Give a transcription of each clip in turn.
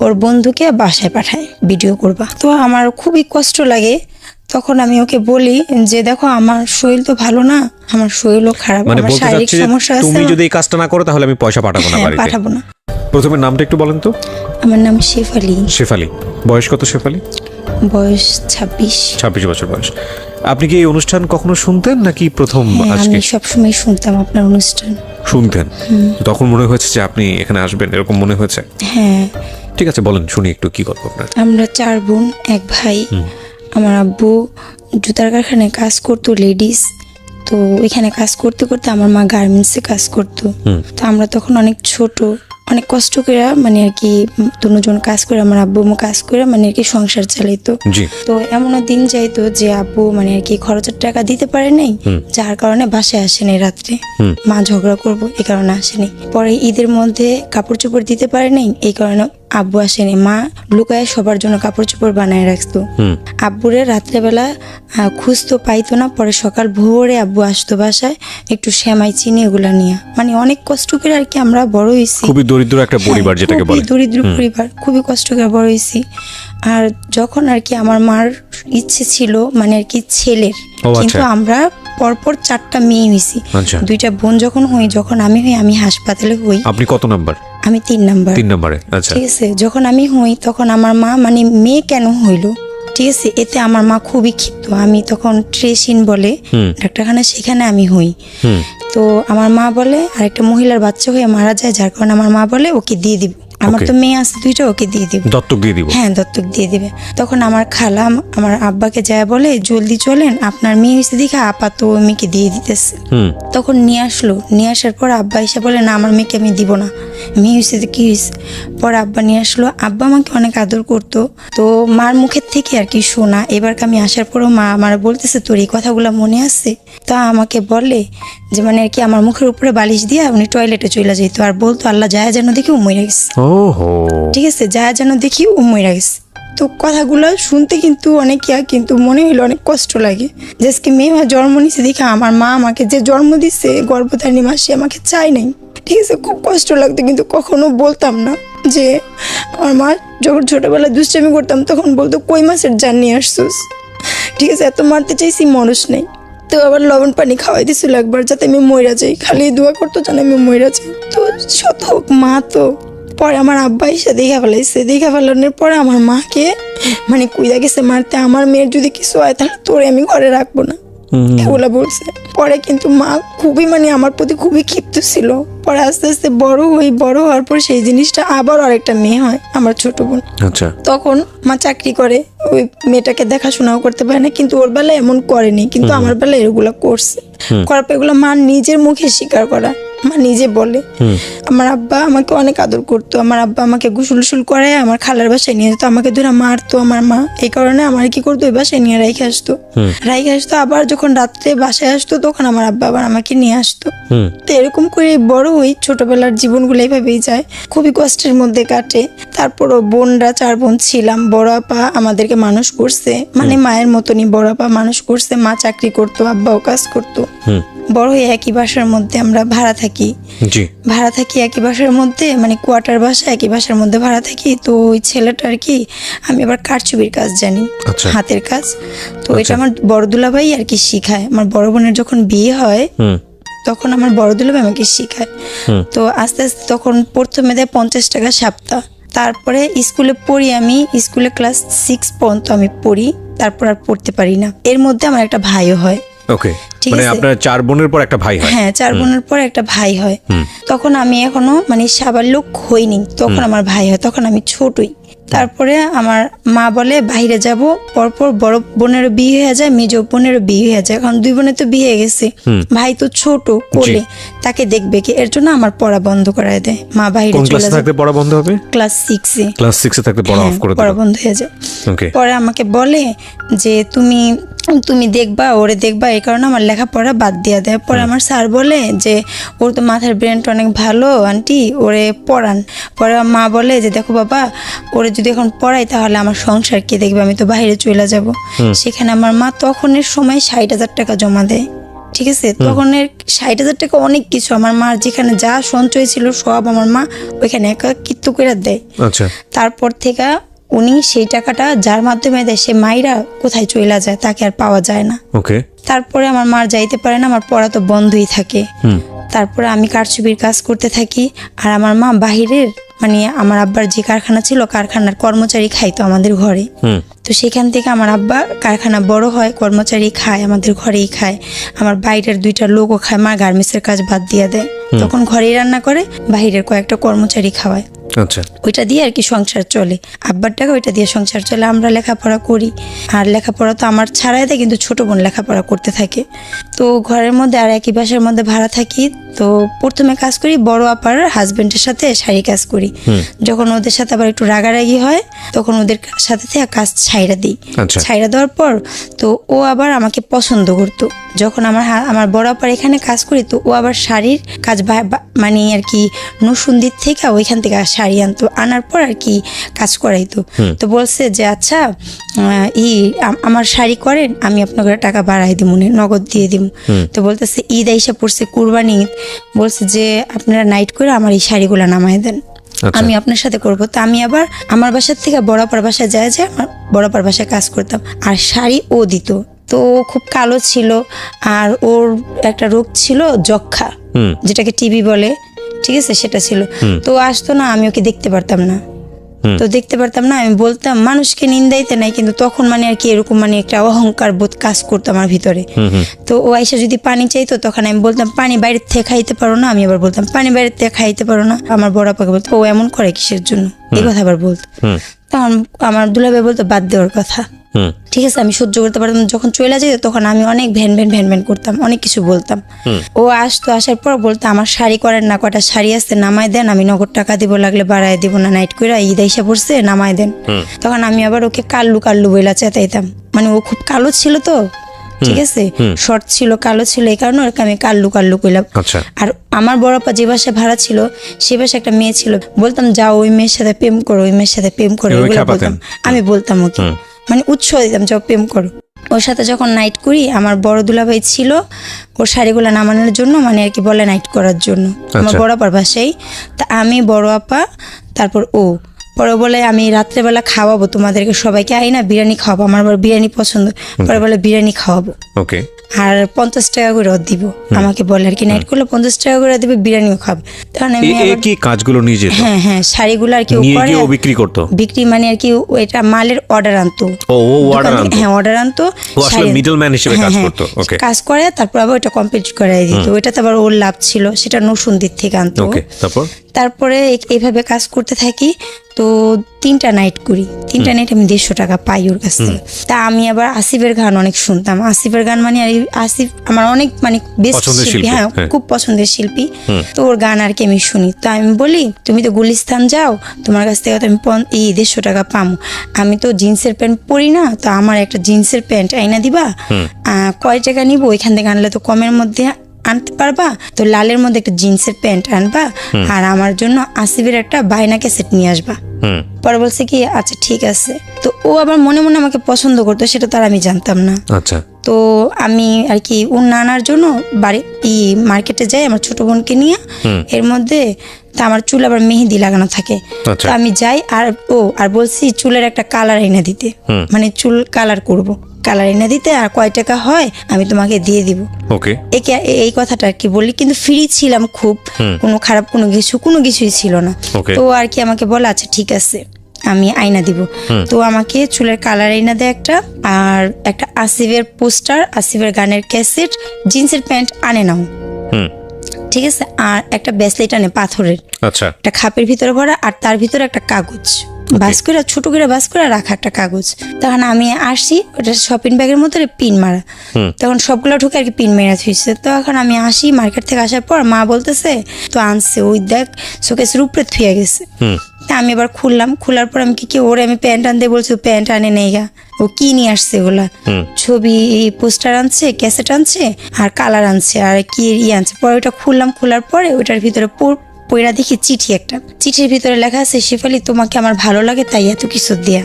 ওর বন্ধুকে বাসায় পাঠায় ভিডিও করবা। তো আমার খুবই কষ্ট লাগে। তখন আমি ওকে বলি যে দেখো আমার শরীর তো ভালো না, আমার শরীরও খারাপ, মানে আমার বলতে শারীরিক চাচ্ছি যে সমস্যা আছে, তুমি যদি এই কাজটা না করো তাহলে আমি পয়সা পাঠাবো না বাড়িতে। পাঠাবো না। প্রথমে নামটা একটু বলেন তো। আমার নাম শেফালি। শেফালি, বয়স কত শেফালি? বয়স 26। 26 বছর বয়স। আপনি কি এই অনুষ্ঠান কখনো শুনতেন নাকি প্রথম আজকে? আমি সবসময় শুনতাম আপনার অনুষ্ঠান। শুনতেন? তখন মনে হয়েছে যে আপনি এখানে আসবেন, এরকম মনে হয়েছে? হ্যাঁ। ঠিক আছে, বলেন শুনি একটু কি গল্প আপনার। আমরা 4 বোন 1 ভাই। আমার আব্বু জুতার কারখানায় কাজ করতো, লেডিস। তো ওইখানে কাজ করতে করতে আমার মা গার্মেন্টসে কাজ করতো। তো আমরা তখন অনেক ছোট, অনেক কষ্ট করে মানে আর কি দুজন কাজ করে, আমার আব্বু কাজ করে মানে আর কি সংসার চালাইতো। তো এমনও দিন যাইতো যে আব্বু মানে আর কি খরচের টাকা দিতে পারে নাই, যার কারণে বাসায় আসেনি রাত্রে। মা ঝগড়া করবো এই কারণে আসেনি। পরে ঈদের মধ্যে কাপড় চোপড় দিতে পারে নাই, এই কারণে আব্বু আসেনি। মা লুকায় সবার জন্য কাপড় চোপড় বানায় রাখতো। আব্বুরে রাত্রেবেলা খুঁজতো, পাইতো না। পরে সকাল ভোরে আব্বু আসতো বাসায় একটু সেমাই চিনি এগুলা নিয়ে। মানে অনেক কষ্ট করে আর কি আমরা বড় হয়েছি। খুবই দরিদ্র একটা পরিবার, যেটাকে বলে দরিদ্র পরিবার, খুবই কষ্ট করে বড় হয়েছি। আর যখন আর কি আমার মার ইচ্ছে ছিল মানে আর কি ছেলের, কিন্তু আমরা পরপর 4টা মেয়ে হয়েছি। 2টা বোন যখন হই, যখন আমি হই আমি হাসপাতালে হই। আপনি কত নাম্বার? আমি 3 নাম্বার। 3 নম্বরে। আচ্ছা, ঠিক আছে। যখন আমি হই তখন আমার মা মানে মেয়ে কেন হইলো, ঠিক আছে, এতে আমার মা খুবই ক্ষিপ্ত। আমি তখন ট্রেসিন বলে ডাক্তারখানা, সেখানে আমি হই। তো আমার মা বলে আরেকটা মহিলার বাচ্চা হয়ে মারা যায়, যার কারণে আমার মা বলে ওকে দিয়ে দিব। আমার তো মেয়ে আছে 2টা, ওকে দিয়ে দিব, দত্তক দিয়ে দিব। হ্যাঁ, দত্তক দিয়ে দিবে। তখন আমার খালা আমার আব্বাকে যায় বলে জলদি চলেন, আপনার মেয়ে হয়েছে দেখে আপা তো মেয়েকে দিয়ে দিতেছে। তখন নিয়ে আসলো। নিয়ে আসার পর আব্বা এসে বলে না আমার মেয়েকে আমি দিব না, মেয়ে হয়েছে তো কি হয়েছে। পরে আব্বা নিয়ে আসলো। আব্বা আমাকে অনেক আদর করতো। তো মার মুখের থেকে আর কি শোনা। এবার আমি আসার পরও মা আমার বলতেছে তোর এই কথাগুলো মনে আছে? তা আমাকে বলে যে মানে আর কি আমার মুখের উপরে বালিশ দিয়ে উনি টয়লেটে চলে যেত আর বলতো আল্লাহ যায় যেন দেখি ও মরে গেছে। ঠিক আছে, যায় যেন দেখি ও মরে গেছে। তো কথাগুলো শুনতে কিন্তু অনেক কিন্তু মনে হইলো অনেক কষ্ট লাগে যে আজকে মেয়ে জন্ম নিছে দেখে আমার মা আমাকে যে জন্ম দিচ্ছে গর্ভধারিণী মা, সে আমাকে চায় নাই। ঠিক আছে, খুব কষ্ট লাগতো, কিন্তু কখনো বলতাম না। যে আমার মা যখন ছোটবেলায় দুষ্টামি করতাম তখন বলতো কই মাছের জান নিয়ে আসছোস। ঠিক আছে, এত মারতে চাইছি মরস নেই। তো আবার লবণ পানি খাওয়াই দিছিল একবার যাতে আমি মইরা যাই, খালি দোয়া করতো যেন আমি মইরা যাই। তো শত হোক মা। তো পরে আমার আব্বা এসে দেখা ফেলাইছে। দেখা ফেলানোর পরে আমার মাকে মানে কুইদা গেছে মারতে, আমার মেয়ের যদি কিছু হয় তাহলে তোরে আমি ঘরে রাখবো না, এগুলা বলছে। পরে কিন্তু মা খুবই মানে আমার প্রতি খুবই ক্ষিপ্ত ছিল। পরে আস্তে আস্তে বড় হওয়ার পর সেই জিনিসটা আবার আরেকটা মেয়ে হয়, আমার ছোট বোন। আচ্ছা। তখন মা চাকরি করে, ওই মেয়েটাকে দেখাশোনাও করতে পারে না, কিন্তু ওর বেলায় এমন করেনি, কিন্তু আমার বেলায় এগুলা করছে। করার পর এগুলো মা নিজের মুখে স্বীকার করা, মা নিজে বলে। আমার আব্বা আমাকে অনেক আদর করতো। আমার আব্বা আমাকে গোসল করে আমার খালার বাসায় নিয়ে যেত, আমাকে ধরে মারতো আমার মা। এই কারণে আমার কি করতো, ওই বাসায় নিয়ে রাইখে আসতো। আবার যখন রাত্রে বাসায় আসতো তখন আমার আব্বা আবার আমাকে নিয়ে আসতো। তো এরকম করে বড় হই। ছোটবেলার জীবনগুলো এইভাবেই যায়, খুবই কষ্টের মধ্যে কাটে। তারপরও বোনরা 4 বোন ছিলাম। বড় আপা আমাদেরকে মানুষ করছে, মানে মায়ের মতনই বড় আপা মানুষ করছে। মা চাকরি করতো, আব্বাও কাজ করতো। বড় হয়ে একই বাসার মধ্যে আমরা ভাড়া থাকি। একই বাসার মধ্যে, মানে কোয়ার্টার বাসা, একই বাসার মধ্যে ভাড়া থাকি। তো ওই ছেলেটা আর কি, আমি আবার কারচুপির কাজ জানি, হাতের কাজ। তো এটা আমার বড় দুলাভাই আর কি শিখায়। আমার বড় বোনের যখন বিয়ে হয় তখন আমার বড় দুলাভাই আমাকে শিখায়। তো আস্তে আস্তে তখন প্রথমে দেয় 50 টাকা সপ্তাহ। তারপরে স্কুলে পড়ি, আমি স্কুলে ক্লাস 6 পর্যন্ত আমি পড়ি, তারপর আর পড়তে পারি না। এর মধ্যে আমার একটা ভাইও হয়। ওকে, মানে আপনার 4 বোনের পর একটা ভাই হয়? হ্যাঁ, 4 বোনের পর একটা ভাই হয়। তখন আমি এখনো মানে সাবালক হইনি, তখন আমার ভাই হয়, তখন আমি ছোটই। তারপরে আমার মা বলে বাইরে যাব, পরপর বড় বোনেরও বিয়ে হয়ে যায়, মেজ বোনেরও বিয়ে হয়ে যায়। এখন 2 বোনের তো বিয়ে হয়ে গেছে, ভাই তো ছোট কোলে, তাকে দেখবে কি, এর জন্য আমার পড়া বন্ধ করায় দেয় মা। বাইরে চলে যায়। পড়া বন্ধ হবে ক্লাস 6-এ। ক্লাস 6-এ থাকতে পড়া অফ করে দেয়, পড়া বন্ধ হয়ে যায়। পরে আমাকে বলে যে তুমি দেখবা, ওরে দেখবা, এই কারণে আমার লেখাপড়া বাদ দিয়ে দেয়। পরে আমার স্যার বলে যে ওর তো মাথার ব্রেনটা অনেক ভালো আন্টি, ওরে পড়ান। পরে মা বলে যে দেখো বাবা, ওরে যদি এখন পড়াই তাহলে আমার সংসার কে দেখবে, আমি তো বাইরে চলে যাব। সেখানে আমার মা তখনের সময় 60,000 টাকা জমা দেয়। ঠিক আছে, তখন 60,000 টাকা অনেক কিছু। আমার মার যেখানে যা সঞ্চয় ছিল সব আমার মা ওইখানে একাকিত্ব করে দেয়। আচ্ছা। তারপর থেকে উনি সেই টাকাটা যার মাধ্যমে দেয় সে মাইরা কোথায় চলে যায়, তাকে আর পাওয়া যায় না। ওকে। তারপরে আমার মা যাইতে পারে না, আমার পড়া তো বন্ধই থাকে। তারপরে আমি কারচুপির কাজ করতে থাকি, আর আমার মা বাহিরের মানে আমার আব্বার যে কারখানা ছিল কারখানার কর্মচারী খাইতো আমাদের ঘরে। তো সেখান থেকে আমার আব্বা কারখানা বড় হয়, কর্মচারী খায়, আমাদের ঘরেই খায়। আমার বাইরের 2টা লোকও খায়, মা গার্মেন্টসের কাজ বাদ দিয়ে দেয়, তখন ঘরেই রান্না করে, বাহিরের কয়েকটা কর্মচারী খাওয়ায়। আচ্ছা। ওইটা দিয়ে আর কি সংসার চলে, আব্বার টাকা ওইটা দিয়ে সংসার চলে। আমরা লেখাপড়া করি, আর লেখাপড়া তো আমার ছাড়াই দেয়, কিন্তু ছোট বোন লেখাপড়া করতে থাকে। তো ঘরের মধ্যে আর একই বাসার মধ্যে ভাড়া থাকি। তো প্রথমে কাজ করি বড় আপার হাজবেন্ডের সাথে শাড়ি কাজ করি। যখন ওদের সাথে আবার একটু রাগারাগি হয় তখন ওদের সাথে থেকে কাজ ছাইড়া দিই। ছাইড়া দেওয়ার পর তো ও আবার আমাকে পছন্দ করতো। যখন আমার বড় আপার এখানে কাজ করি তো ও আবার শাড়ির কাজ মানে আর কি নসুন্দির থেকে ওইখান থেকে শাড়ি আনতো, আনার পর আর কি কাজ করাইতো। তো বলছে যে আচ্ছা আমার শাড়ি করেন, আমি আপনাকে টাকা বাড়াই দিব, নগদ দিয়ে দিব। তো বলতেছে ঈদ আইসা পড়ছে, কুরবানি ঈদ, বলছে যে আপনারা নাইট করে আমার এই শাড়িগুলো নামায় দেন, আমি আপনার সাথে করবো। তো আমি আবার আমার বাসার থেকে বড়াপার বাসায় যায় আমার বড়াপার বাসায় কাজ করতাম, আর শাড়ি ও দিত। তো খুব কালো ছিল, আর ওর একটা রোগ ছিল যক্ষা, যেটাকে টিবি বলে, ঠিক আছে, সেটা ছিল। তো আসতো না, আমি ওকে দেখতে পারতাম না। তো দেখতে পারতাম না, আমি বলতাম মানুষকে নিন্দাইতে নাই, কিন্তু তখন মানে আর কি এরকম মানে একটা অহংকার বোধ কাজ করতো আমার ভিতরে। তো ও আইসা যদি পানি চাইতো তখন আমি বলতাম পানি বাইরের থেকে খাইতে পারো না, আমি আবার বলতাম পানি বাইরের থেকে খাইতে পারো না। আমার বড় আপাকে বলতো ও এমন করে কিসের জন্য, এই কথা আবার বলতো। তখন আমার দুলাভাই বলতো বাদ দেওয়ার কথা, ঠিক আছে, আমি সহ্য করতে পারতাম। যখন চলে যেত তখন আমি অনেক ভ্যান ভ্যান করতাম, অনেক কিছু বলতাম। ও আসতো, আসার পর বলতো আমার শাড়ি করেন না, কটা শাড়ি আসতে নামায় দেন, আমি নগদ টাকা দিব, লাগলে বাড়ায় দিব না, নাইট করে ঈদ আইসা পড়ছে নামায় দেন। তখন আমি আবার ওকে কাল্লু বইলা চেতাইতাম, মানে ও খুব কালো ছিল তো, ঠিক আছে, শর্ট ছিল, কালো ছিল, এই কারণে ওকে আমি কাল্লু কইলাম। আর আমার বড় আপা যে বাসায় ভাড়া ছিল সে বাসায় একটা মেয়ে ছিল, বলতাম যাও ওই মেয়ের সাথে প্রেম করো, ওই মেয়ের সাথে প্রেম করো, ওইগুলো বলতাম, আমি বলতাম ওকে, মানে উৎসাহ দিতাম যাও প্রেম করো। ওর সাথে যখন নাইট করি, আমার বড় দুলাভাই ছিল ওর শাড়িগুলো নামানোর জন্য, মানে আর কি বলে নাইট করার জন্য, আমার বড় আপার বাসায়। তা আমি বড় আপা, তারপর ও পরে বলে আমি রাত্রেবেলা খাওয়াবো তোমাদেরকে সবাইকে, আইনা বিরিয়ানি খাওয়াবো, আমার আবার বিরিয়ানি পছন্দ, পরে বলে বিরিয়ানি খাওয়াবো, আর 50 টাকা করে দিব আমাকে বলে আর কি, নাইট করলে 50 টাকা করে দিবে, বিরিয়ানিও খাবে। তখন আমি কি কাজগুলো নিয়ে যেত? হ্যাঁ শাড়িগুলো আর কি করে বিক্রি করতো, বিক্রি মানে আর কি এটা মালের অর্ডার আনতো। হ্যাঁ অর্ডার আনতো, মিডলম্যান হিসেবে কাজ করতো, কাজ করে তারপর আবার ওটা কমপ্লিট করাই দিত। ওইটাতে আবার ওর লাভ ছিল, সেটা নসুন্দির থেকে আনতো। তারপরে এইভাবে কাজ করতে থাকি। তো 3টা নাইট করি, 3টা নাইট আমি 150 টাকা পাই ওর কাছ থেকে। তা আমি আবার আসিফের গান অনেক শুনতাম, আসিফের গান মানে আসিফ আমার অনেক মানে বেস্ট শিল্পী, হ্যাঁ খুব পছন্দের শিল্পী। তো ওর গান আর কি আমি শুনি। তো আমি বলি তুমি তো গুলিস্তান যাও, তোমার কাছ থেকে তো আমি 150 টাকা পামো, আমি তো জিন্সের প্যান্ট পরি না, তো আমার একটা জিন্সের প্যান্ট আইনা দিবা, কয় টাকা নিবো, ওইখান থেকে আনলে তো কমের মধ্যে আনতে পারবা, তো লালের মধ্যে একটা জিন্সের প্যান্ট আনবা, আর আমার জন্য আসিফের একটা বায়না ক্যাসেট নিয়ে আসবা। পরে বলছে কি আচ্ছা ঠিক আছে। তো ও আবার মনে মনে আমাকে পছন্দ করতো, সেটা তার আমি জানতাম না। তো আমি আর কি ওর নানার জন্য বাড়ি মার্কেটে যাই আমার ছোট বোনকে নিয়ে, এর মধ্যে তা আমার চুল আবার মেহেদি লাগানো থাকে। তো আমি যাই আর বলছি চুলের একটা কালার এনে দিতে, মানে চুল কালার করব, কালার এনে দিতে, আর কয় টাকা হয় আমি তোমাকে দিয়ে দিব। এই কথাটা আর কি বলি, কিন্তু ফ্রি ছিলাম খুব, কোনো খারাপ কোনো কিছুই ছিল না। তো আর কি আমাকে বলে আচ্ছা ঠিক আছে আমি আয়না দিব। তো আমাকে চুলের কালার আয়না দেয় একটা, আর একটা আসিফের পোস্টার, আসিফের গানের ক্যাসেট, জিন্সের প্যান্ট আনে নাও, ঠিক আছে, আর একটা ব্রেসলেট আনে পাথরের, একটা খাপের ভিতরে ভরা, আর তার ভিতরে একটা কাগজ বাস করে ছোট করে বাস করে রাখা একটা কাগজ। তখন আমি আসি, ওটা শপিং ব্যাগের মধ্যে পিন মারা, তখন সবগুলো ঢুকে আর কি পিন মেরা থুইছে। তখন আমি আসি মার্কেট থেকে আসার পর মা বলতেছে তো আনছে, ওই দেখ শোকেসের উপরে থুয়ে গেছে। তা আমি এবার খোলার পর আমি কি ওরে আমি প্যান্ট আনতে বলছি, ও প্যান্ট আনে নেই গা, ও কি নিয়ে আসছে ওগুলা, ছবি পোস্টার আনছে, ক্যাসেট আনছে, আর কালার আনছে, আর কি আনছে। পরে ওটা খোলার পরে ওটার ভিতরে পয়রা দেখি চিঠি, একটা চিঠির ভিতরে লেখা আছে শেফালি তোমাকে আমার ভালো লাগে তাই এত কিছু দেয়া।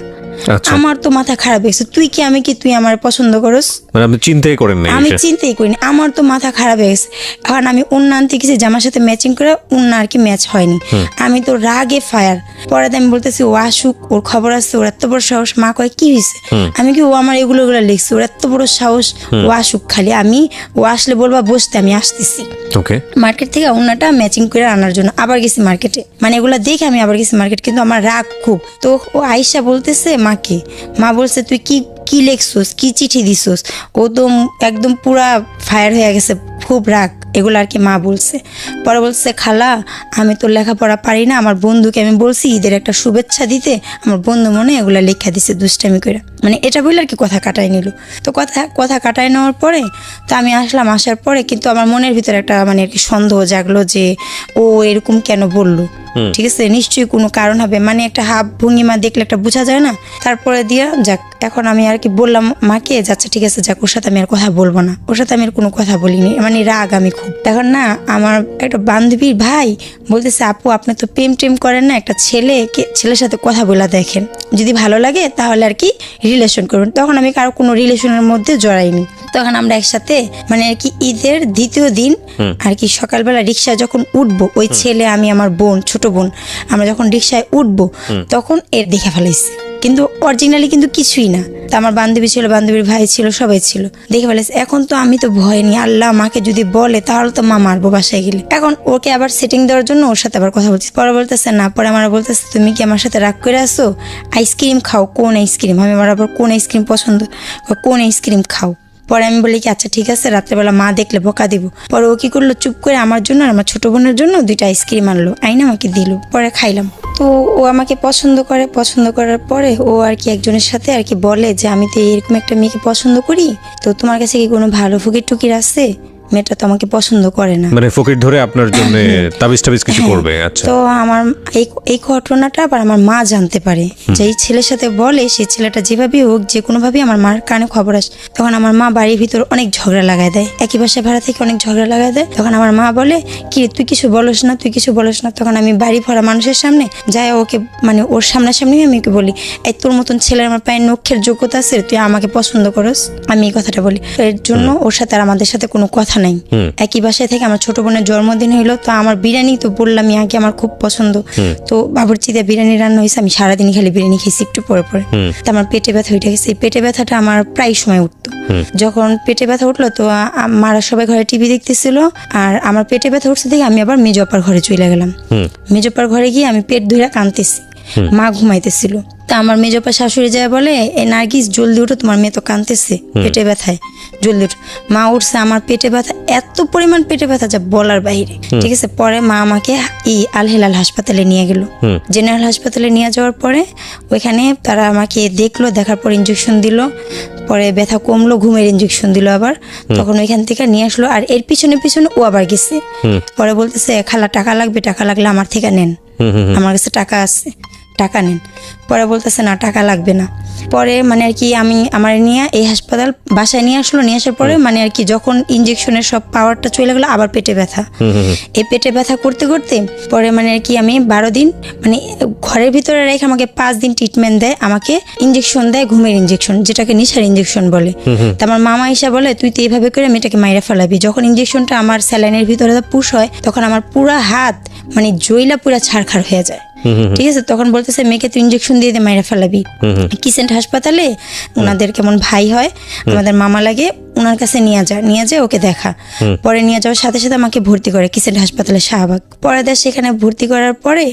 আচ্ছা। আমার তো মাথা খারাপ হয়েছে, তুই কি আমি কি, তুই আমার পছন্দ করস? মানে আপনি চিন্তাই করেন না আমি চিন্তাই করিনি, আমার তো মাথা খারাপ হয়ে গেছে। এখন আমি উন্না আনতে গেছি জামার সাথে ম্যাচিং করে, উন্না আর কি ম্যাচ হয়নি। আমি তো রাগে ফায়ার। পরে আমি বলতেছি ও আসুক, ওর খবর আছে, ওর এত বড় সাহস। মা কয় কি হয়েছে? আমি কি, ও আমার এগুলো লিখছে, ওর এত বড় সাহস, ও আসুক খালি, ও আসলে বলবা বসতে, আমি আসতেছি। ওকে। মার্কেট থেকে উন্নাটা ম্যাচিং করে আনার জন্য আবার গেছি মার্কেটে, মানে এগুলা দেখে আমি আবার গেছি মার্কেট। কিন্তু আমার রাগ খুব। তো ও আয়সা বলতেছে মাকে, মা বলছে তুই কি কি লেখছোস, কি চিঠি দিছোস? ও তো একদম পুরা ফায়ার হয়ে গেছে, খুব রাগ। এগুলো আর কি মা বলছে। পরে বলছে খালা আমি তো লেখাপড়া পারি না, আমার বন্ধুকে আমি বলছি ঈদের একটা শুভেচ্ছা দিতে, আমার বন্ধু মনে এগুলা লেখা দিছে দুষ্টামি করে, মানে এটা বলে আর কি কথা কাটাই নিল। তো কথা কাটাই নেওয়ার পরে তো আমি আসলাম। আসার পরে কিন্তু আমার মনের ভিতরে একটা মানে আর কি সন্দেহ জাগলো যে ও এরকম কেন বললো। ঠিক আছে, নিশ্চয়ই কোনো কারণ হবে, মানে একটা হাব ভঙ্গিমা দেখলে একটা বোঝা যায় না। তারপরে দিয়া যাক, এখন আমি আর কি বললাম মাকে, যাচ্ছে ঠিক আছে যাক, ওর সাথে আমি আর কথা বলবো না, ওর সাথে আমি আর কোনো কথা বলিনি, মানে রাগ আমি খুব। এখন না আমার একটা বান্ধবীর ভাই বলতেছে আপু আপনি তো প্রেম করেন না, একটা ছেলের সাথে কথা বলা দেখেন, যদি ভালো লাগে তাহলে আর কি রিলেশন করবেন। তখন আমি কারো কোনো রিলেশনের মধ্যে জড়াইনি। তখন আমরা একসাথে মানে আর কি ঈদের দ্বিতীয় দিন আর কি সকালবেলা রিক্সায় যখন উঠবো, ওই ছেলে আমি আমার বোন, ছোট বোন, আমরা যখন রিক্সায় উঠবো তখন এর দেখে ফেলাইছে, কিন্তু অরিজিনালি কিন্তু কিছুই না। তা আমার বান্ধবী ছিল, বান্ধবীর ভাই ছিল, সবাই ছিল, দেখে ফেলেছে। এখন তো আমি তো ভয় নি, আল্লাহ মাকে যদি বলে তাহলে তো মা মারবো বাসায় গেলে। এখন ওকে আবার সেটিং দেওয়ার জন্য ওর সাথে আবার কথা বলছি। পরে বলতেছে না, পরে আমার বলতেছে তুমি কি আমার সাথে রাগ করে আসো, আইসক্রিম খাও। কোন আইসক্রিম? আমি আবার কোন আইসক্রিম পছন্দ, কোন আইসক্রিম খাও। পরে আমি বলি কি আচ্ছা ঠিক আছে, রাত্রেবেলা মা দেখলে বকা দিব। পরে ও কি করলো, চুপ করে আমার জন্য আর আমার ছোট বোনের জন্য 2টা আইসক্রিম আনলো, আইনা আমাকে দিল। পরে খাইলাম। তো ও আমাকে পছন্দ করার পরে ও আর কি একজনের সাথে আর কি বলে যে আমি তো এরকম একটা মেয়েকে পছন্দ করি, তো তোমার কাছে কি কোনো ভালো ফকির টুকির আছে? মেয়েটা তো আমাকে পছন্দ করে না, মানে ফকির ধরে আপনার জন্য তাবিজ কিছু করবে। আচ্ছা। তো আমার এই ঘটনাটা আবার আমার মা জানতে পারে, যে এই ছেলের সাথে বলে, সেই ছেলেটা যেভাবে হোক যে কোনোভাবেই আমার মার কানে খবর আসে। তখন আমার মা বাড়ির ভিতর অনেক ঝগড়া লাগাই দেয়, একই বাসায় ভাড়া থেকে অনেক ঝগড়া লাগাই দেয়। তখন আমার মা বলে কি তুই কিছু বলস না, তুই কিছু বলস না। তখন আমি বাড়ি ভরা মানুষের সামনে যাই ওকে, মানে ওর সামনাসামনি আমি ওকে বলি, এই তোর মতন ছেলের আমার পায়ের নখের যোগ্যতা আছে, তুই আমাকে পছন্দ করস, আমি এই কথাটা বলি। এর জন্য ওর সাথে আর আমাদের সাথে কোনো কথা নাই। একই বাসায় থেকে আমার ছোট বোনের জন্মদিন হইলো, তো আমার বিরিয়ানি তো বললামই আগে আমার খুব পছন্দ, তো বাবুর্চিতে বিরিয়ানি রান্না হয়েছে, আমি সারাদিন খালি বিরিয়ানি খেয়েছি একটু পরে পরে। তো আমার পেটে ব্যথা উঠে গেছে। এই পেটে ব্যথাটা আমার প্রায় সময় উঠতো। যখন পেটে ব্যথা উঠলো তো মারা সবাই ঘরে টিভি দেখতেছিল, আর আমার পেটে ব্যথা উঠছে দেখে আমি আবার মেজপার ঘরে চলে গেলাম। মেজপার ঘরে গিয়ে আমি পেট ধরে কাঁদতেছি, মা ঘুমাইতেছিল। তা আমার মেজপা শাশুড়ি যায় বলে, এ নার্গিস জলদি উঠো, তোমার মেয়ে তো কাঁদতেছে পেটে ব্যথায়, জলদি উঠো। মা উঠছে, আমার পেটে ব্যথা, এত পরিমাণ পেটে ব্যথা যা বলার বাইরে। ঠিক আছে, পরে মা আমাকে আল হেলাল হাসপাতালে নিয়ে গেল। জেনারেল হাসপাতালে নিয়ে যাওয়ার পরে ওইখানে তারা আমাকে দেখলো, দেখার পর ইঞ্জেকশন দিল, পরে ব্যথা কমলো, ঘুমের ইঞ্জেকশন দিল আবার। তখন ওইখান থেকে নিয়ে আসলো, আর এর পিছনে ও আবার গেছে। পরে বলতেছে খালা টাকা লাগবে, টাকা লাগলে আমার থেকে নেন, আমার কাছে টাকা আছে, টাকা নেন। পরে বলতেছে না টাকা লাগবে না। পরে মানে আর কি আমার নিয়ে এই হাসপাতাল বাসায় নিয়ে আসলো। নিয়ে আসার পরে মানে আর কি যখন ইঞ্জেকশনের সব পাওয়ারটা চলে গেলো, আবার পেটে ব্যথা। এই পেটে ব্যথা করতে করতে পরে মানে আর কি আমি 12 দিন মানে ঘরের ভিতরে রেখে আমাকে 5 দিন ট্রিটমেন্ট দেয়, আমাকে ইঞ্জেকশন দেয়, ঘুমের ইঞ্জেকশন, যেটাকে নেশার ইঞ্জেকশন বলে। তো আমার মামা এসে বলে তুই তো এইভাবে করে মেয়েটাকে মাইরা ফেলাবি। যখন ইঞ্জেকশনটা আমার স্যালাইনের ভিতরে পুশ হয়, তখন আমার পুরা হাত মানে জইলা পুরা ছাড়খাড় হয়ে যায়। ঠিক আছে, তখন বলতেছে মেয়েকে তুই ইঞ্জেকশন দিয়ে মাইরা ফেলাবি। কিসেন্ট হাসপাতালে ওনাদের কেমন ভাই হয়, আমাদের মামা লাগে, ওনার কাছে নিয়ে যায় ওকে দেখা। পরে নিয়ে যাওয়ার সাথে সাথে আমাকে ভর্তি করে কিসেন্ট হাসপাতালে শাহবাগ। পরে সেখানে ভর্তি করার পরে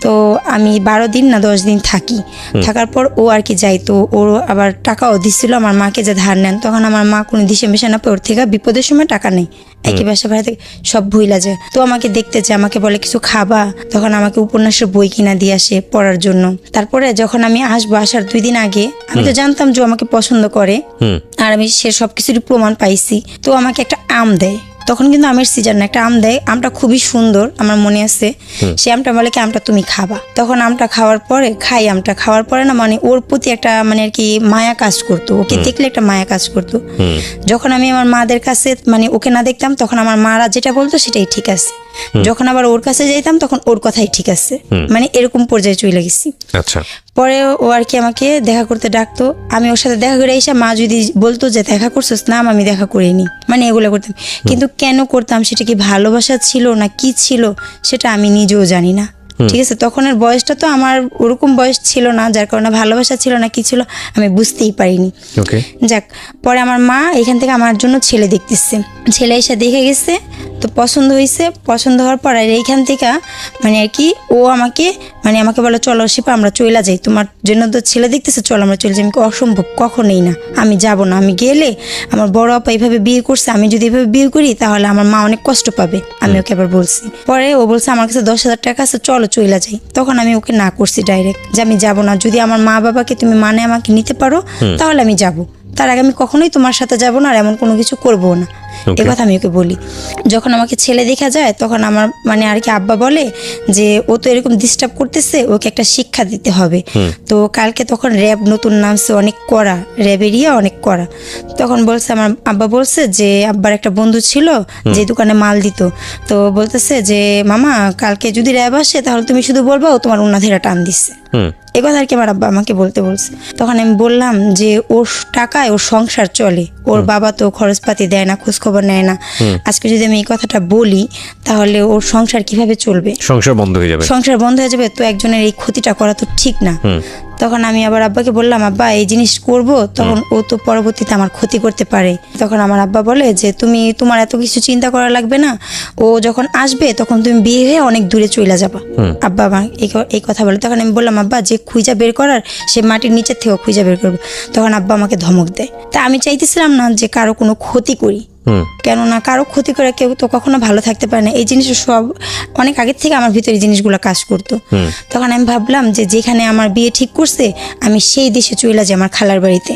তো আমি 12 দিন না 10 দিন থাকি। থাকার পর ও আর কি যাই, তো ওর আবার টাকাও দিচ্ছিল আমার মাকে যে ধার নেন। তখন আমার মা কোনো দিশে মিশে না পেয়ে ওর থেকে বিপদের সময় টাকা নেই, একই বাসা ভাড়া থেকে সব ভুইলা যায়। তো আমাকে দেখতে যায়, আমাকে বলে কিছু খাবা, তখন আমাকে উপন্যাসের বই কিনা দিয়ে আসে পড়ার জন্য। তারপরে যখন আমি আসবো, আসার 2 দিন আগে আমি তো জানতাম যে আমাকে পছন্দ করে, আর আমি সে সবকিছুর প্রমাণ পাইছি। তো আমাকে একটা আম দেয়, তখন কিন্তু আমের সিজন না, একটা আম দেয়, আমটা খুবই সুন্দর আমার মনে আছে। সে আমটা বলে কি আমটা তুমি খাবা। তখন আমটা খাওয়ার পরে আমটা খাওয়ার পরে না মানে ওর প্রতি একটা মানে আর কি মায়া কাজ করতো, ওকে দেখলে একটা মায়া কাজ করতো। যখন আমি আমার মাদের কাছে মানে ওকে না দেখতাম, তখন আমার মারা যেটা বলতো সেটাই ঠিক আছে। যখন আবার ওর কাছে যাইতাম তখন ওর কথাই ঠিক আছে, মানে এরকম পর্যায়ে চলে গেছি। আচ্ছা। পরে ও আর কি আমাকে দেখা করতে ডাকতো, আমি ওর সাথে দেখা করে এসে মা যদি বলতো যে দেখা করছিস, না আমি দেখা করিনি, মানে এগুলো করতাম। কিন্তু কেন করতাম, সেটা কি ভালোবাসা ছিল না কি ছিল সেটা আমি নিজেও জানি না। ঠিক আছে, তখনের বয়সটা তো আমার ওরকম বয়স ছিল না, যার কারণে ভালোবাসা ছিল না কি ছিল আমি বুঝতেই পারিনি। যাক, পরে আমার মা এখান থেকে আমার জন্য ছেলে দেখতেছে, ছেলে এসে দেখে গেছে, তো পছন্দ হয়েছে। পছন্দ হওয়ার পর আর এইখান থেকে মানে আর কি ও আমাকে বলে চলো শিপা আমরা চলে যাই, তোমার জন্য তো ছেলে দেখতেছে, চলো আমরা চলে যাই। আমি অসম্ভব, কখনোই না, আমি যাব না। আমি গেলে আমার বড় আপা এইভাবে বিয়ে করছে, আমি যদি এভাবে বিয়ে করি তাহলে আমার মা অনেক কষ্ট পাবে, আমি ওকে আবার বলছি। পরে ও বলছে আমার কাছে 10,000 টাকা আছে, চলো চলে যাই। তখন আমি ওকে না করছি ডাইরেক্ট, যে আমি যাব না, যদি আমার মা বাবাকে তুমি মানে আমাকে নিতে পারো তাহলে আমি যাব, তার আগে আমি কখনোই তোমার সাথে যাব না, আর এমন কোনো কিছু করবো না, এ কথা আমি ওকে বলি। যখন আমাকে ছেলে দেখা যায় তখন আমার মানে আর কি আব্বা বলে যে ও তো এরকম ডিস্টার্ব করতেছে, ওকে একটা শিক্ষা দিতে হবে। তো কালকে তখন র্যাব নতুন নামছে, অনেক কড়া, র্যাব এরিয়া অনেক কড়া। তখন বলছে আমার আব্বা বলছে যে আব্বার একটা বন্ধু ছিল যে দোকানে মাল দিত, তো বলতেছে যে মামা কালকে যদি র্যাব আসে তাহলে তুমি শুধু বলবা ও তোমার উন্নাধেরা টান দিচ্ছে, এ কথা আর কি আমার আব্বা আমাকে বলতে বলছে। তখন আমি বললাম যে ওর টাকায় ওর সংসার চলে, ওর বাবা তো খরচপাতি দেয় না, খোঁজখবর নেয় না। আজকে যদি আমি এই কথাটা বলি তাহলে ওর সংসার কিভাবে চলবে, সংসার বন্ধ হয়ে যাবে, তো একজনের এই ক্ষতিটা করা তো ঠিক না। তখন আমি আবার আব্বাকে বললাম আব্বা এই জিনিস করব, তখন ও তো পরবর্তীতে আমার ক্ষতি করতে পারে। তখন আমার আব্বা বলে যে তোমার এত কিছু চিন্তা করা লাগবে না, ও যখন আসবে তখন তুমি বিয়ে হয়ে অনেক দূরে চলে যাবা। আব্বা আমার এই কথা বলে। তখন আমি বললাম আব্বা যে খুঁজা বের করার সে মাটির নিচের থেকেও খুঁজা বের করবে। তখন আব্বা আমাকে ধমক দেয়। তা আমি চাইতেছিলাম না যে কারো কোনো ক্ষতি করি, কেননা কারো ক্ষতি করে কেউ তো কখনো ভালো থাকতে পারে না। এই জিনিসটা সব অনেক আগের থেকে আমার ভিতরে এই জিনিসগুলো কাজ করতো। তখন আমি ভাবলাম যে যেখানে আমার বিয়ে ঠিক করছে আমি সেই দেশে চলে যাই, আমার খালার বাড়িতে।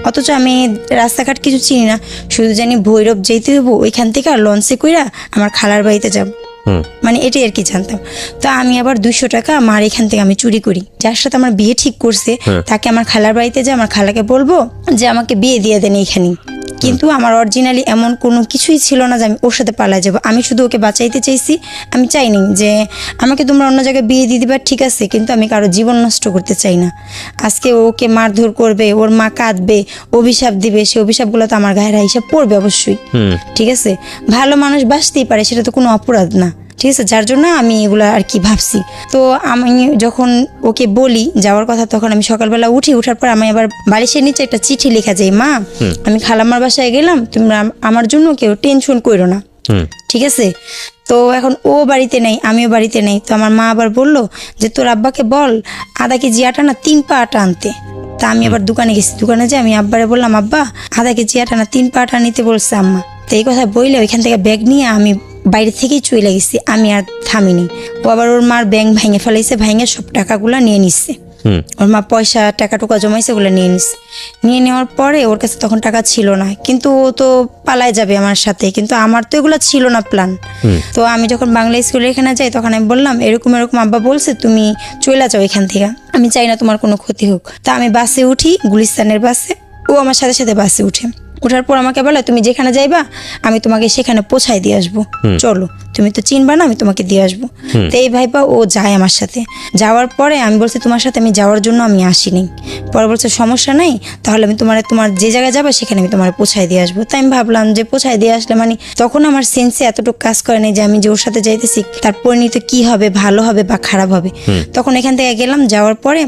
অথচ আমি রাস্তাঘাট কিছু চিনি না, শুধু জানি ভৈরব যেতে হইব, ওইখান থেকে লঞ্চে কইরা আমার খালার বাড়িতে যাব, মানে এটাই আর কি জানতাম। তো আমি আবার 200 টাকা আমার এখান থেকে আমি চুরি করি, যার সাথে আমার বিয়ে ঠিক করছে তাকে আমার খালার বাড়িতে যে আমার খালাকে বলবো যে আমাকে বিয়ে দিয়ে দেন এইখানে। কিন্তু আমার অরিজিনালি এমন কোনো কিছুই ছিল না যে আমি ওর সাথে পালা যাবো, আমি শুধু ওকে বাঁচাইতে চাইছি। আমি চাইনি যে আমাকে তোমরা অন্য জায়গায় বিয়ে দিয়ে দিবা, ঠিক আছে, কিন্তু আমি কারো জীবন নষ্ট করতে চাই না। আজকে ওকে মারধর করবে, ওর মা কাঁদবে, অভিশাপ দিবে, সেই অভিশাপগুলো তো আমার গায়ের হিসাব পড়বে অবশ্যই। ঠিক আছে, ভালো মানুষ বাঁচতেই পারে, সেটা তো কোনো অপরাধ না। ঠিক আছে, যার জন্য আমি এগুলো আর কি ভাবছি। তো আমি যখন ওকে বলি যাওয়ার কথা, তখন আমি সকালবেলা উঠার পর আমি আবার বালিশের নিচে একটা চিঠি লেখা যায়, মা আমি খালাম্মার বাসায় গেলাম, তোমরা আমার জন্য কেউ টেনশন করো না, ঠিক আছে। তো এখন ও বাড়িতে নেই, আমিও বাড়িতে নেই। তো আমার মা আবার বলল যে তোর আব্বাকে বল আধা কেজি আটা না 3 পা আটা আনতে। তা আমি আবার দোকানে গেছি, দোকানে যে আমি আব্বারে বললাম আব্বা 1/2 কেজি আটা না 3 পা আটা নিতে বলছে আম্মা। তো এই কথা বললে ওইখান থেকে ব্যাগ নিয়ে আমি বাইরে থেকেই চলে গেছি, আমি আর থামিনি। ও আবার ওর মার ব্যাংক ভেঙে ফেলাইছে, ভেঙে সব টাকাগুলো নিয়ে নিচ্ছে। ওর মা পয়সা টাকা টুকা জমাইছে, ওগুলো নিয়ে নিচ্ছে। নিয়ে নেওয়ার পরে ওর কাছে তখন টাকা ছিল না, কিন্তু ও তো পালায় যাবে আমার সাথে, কিন্তু আমার তো এগুলো ছিল না প্ল্যান। তো আমি যখন বাংলা স্কুলে এখানে যাই তখন আমি বললাম এরকম এরকম আব্বা বলছে তুমি চলে যাও এখান থেকে, আমি চাই না তোমার কোনো ক্ষতি হোক। তা আমি বাসে উঠি, গুলিস্তানের বাসে, ও আমার সাথে সাথে বাসে উঠে। ওঠার পর আমাকে বলে তুমি যেখানে যাইবা আমি তোমাকে সেখানে পৌঁছায় দিয়ে আসবো, চলো, তুমি তো চিনবা না, আমি তোমাকে দিয়ে আসবো। তো এই ভাইবা ও যায় আমার সাথে। যাওয়ার পরে আমি বলছি তোমার সাথে আমি যাওয়ার জন্য আমি আসিনি। পরে বলছে সমস্যা নাই, তাহলে আমি তোমার যে জায়গায় যাবে সেখানে আমি তোমার পৌঁছায় দিয়ে আসবো। তাই আমি ভাবলাম যে পৌঁছায় দিয়ে আসলে মানে তখন আমার সেন্সে এতটুকু কাজ করে নাই যে আমি যে ওর সাথে যাইতেছি তার পরিণতি কি হবে, ভালো হবে বা খারাপ হবে। তখন এখান থেকে গেলাম, যাওয়ার পরে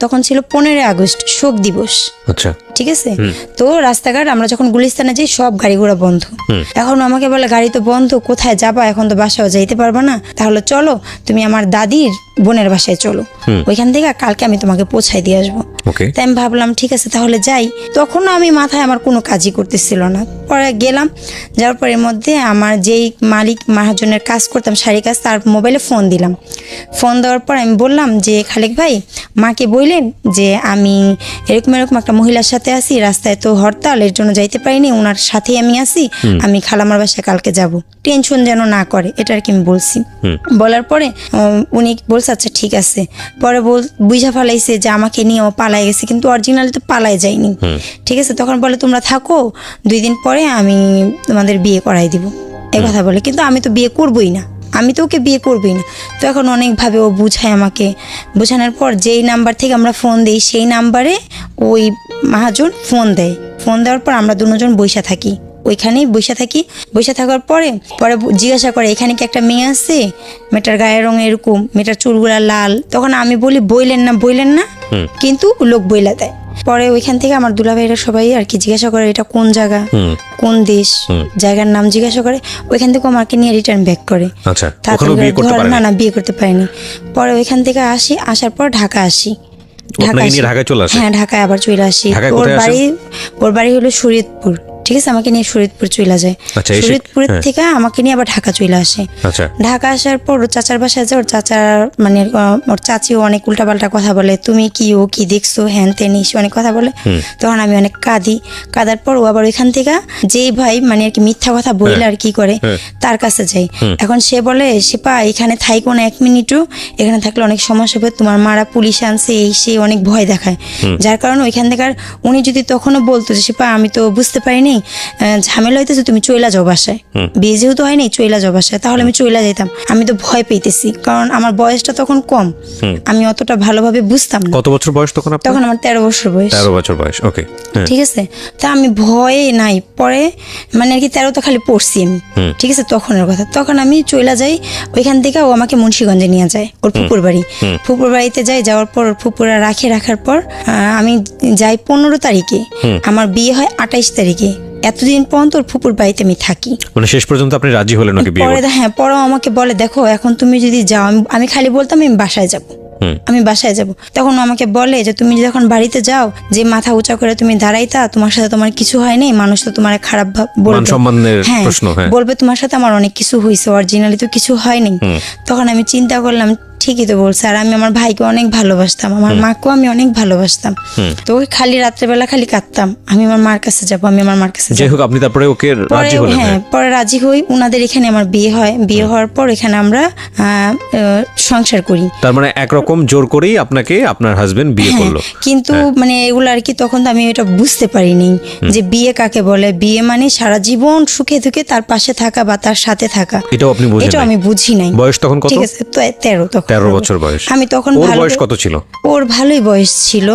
তখন ছিল 15 আগস্ট শোক দিবস। আচ্ছা, ঠিক আছে। তো রাস্তাঘাট আমরা যখন গুলিস্তানে যাই সব গাড়ি ঘোড়া বন্ধ। এখন আমাকে বলে গাড়ি তো বন্ধ, কোথায় যাবা, এখন তো বাসাও যাইতে পারবা না, তাহলে চলো তুমি আমার দাদির বোনের বাসায় চলো, ওইখান থেকে কালকে আমি তোমাকে পৌঁছায় দিয়ে আসবো। তাই আমি ভাবলাম ঠিক আছে তাহলে যাই। তখনও আমি মাথায় আমার কোনো কাজই করতেছিল না। পরে গেলাম, যাওয়ার পরের মধ্যে আমার যেই মালিক মহাজনের কাজ করতাম শাড়ি কাজ, তার মোবাইলে ফোন দিলাম। ফোন দেওয়ার পর আমি বললাম যে খালেক ভাই মাকে বললেন যে আমি এরকম এরকম একটা মহিলার সাথে আছি, রাস্তায় তো হরতাল, এর জন্য যাইতে পারিনি, ওনার সাথেই আমি আছি, আমি খালামার বাসায় কালকে যাব, টেনশন যেন না করে, এটা আর কি আমি বলছি। বলার পরে উনি বলছে আচ্ছা ঠিক আছে। পরে বুঝা ফেলাইছে যে আমাকে নিয়ে ও পালাই গেছে, কিন্তু অরিজিনালি তো পালাই যায়নি। ঠিক আছে, তখন বলে তোমরা থাকো, 2 দিন পরে আমি তোমাদের বিয়ে করাই দিব, এই কথা বলে। কিন্তু আমি তো বিয়ে করবোই না, আমি তো ওকে বিয়ে করবই না। তো এখন অনেকভাবে ও বুঝায় আমাকে, বোঝানোর পর যেই নাম্বার থেকে আমরা ফোন দিই সেই নাম্বারে ওই মহাজন ফোন দেয়। ফোন দেওয়ার পর আমরা দুজন বইসা থাকি, ওইখানেই বসে থাকি। বসে থাকার পরে পরে জিজ্ঞাসা করে এখানে কি একটা মেয়ে আছে, মেয়েটার গায়ের রং এরকম, মেয়েটার চুলগুলা লাল। তখন আমি বলি বইলেন না, কিন্তু লোক বইলা দেয়। পরে ওইখান থেকে আমার দুলাভাইরা সবাই আর কি জিজ্ঞাসা করে এটা কোন জায়গা, কোন দেশ, জায়গার নাম জিজ্ঞাসা করে। ওইখান থেকে আমাকে নিয়ে রিটার্ন ব্যাক করে। আচ্ছা, তাড়াতাড়ি না বিয়ে করতে পারিনি। পরে ওইখান থেকে আসার পর ঢাকা আসি। ঢাকায় চলে আসি। হ্যাঁ, ঢাকায় আবার চলে আসি। ওর বাড়ি হলো শরীয়তপুর। ঠিক আছে, আমাকে নিয়ে শরীয়তপুর চলে যায়। শরীয়তপুর থেকে আমাকে নিয়ে আবার ঢাকা চলে আসে। ঢাকা আসার পর ওর চাচার বাসায় যায়। ওর চাচার মানে ওর চাচিও অনেক উল্টাপাল্টা কথা বলে, তুমি কি ও কি দেখছো হ্যান তেন অনেক কথা বলে। তখন আমি অনেক কাঁদার পর ও আবার ওইখান থেকে যেই ভাই মানে আর কি মিথ্যা কথা বললে আর কি করে তার কাছে যাই। এখন সে বলে শিপা এখানে থাইকো না 1 মিনিটও, এখানে থাকলে অনেক সমস্যা হবে, তোমার মারা পুলিশ আনছে এই সে অনেক ভয় দেখায়। যার কারণে ওইখান থেকে উনি যদি তখনও বলতো যে শিপা আমি তো বুঝতে পারিনি, ঝামেলা হইতেছে, তুমি চইলা যাও বাসায়, বিয়ে যেহেতু হয়নি চইলা যাও বাসায়, তাহলে আমি চইলা যেতাম। আমি তো ভয় পেতেছি, কারণ আমার বয়সটা তখন কম, আমি অতটা ভালোভাবে বুঝতাম না। কত বছর বয়স তখন? তখন আমার 13 বছর বয়স। 13 বছর বয়স, ওকে। ঠিক আছে, তা আমি ভয়ে নাই। পরে মানে আর কি 13 তো খালি পড়ছি আমি। ঠিক আছে, তখনের কথা। তখন আমি চইলা যাই ওইখান থেকে। ও আমাকে মুন্সিগঞ্জে নিয়ে যায়, ওর ফুপুর বাড়ি। ফুপুর বাড়িতে যাই, যাওয়ার পর ফুপুরা রাখার পর আমি যাই 15 তারিখে, আমার বিয়ে হয় 28 তারিখে। এতদিন পর্যন্ত ওর ফুপুর বাড়িতে আমি থাকি। মানে শেষ পর্যন্ত আপনি রাজি হলেন নাকি বিয়ে করতে? হ্যাঁ, পরে আমাকে বলে দেখো এখন তুমি যদি যাও, আমি খালি বলতাম আমি বাসায় যাব, আমি বাসায় যাব। তখন আমাকে বলে যে তুমি যখন বাড়িতে যাও, যে মাথা উঁচা করে তুমি দাঁড়াইতা, তোমার সাথে তোমার কিছু হয়নি, মানুষ তো তোমার খারাপ বলবে, বলবে তোমার সাথে আমার অনেক কিছু হয়েছে, অরিজিনালি তো কিছু হয়নি। তখন আমি চিন্তা করলাম ঠিকই তো বলছে। আর আমি আমার ভাইকে অনেক ভালোবাসতাম, আমার মাকেও আমি অনেক ভালোবাসতাম। তো খালি রাত্রেবেলা খালি কাঁদতাম, আমি আমার মার কাছে যাবো, আমি আমার মার কাছে যাই হোক। আপনি তারপরে ওকে রাজি হলেন? হ্যাঁ, পরে রাজি হই। উনাদের এখানে আমার বিয়ে হয়। বিয়ে হওয়ার পর এখানে আমরা সংসার করি। তার মানে একরকম জোর করেই আপনাকে আপনার হাজবেন্ড বিয়ে করলো। কিন্তু মানে এগুলো আর কি তখন তো আমি এটা বুঝতে পারিনি যে বিয়ে কাকে বলে। বিয়ে মানে সারা জীবন সুখে দুঃখে তার পাশে থাকা বা তার সাথে থাকা, এটাও আপনি বুঝেন? এটা আমি বুঝি নাই। বয়স তখন কত? ঠিক আছে, তো 13 তখন 13 বছর বয়স। আমি তখন ওর বয়স কত ছিল? ওর ভালোই বয়স ছিল,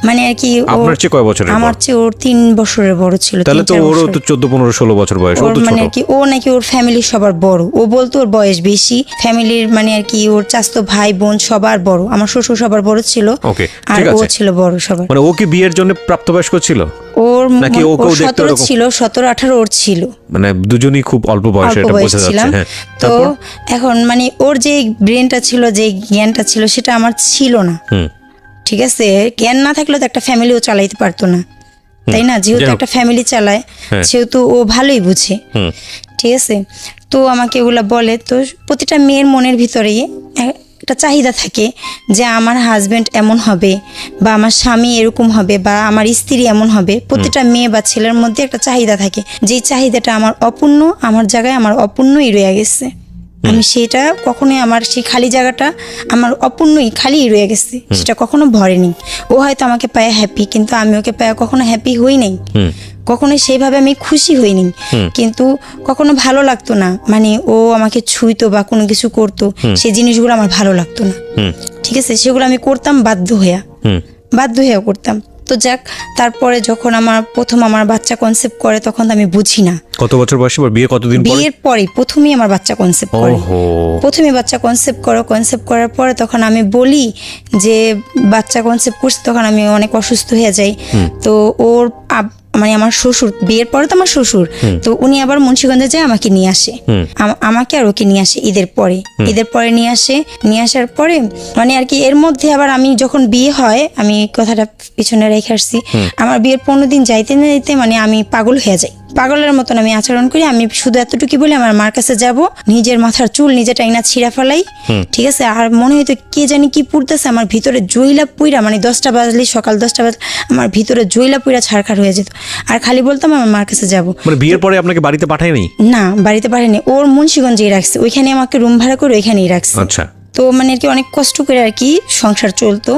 মানে আর কি আপনার চেয়ে কয় বছরের? আমার চেয়ে ওর 3 বছরের বড় ছিল। তাহলে তো ওর তো 14 15 16 বছর বয়স। ও তো ছোট। মানে আর কি ও নাকি ওর ফ্যামিলির সবার বড়। ও বলতো ওর বয়স বেশি, ফ্যামিলির মানে আর কি ওর চাচাতো ভাই বোন সবার বড়। আমার শ্বশুর সবার বড় ছিল, আর ও ছিল বড় সবার। মানে ও কি বিয়ের জন্য প্রাপ্তবয়স্ক ছিল? ওর নাকি ও 17 ছিল, 17 18 ওর ছিল। মানে দুজনেই খুব অল্প বয়সে, এটা বোঝা যাচ্ছে। হ্যাঁ, তো এখন মানে ওর যে ব্রেনটা ছিল, যে জ্ঞানটা ছিল, সেটা আমার ছিল না। ঠিক আছে, জ্ঞান না থাকলে তো একটা ফ্যামিলিও চালাইতে পারতো না, তাই না? যেহেতু একটা ফ্যামিলি চালায়, সেহেতু ও ভালোই বুঝে। ঠিক আছে, তো আমাকে এগুলা বলে। তো প্রতিটা মেয়ের মনের ভিতরেই একটা চাহিদা থাকে যে আমার হাজবেন্ড এমন হবে, বা আমার স্বামী এরকম হবে, বা আমার স্ত্রী এমন হবে। প্রতিটা মেয়ে বা ছেলের মধ্যে একটা চাহিদা থাকে, যেই চাহিদাটা আমার অপূর্ণ, আমার জায়গায় আমার অপূর্ণই রয়ে গেছে। আমি সেটা কখনোই, আমার সেই খালি জায়গাটা আমার অপূর্ণই খালি রয়ে গেছে, সেটা কখনো ভরেনি। ও হয়তো আমাকে পায় হ্যাপি, কিন্তু আমি ওকে পায় কখনো হ্যাপি হই নাই, কখনো সেইভাবে আমি খুশি হইনি। কিন্তু কখনো ভালো লাগতো না, মানে ও আমাকে ছুঁইতো বা কোনো কিছু করতো, সেই জিনিসগুলো আমার ভালো লাগতো না। ঠিক আছে, সেগুলো আমি করতাম বাধ্য হয়ে করতাম। তো যাক, তারপরে যখন আমার বাচ্চা কনসেপ্ট করে, তখন আমি বুঝি না। কত বছর বয়সে? বিয়ে কতদিন পরে? বিয়ের পরে প্রথমেই আমার বাচ্চা কনসেপ্ট করে। প্রথমে বাচ্চা কনসেপ্ট করার পরে তখন আমি বলি যে বাচ্চা কনসেপ্ট করছে, তখন আমি অনেক অসুস্থ হয়ে যাই। তো ওর মানে আমার শ্বশুর, বিয়ের পরে তো আমার শ্বশুর, তো উনি আবার মুন্সিগঞ্জে যায় আমাকে নিয়ে আসে, আমাকে আর ওকে নিয়ে আসে ঈদের পরে নিয়ে আসার পরে মানে আর কি এর মধ্যে আবার আমি যখন বিয়ে হয়, আমি কথাটা পিছনে রেখে আসছি, আমার বিয়ের 15 দিন যাইতে না যাইতে মানে আমি পাগল হয়ে যাই, পাগলের মতন আমি আচরণ করি। আমি শুধু এতটুকু বলি আমার মার কাছে যাব, নিজের মাথার চুল নিজে টাইনা ছিঁড়া ফেলাই। ঠিক আছে, আর মনে হইতো কে জানি কি পুড়তেছে আমার ভিতরে, জইলা পুইরা, মানে 10টা বাজলে, সকাল 10টা বাজলে আমার ভিতরে জইলা পুইরা ছাড়খাড় হয়ে যেত। আর খালি বলতাম আমার মার কাছে যাব। মানে বিয়ের পরে আপনাকে বাড়িতে পাঠায়নি? না, বাড়িতে পাঠায়নি। ওর মুন্সিগঞ্জেই রাখছে, ওইখানে আমাকে রুম ভাড়া করে ওইখানেই রাখছে। আচ্ছা। তো মানে আর কি অনেক কষ্ট করে আর কি সংসার চলতো,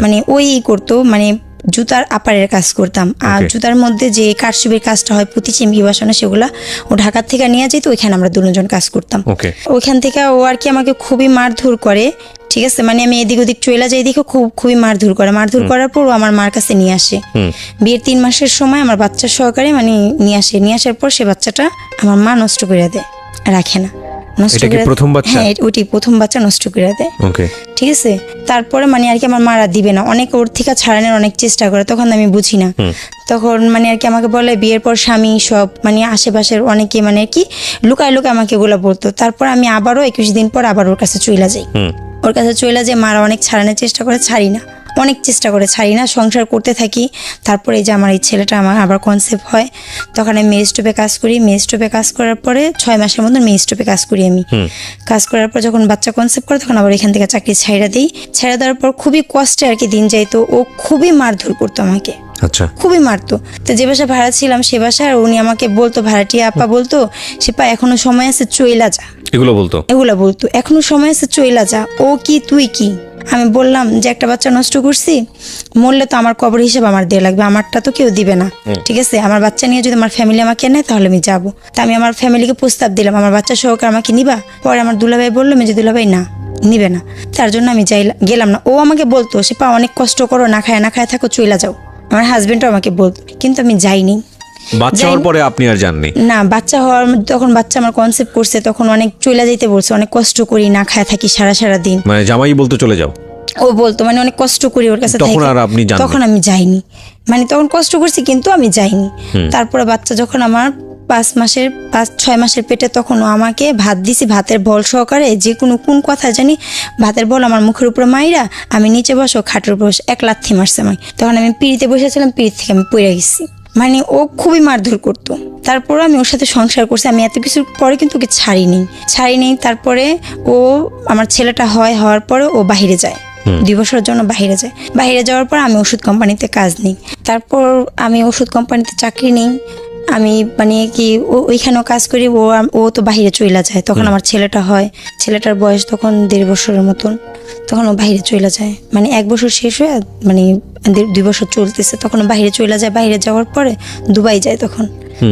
মানে ওই করতো, মানে জুতার আপারের কাজ করতাম। আর জুতার মধ্যে যে কারচুপির কাজটা হয়, পুঁতি চিমকি বসানো, সেগুলা ও ঢাকার থেকে নিয়ে যেত, ওইখানে আমরা দুজন কাজ করতাম। ওইখান থেকে ও আর কি আমাকে খুবই মারধর করে, ঠিক আছে, মানে আমি এদিক ওদিক চলে যাই দেখে খুবই মারধর করার পর ও আমার মার কাছে নিয়ে আসে। বিয়ের 3 মাসের সময় আমার বাচ্চা সহকারে মানে নিয়ে আসার পর সে বাচ্চাটা আমার মা নষ্ট করে দেয়, রাখে না, নষ্ট করে। হ্যাঁ, ওইটি প্রথম বাচ্চা নষ্ট করে দেয়। ঠিক আছে, তারপরে মানে আর কি আমার মারা দিবে না, অনেক ওর থেকে ছাড়ানোর অনেক চেষ্টা করে, তখন আমি বুঝি না। তখন মানে আর কি আমাকে বলে বিয়ের পর স্বামী সব মানে আশেপাশের অনেকে মানে আর কি লুকায় আমাকে এগুলো বলতো। তারপর আমি আবারও 21 দিন পর আবার ওর কাছে চলে যাই। ওর কাছে চলে যে মারা অনেক ছাড়ানোর চেষ্টা করে, অনেক চেষ্টা করে ছাড়ি না, সংসার করতে থাকি। তারপরে এই যে আমার এই ছেলেটা আমার আবার কনসেপ্ট হয়, তখন আমি মেয়ে স্টোভে কাজ করি। মেয়ে স্টোভে কাজ করার পরে 6 মাসের মধ্যে মেয়ে স্টোভে কাজ করি আমি। কাজ করার পর যখন বাচ্চা কনসেপ্ট করে, তখন আবার এখান থেকে চাকরি ছেড়ে দিই। ছেড়ে দেওয়ার পর খুবই কষ্টে আর কি দিন যাইতো। ও খুবই মারধর করতো আমাকে, খুবই মারতো। তো যে বাসা ভাড়া ছিলাম সে বাসায় উনি আমাকে বলতো, ভাড়াটিয়া আপা বলতো, সে পা এখনো সময় আছে, চইলা যা, এগুলো বলতো, এখনো সময় আছে, চইলা যা। ও কি তুই কি? আমি বললাম যে একটা বাচ্চা নষ্ট করছি, মরলে তো আমার কবর হিসেবে আমার দেয়া লাগবে, আমারটা তো কেউ দিবে না, ঠিক আছে, আমার বাচ্চা নিয়ে যদি আমার ফ্যামিলি আমাকে নেয় তাহলে আমি যাবো। তা আমি আমার ফ্যামিলিকে প্রস্তাব দিলাম, আমার বাচ্চা সহকারে আমাকে নিবা? পরে আমার দুলাভাই বললো, মেজে দুলাভাই না, নিবে না। তার জন্য আমি গেলাম না। ও আমাকে বলতো, সে পা অনেক কষ্ট করো, না খায় থাকো, চইলা যাও। আমার হাজবেন্ডও আমাকে বলতো, কিন্তু আমি যাইনি। বাচ্চা হওয়ার পরে আপনি আর যাননি? না, বাচ্চা হওয়ার তখন বাচ্চা আমার কনসেপ্ট করছে, তখন অনেক চলে যাইতে বলছে, অনেক কষ্ট করি, না খায় থাকি সারা দিন। মানে জামাই বলতো চলে যাও? ও বলতো, মানে অনেক কষ্ট করি ওর কাছে। তখন আর আপনি যাননি? তখন আমি যাইনি, মানে তখন কষ্ট করছি কিন্তু আমি যাইনি। তারপরে বাচ্চা যখন আমার 5-6 মাসের পেটে, তখন ও আমাকে ভাত দিছি, ভাতের বল সহকারে, যে কোন কথা জানি ভাতের বল আমার মুখের উপরে মাইরা, আমি নিচে বসো, খাটের উপর এক লাথি মারছে আমায়। তখন আমি পিড়িতে বসেছিলাম, পিড়ি থেকে আমি পড়ে গেছি। মানে ও খুবই মারধর করতো। তারপর আমি ওর সাথে সংসার করছি, আমি এত কিছুর পরে কিন্তু ওকে ছাড়িনি। তারপরে ও আমার ছেলেটা হওয়ার পরে ও বাহিরে যায়, 2 বছরের জন্য বাহিরে যাওয়ার পর আমি ওষুধ কোম্পানিতে কাজ নিই। তারপর আমি ওষুধ কোম্পানিতে চাকরি নিই। আমি মানে কি ওইখানেও কাজ করি। ও তো বাহিরে চলে যায়, তখন আমার ছেলেটার বয়স তখন 1.5 বছরের মতন, তখন ও বাহিরে চলে যায়। মানে 1 বছর শেষ হয়ে মানে 2 বছর চলতেছে, তখন বাহিরে চলে যায়। বাহিরে যাওয়ার পরে দুবাই যায়, তখন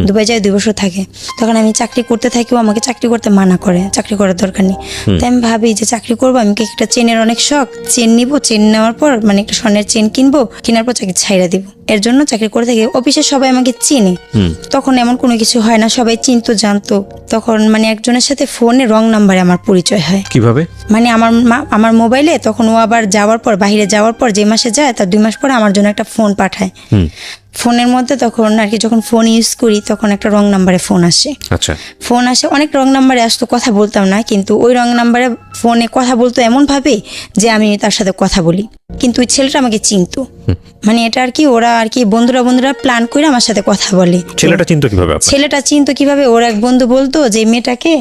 দুবাই যায়, 2 বছর থাকে। তখন আমি চাকরি করতে থাকি, ও আমাকে চাকরি করতে মানা করে, চাকরি করার দরকার নেই। তাই আমি ভাবি যে চাকরি করবো, আমি একটা চেনের অনেক শখ, চেন নিবো, চেন নেওয়ার পর মানে একটা স্বর্ণের চেন কিনবো, কেনার পর চাকরি ছাইড়া দিব। এর জন্য চাকরি করে থাকি। অফিসে সবাই আমাকে চিনে, তখন এমন কোনো কিছু হয় না, সবাই চিনতো, জানতো। তখন মানে একজনের সাথে ফোনে রং নাম্বারে আমার পরিচয় হয়। কিভাবে? মানে আমার মোবাইলে তখন ও আবার বাহিরে যাওয়ার পর, যে মাসে যায় তার 2 মাস পরে আমার জন্য একটা ফোন পাঠায়। ফোনের মধ্যে তখন আর কি যখন ফোন ইউজ করি, তখন একটা রং নাম্বারে ফোন আসে। ফোন আসে, অনেক রং নাম্বারে আসতো, কথা বলতাম না, কিন্তু ওই রং নাম্বারে ফোনে কথা বলতো এমন ভাবে যে আমি তার সাথে কথা বলি, কিন্তু ওই ছেলেটা আমাকে চিনতো। মানে এটা আর কি ওরা আর কি বন্ধুরা প্ল্যান করে আমার সাথে কথা বলে। ছেলেটা চিনতো কিভাবে? ওর এক বন্ধু বলতো যে মেয়েটাকে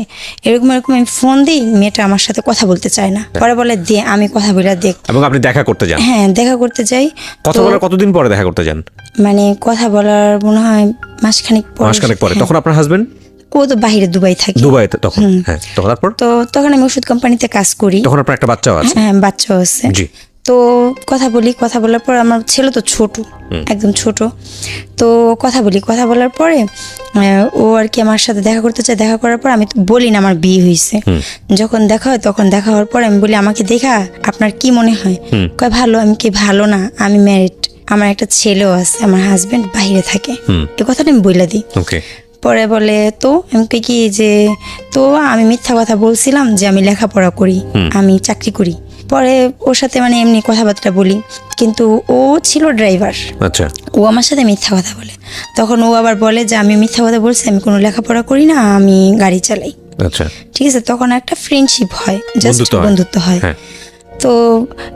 এরকম আমি ফোন দিই, মেয়েটা আমার সাথে কথা বলতে চায় না, পরে বলে দে, আমি কথা বলে দেখ। এবং আপনি দেখা করতে যান? হ্যাঁ, দেখা করতে যাই। কথা বলার কতদিন পরে দেখা করতে যান? মানে কথা বলার মনে হয় মাসখানেক পরে। তখন আপনার হাজবেন্ড? ও তো বাইরে দুবাই থাকে। তখন হ্যাঁ, তারপর তো তখন আমি ওষুধ কোম্পানিতে কাজ করি। তখন আপনার একটা বাচ্চাও আছে? হ্যাঁ, বাচ্চাও আছে। জি। তো কথা বলার পর, আমার ছেলে তো ছোট, একদম ছোট। তো কথা বলার পরে ও আর কি আমার সাথে দেখা করতে চায়। দেখা করার পর আমি তো বলি না আমার বিয়ে হয়েছে। যখন দেখা হয়, তখন দেখা হওয়ার পর আমি বলি, আমাকে দেখা আপনার কি মনে হয়? কয় ভালো। আমি কি ভালো না, আমি ম্যারিড, আমার একটা ছেলেও আছে, আমার হাজবেন্ড বাইরে থাকে। এই কথাটা আমি বলে দিই। পরে বলে তো আমি কি যে, তো আমি মিথ্যা কথা বলছিলাম যে আমি লেখাপড়া করি, আমি চাকরি করি। পরে ওর সাথে মানে এমনি কথাবার্তা বলি, কিন্তু ও ছিল ড্রাইভার। আচ্ছা। ও আমার সাথে মিথ্যা কথা বলে। তখন ও আবার বলে যে আমি মিথ্যা কথা বলছি, আমি কোনো লেখাপড়া করি না, আমি গাড়ি চালাই। আচ্ছা, ঠিক আছে। তখন একটা ফ্রেন্ডশিপ হয়, জাস্ট বন্ধুত্ব হয়। তো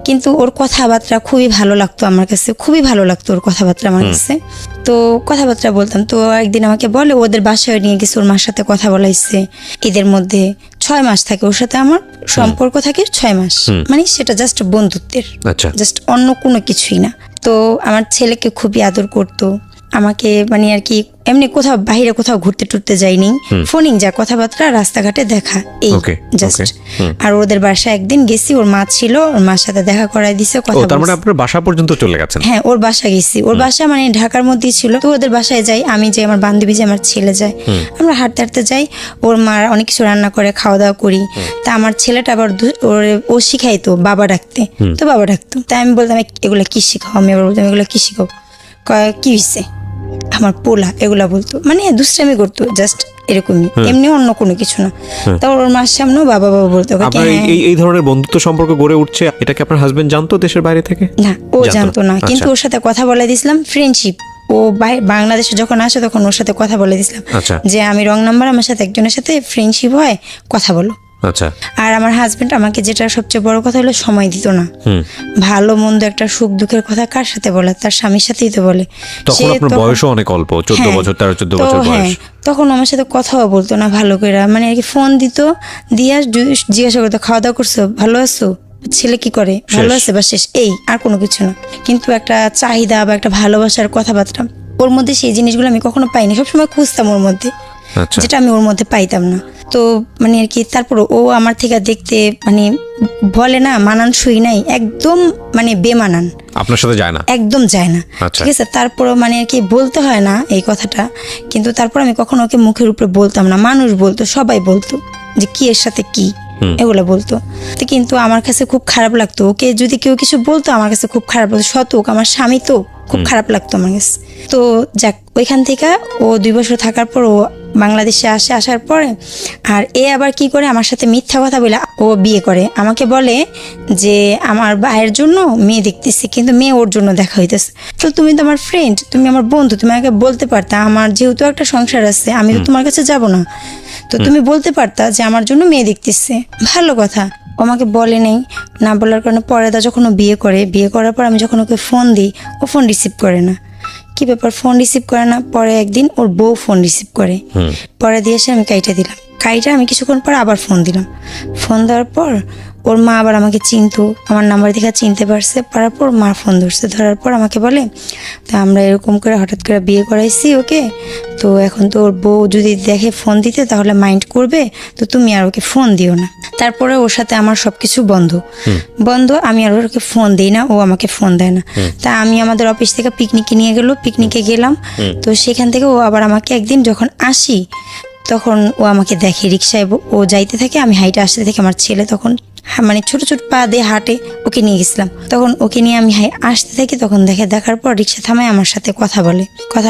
কিন্তু ওর কথাবার্তা খুবই ভালো লাগতো আমার কাছে, খুবই ভালো লাগতো ওর কথাবার্তা আমার কাছে। তো কথাবার্তা বলতাম। তো একদিন আমাকে বলে ওদের বাসায় নিয়ে গেছে, ওর মার সাথে কথা বলাইছে। এদের মধ্যে 6 মাস থাকে ওর সাথে আমার সম্পর্ক থাকে, 6 মাস। মানে সেটা জাস্ট বন্ধুত্বের, জাস্ট অন্য কোনো কিছুই না। তো আমার ছেলেকে খুবই আদর করতো, আমাকে মানে আর কি এমনি কোথাও বাইরে কোথাও ঘুরতে টুরতে যাইনি, ফোনিং যা কথাবার্তা রাস্তাঘাটে দেখা এই Okay, জাস্ট। okay, আর ওদের বাসায় একদিন গেছি, ওর মা ছিল, ওর মার সাথে দেখা করাই দিছে, ও কথা তার মানে বলছি। আপনার বাসা পর্যন্ত চলে গেছেন? হ্যাঁ, ওর বাসা গেছি, ওর বাসা মানে ঢাকার মধ্যেই ছিল। তো ওদের বাসায় যাই, আমি যাই, আমার বান্ধবী যাই, আমার ছেলে যায়, আমরা হাঁটতে হাঁটতে যাই। ওর মা অনেক কিছু রান্না করে, খাওয়া দাওয়া করি। তা আমার ছেলেটা আবার ও শিখাইতো বাবা ডাকতে, তো বাবা ডাকতো। তাই আমি বলতাম এগুলা কি শিখাও, আমি আবার বলতাম এগুলা কি শিখাও, কয় কি হয়েছে আমার পোলা, এগুলা বলতো, মানে দুষ্টামি করতো জাস্ট এরকমই, এমনি অন্য কোনো কিছু না। তারপর ওর মার সামনেও বাবা বাবা বলতো। আপনার এই ধরনের বন্ধুত্ব সম্পর্ক গড়ে উঠছে, এটা কি আপনার হাজবেন্ড জানতো দেশের বাইরে থেকে? না, ও জানতো না, কিন্তু ওর সাথে কথা বলে দিছিলাম, ফ্রেন্ডশিপ। ও বাংলাদেশে যখন আসে তখন ওর সাথে কথা বলে দিছিলাম যে আমি রং নাম্বার, আমার সাথে একজনের সাথে ফ্রেন্ডশিপ হয়, কথা বলো। আচ্ছা। আর আমার হাজবেন্ড আমাকে যেটা সবচেয়ে বড় কথা হলো সময় দিত না। ভালো মন্দ একটা সুখ দুঃখের কথা কার সাথে বলে, তার স্বামীর সাথেই তো বলে। তখন আপনার বয়সও অনেক অল্প, 14 বছর 13-14 বছর বয়স। তখন আমার সাথে কথাও বলতো না ভালো করে, মানে আর কি ফোন দিত, দিয়া জিজ্ঞাসা করতো খাওয়া দাওয়া করছো, ভালো আছো, ছেলে কি করে, ভালো আছে, বা শেষ, এই আর কোনো কিছু না। কিন্তু একটা চাহিদা বা একটা ভালোবাসার কথাবার্তা ওর মধ্যে, সেই জিনিসগুলো আমি কখনো পাইনি। সবসময় খুঁজতাম ওর মধ্যে, যেটা আমি ওর মধ্যে পাইতাম না। তো মানে আর কি তারপর ও আমার থেকে দেখতে মানে বলে না মানানসই নাই, একদম মানে বেমানান, আপনার সাথে যায় না, একদম যায় না। ঠিক আছে, তারপরও মানে আর কি বলতে হয় না এই কথাটা, কিন্তু তারপর আমি কখনো ওকে মুখের উপরে বলতাম না। মানুষ বলতো, সবাই বলতো যে কি এর সাথে কি, এগুলো বলতো। তো কিন্তু আমার কাছে খুব খারাপ লাগতো, ওকে যদি কেউ কিছু বলতো আমার কাছে খুব খারাপ লাগতো। শতক আমার স্বামী, তো খুব খারাপ লাগতো আমার কাছে। তো যাক, ওইখান থেকে ও 2 বছর থাকার পর ও বাংলাদেশে আসার পরে আর এ আবার কি করে আমার সাথে মিথ্যা কথা বলে ও বিয়ে করে। আমাকে বলে যে আমার ভাইয়ের জন্য মেয়ে দেখতেছি, কিন্তু মেয়ে ওর জন্য দেখা হইতেছে। তো তুমি তো আমার ফ্রেন্ড, তুমি আমার বন্ধু, তুমি আগে বলতে পারতা, আমার যেহেতু একটা সংসার আছে, আমি তো তোমার কাছে যাব না, তো তুমি বলতে পারতা যে আমার জন্য মেয়ে দেখতেছে, ভালো কথা। ও আমাকে বলে নেই, না বলার কারণে পরে যখন ও বিয়ে করার পর আমি যখন ওকে ফোন দিই, ও ফোন রিসিভ করে না। কি ব্যাপার, ফোন রিসিভ করে না? পরে একদিন ওর বউ ফোন রিসিভ করে, পরে দিয়ে এসে আমি কাইটা দিলাম। আমি কিছুক্ষণ পর আবার ফোন দিলাম। ফোন দেওয়ার পর ওর মা আবার আমাকে চিনতো, আমার নাম্বার দেখে চিনতে পারছে, পারার পর মা ফোন ধরছে, ধরার পর আমাকে বলে তা আমরা এরকম করে হঠাৎ করে বিয়ে করাইছি ওকে, তো এখন তো ওর বউ যদি দেখে ফোন দিতে তাহলে মাইন্ড করবে, তো তুমি আর ওকে ফোন দিও না। তারপরে ওর সাথে আমার সবকিছু বন্ধ, আমি আর ওকে ফোন দিই না, ও আমাকে ফোন দেয় না। তা আমি আমাদের অফিস থেকে পিকনিকে নিয়ে গেল, পিকনিকে গেলাম। তো সেখান থেকে ও আবার আমাকে একদিন যখন আসি তখন ও আমাকে দেখে রিক্সায়, ও যাইতে থাকে, আমি হাইটে আসতে থাকি। আমার ছেলে তখন মানে ছোট ছোট পা দিয়ে হাঁটে, ওকে নিয়ে গেছিলাম। তখন ওকে নিয়ে আমি আসতে থাকি, তখন দেখার পর রিক্সা থামায়, আমার সাথে কথা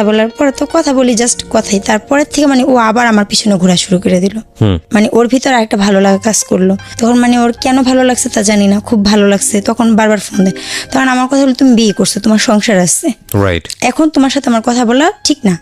বলার পর তো কথা বলি জাস্ট কথাই। তারপরের থেকে মানে ও আবার আমার পিছনে ঘোরা শুরু করে দিল, মানে ওর ভিতর একটা ভালো লাগা কাজ করলো। তখন মানে ওর কেন ভালো লাগছে তা জানি না, খুব ভালো লাগছে। তখন বারবার ফোন দেয়। তখন আমার কথা হলো তুমি বিয়ে করছো, তোমার সংসার আছে, এখন তোমার সাথে আমার কথা বলা ঠিক না,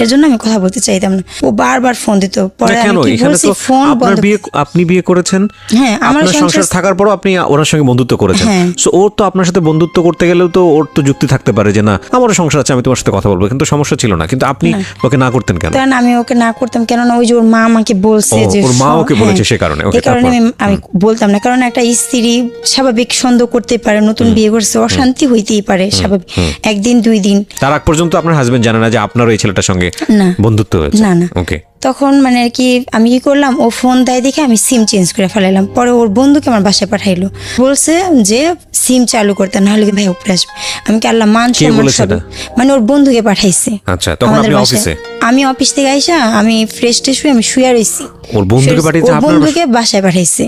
এর জন্য আমি কথা বলতে চাইতাম না। ও বারবার ফোন দিত। পরে আমি কি বলছি, ফোন বন্ধ। আপনি বিয়ে করেছেন, হ্যাঁ, আমার সংসার থাকার পরও আপনি ওনার সঙ্গে বন্ধুত্ব করেছেন। সো ওর তো আপনার সাথে বন্ধুত্ব করতে গেলেও তো ওর তো যুক্তি থাকতে পারে যে না আমারও সংসার আছে, আমি তোমার সাথে কথা বলবো, কিন্তু সমস্যা ছিল না। কিন্তু আপনি ওকে না করতেন কেন? কারণ আমি ওকে না করতাম কেননা ওই যে ওর মা আমাকে বলছে, যে ওর মা ওকে বলেছে, সে কারণে এই কারণে আমি বলতাম না। কারণ একটা স্ত্রী স্বাভাবিক সন্দেহ করতে পারে, নতুন বিয়ে করছে, অশান্তি হইতেই পারে স্বাভাবিক, একদিন 2 দিন। তার আগ পর্যন্ত আপনার হাজবেন্ড জানে না যে আপনারও এই ছেলেটার সঙ্গে বন্ধুত্ব হয়েছে? না। ওকে। তখন মানে আর কি আমি কি করলাম, ও ফোন দেয় দেখে আমি সিম চেঞ্জ করে ফেলাইলাম। পরে ওর বন্ধুকে আমার বাসায় পাঠাইলো, বলছে যে সিম চালু করতে, না হলে ভাই উপরে আসবে। আমি কি আল্লাহ মান সম্মান সব, মানে ওর বন্ধুকে পাঠাইছে। আচ্ছা, তখন আপনি অফিসে? আমি অফিস থেকে আইসা আমি ফ্রেশ ট্রেশ হয়ে আমি শুয়ে রইছি। ওর বন্ধুকে পাঠিয়েছে? ওর বন্ধুকে বাসায় পাঠাইছে।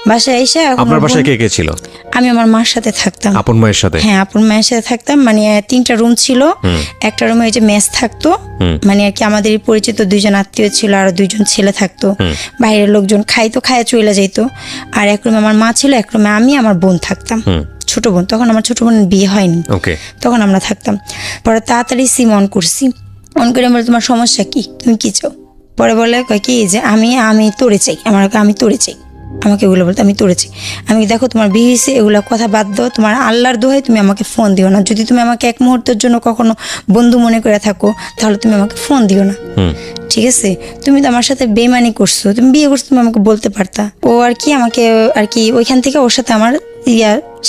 বাসায় আইসা, আপনার বাসায় কে কে ছিল? আমি আমার মার সাথে থাকতাম। আপন মায়ের সাথে? হ্যাঁ, আপন মায়ের সাথে থাকতাম। মানে 3টা রুম ছিল, একটা রুমে ওই যে মেস থাকতো, মানে আর কি আমাদের পরিচিত 2জন আত্মীয় ছিল, আর 2জন ছেলে থাকতো। বাইরের লোকজন খায় চলে যাইতো। আর এক রুমে আমার মা ছিল, এক রুমে আমি আমার বোন থাকতাম, ছোট বোন। তখন আমার ছোট বোনের বিয়ে হয়নি, তখন আমরা থাকতাম। পরে তাড়াতাড়ি সিম অন করছি, অন করে বলে তোমার সমস্যা কি, তুমি কি চাও? পরে বলে কয় কি যে আমি তোরে চাই, আমি তোরে চাই, আমাকে এগুলো বলতে আমি তোরে চাই। আমি দেখো তোমার বিয়ে হয়েছে, এগুলো কথা বাদ দাও, তোমার আল্লাহর দোহাই তুমি আমাকে ফোন দিও না। যদি তুমি আমাকে এক মুহূর্তের জন্য কখনো বন্ধু মনে করে থাকো তাহলে তুমি আমাকে ফোন দিও না, ঠিক আছে? তুমি তো আমার সাথে বেইমানি করছো, তুমি বিয়ে করছো, তুমি আমাকে বলতে পারতা। ও আর কি আমাকে আর কি ওইখান থেকে ওর সাথে আমার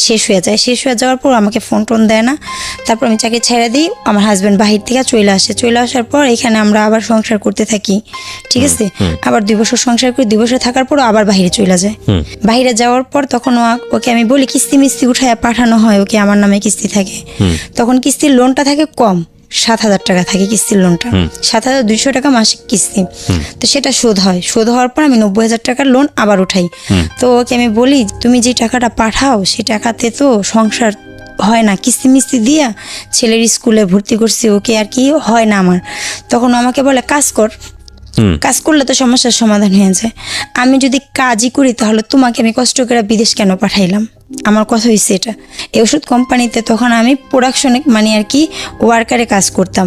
শেষ হয়ে যায়। শেষ হয়ে যাওয়ার পর আমাকে ফোন টোন দেয় না। তারপর আমি চাকরি ছেড়ে দিই। আমার হাজব্যান্ড বাহির থেকে চলে আসে। চলে আসার পর এখানে আমরা আবার সংসার করতে থাকি, ঠিক আছে। আবার 2 বছর সংসার করি। 2 বছর থাকার পর আবার বাহিরে চলে যায়। বাহিরে যাওয়ার পর তখন ওকে আমি বলি কিস্তি মিস্তি উঠায় পাঠানো হয়, ওকে আমার নামে কিস্তি থাকে। তখন কিস্তির লোনটা থাকে কম, 7,000 টাকা থাকে কিস্তির লোনটা, 7,200 টাকা মাসিক কিস্তি। তো সেটা শোধ হয়। শোধ হওয়ার পর আমি 90,000 টাকার লোন আবার উঠাই। তো ওকে আমি বলি তুমি যে টাকাটা পাঠাও সেই টাকাতে তো সংসার হয় না, কিস্তি মিস্তি দিয়া ছেলের স্কুলে ভর্তি করছি, ওকে আর কি হয় না আমার। তখন আমাকে বলে কাজ কর, কাজ করলে তো সমস্যার সমাধান হয়ে যায়। আমি যদি কাজই করি তাহলে তোমাকে আমি কষ্ট করে বিদেশ কেন পাঠাইলাম? আমার কথা হয়েছে এটা। এই ওষুধ কোম্পানিতে তখন আমি প্রোডাকশনে মানে আর কি ওয়ার্কারে কাজ করতাম,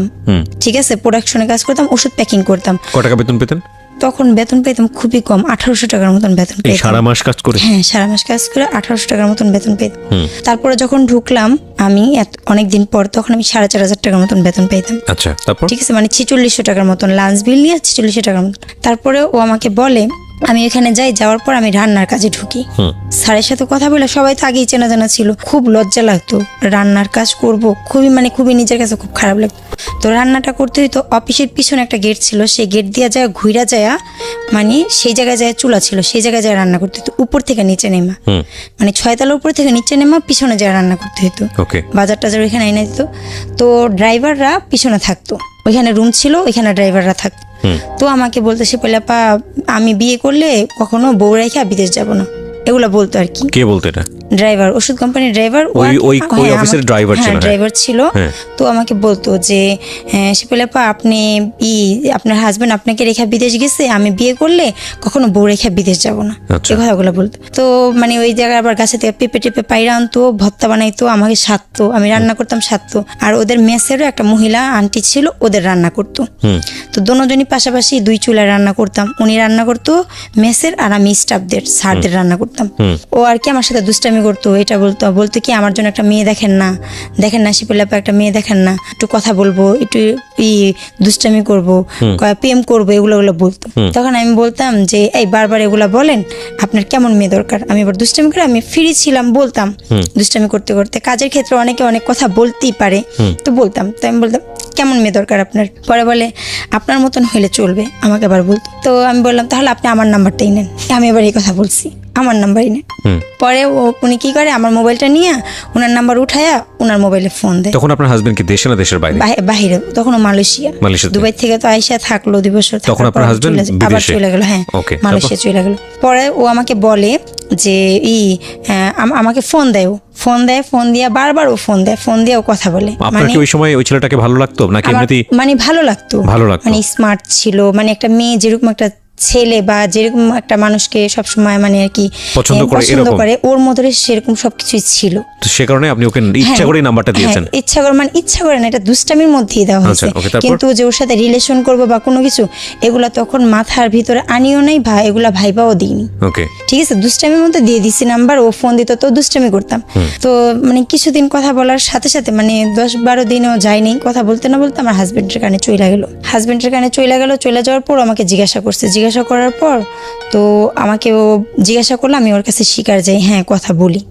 ঠিক আছে। প্রোডাকশনে কাজ করতাম, ওষুধ প্যাকিং করতাম। কত টাকা বেতন পেতেন? তখন বেতন পেতাম খুবই কম, 1800 টাকার মতন বেতন পেতাম। সারা মাস কাজ করে? হ্যাঁ, সারা মাস কাজ করে 1800 টাকার মতন বেতন পেতাম। তারপরে যখন ঢুকলাম আমি অনেকদিন পর, তখন আমি 4,500 টাকার মতন বেতন পেতাম। আচ্ছা, তারপর? ঠিক আছে, মানে 4600 টাকার মতন লাঞ্চ বিল নিয়ে 4600 টাকার মতন। তারপরে ও আমাকে বলে, আমি এখানে যাই, যাওয়ার পর আমি রান্নার কাজে ঢুকি। স্যারের সাথে কথা বলে, সবাই তো আগেই চেনা জানা ছিল, খুব লজ্জা লাগতো রান্নার কাজ করব, খুবই নিজের কাছে খুব খারাপ লাগতো। তো রান্নাটা করতে হইতো। অফিসের পিছনে একটা গেট ছিল, সেই গেট দিয়ে যায় ঘুরা যায়, মানে সেই জায়গায় যায় চুলা ছিল, সেই জায়গায় যায় রান্না করতে হতো। উপর থেকে নিচে নেমা, মানে 6 তলার উপর থেকে নিচে নেমা, পিছনে যায় রান্না করতে হতো। বাজার টাজার ওইখানে এনে দিত। তো ড্রাইভাররা পিছনে থাকতো, ওইখানে রুম ছিল, ওইখানে ড্রাইভাররা থাকতো। তো আমাকে বলতে সে পেলাপা আমি বিয়ে করলে কখনো বউ রেখে বিদেশ যাব না, এগুলা বলতো আর কি। কে বলতো এটা? ড্রাইভার, ওষুধ কোম্পানির ড্রাইভার, ওই অফিসের ড্রাইভার ছিল। ড্রাইভার ছিল। তো আমাকে বলতো যে শিপেলাপা আপনি আপনার হাজবেন্ড আপনাকে রেখা বিদেশ গেছে, আমি বিয়ে করলে কখনো বউ রেখা বিদেশ যাব না, এই কথাগুলো বলতো। তো মানে ওই জায়গায় আবার গাছে থেকে পেঁপে টেপে পায়রা আনতো, ভর্তা বানাইতো, আমাকে সাধতো, আমি রান্না করতাম, সাধতো। আর ওদের মেসেরও একটা মহিলা আন্টি ছিল, ওদের রান্না করতো। তো দুজনই পাশাপাশি 2 চুলায় রান্না করতাম। উনি রান্না করতো মেসের, আর আমি স্টাফদের স্যারদের রান্না করতাম। ও আর কি আমার সাথে দুষ্টামি করতো, এটা বলতো কি আমার জন্য একটা মেয়ে দেখেন না শিপেলাপা, একটা মেয়ে দেখেন না, একটু কথা বলবো, একটু দুষ্টামি করবো, প্রেম করবো, এগুলো বলতো। তখন আমি বলতাম যে এই বারবার এগুলা বলেন, আপনার কেমন মেয়ে দরকার? আমি এবার দুষ্টামি করে, আমি ফ্রি ছিলাম, বলতাম দুষ্টামি করতে করতে। কাজের ক্ষেত্রে অনেকে অনেক কথা বলতেই পারে, তো বলতাম। তো আমি বলতাম কেমন মেয়ে দরকার আপনার? পরে বলে আপনার মতন হইলে চলবে, আমাকে আবার বলতো। তো আমি বললাম তাহলে আপনি আমার নাম্বারটাই নেন। আমি এবার এই কথা বলছি, আমার নাম্বারই নেন। পরে উনি কি করে, আমার মোবাইলটা নিয়ে ওনার নাম্বার উঠায়া ওনার মোবাইলে ফোন দেয়। তখন আপনার হাজবেন্ড কি দেশে না দেশের বাইরে? বাইরে, তখন মালয়েশিয়া। দুবাই থেকে তো আইসা থাকলো 2 বছর, তখন আপনার হাজবেন্ড আবার চলে গেল। হ্যাঁ, মালয়েশিয়া চলে গেল। পরে ও আমাকে বলে যে আমাকে ফোন দেয়, ফোন দিয়ে বারবার ও ফোন দিয়ে ও কথা বলে। আপনার কি ওই সময় ওই ছেলেটাকে ভালো লাগতো নাকি এমনিতেই? মানে ভালো লাগতো, মানে স্মার্ট ছিল, মানে একটা মেয়ে যেরকম একটা ছেলে বা যেরকম একটা মানুষকে সবসময় মানে আর কি পছন্দ করে, ওর মধ্যে সেরকম সবকিছুই ছিল। তো সে কারণে আপনি ওকে ইচ্ছা করে নাম্বারটা দিয়েছেন? ইচ্ছা করে না, এটা দুষ্টামির মধ্যেই দেওয়া হয়েছে। কিন্তু যে ওর সাথে রিলেশন করবো বা কোনো কিছু, এগুলা তখন মাথার ভিতরে আনিও নাই, এগুলা ভাইবাও দিইনি। ঠিক আছে, দুষ্টামির মধ্যে দিয়ে দিছি নাম্বার। ও ফোন দিত তো দুষ্টামি করতাম। তো মানে কিছুদিন কথা বলার সাথে সাথে, মানে 10-12 দিনও যায়নি, কথা বলতে না বলতে আমার হাজবেন্ডের কানে চলে গেল। চলে যাওয়ার পর আমাকে জিজ্ঞাসা করার পর তো আমাকে ও জিজ্ঞাসা করলো, আমি ওর কাছে স্বীকার যাই, হ্যাঁ কথা বলি।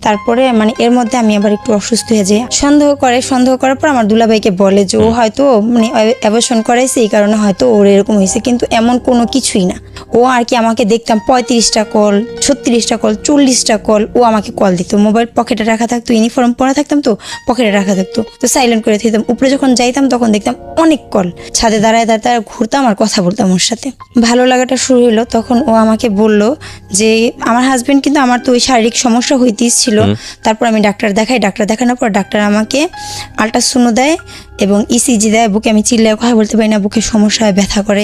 তারপরে মানে এর মধ্যে আমি আবার একটু অসুস্থ হয়ে যাই। সন্দেহ করার পর আমার দুলাভাইকে বলে যে ও হয়তো মানে অ্যাবর্শন করাইছে, এই কারণে হয়তো ওর এরকম হয়েছে, কিন্তু এমন কোনো কিছুই না। ও আর কি আমাকে দেখতাম 35টা কল, 36টা কল, 40টা কল ও আমাকে কল দিত। মোবাইল পকেটে রাখা থাকতো, ইউনিফর্ম পরা থাকতাম তো পকেটে রাখা থাকতো, তো সাইলেন্ট করে দিতাম। উপরে যখন যাইতাম তখন দেখতাম অনেক কল, ছাদে দাঁড়ায় ঘুরতাম আর কথা বলতাম ওর সাথে। ভালো লাগাটা শুরু হলো, তখন ও আমাকে বলল যে আমার হাজবেন্ড কিন্তু, আমার তো ওই শারীরিক সমস্যা হইতেই ছিল। তারপর আমি ডাক্তার দেখানোর পর ডাক্তার আমাকে আল্ট্রাসাউন্ড দেয় এবং ইসিজি দেয়। বুকে আমি চিল্লায় কথা বলতে পারি না, বুকে সমস্যা হয়, ব্যথা করে।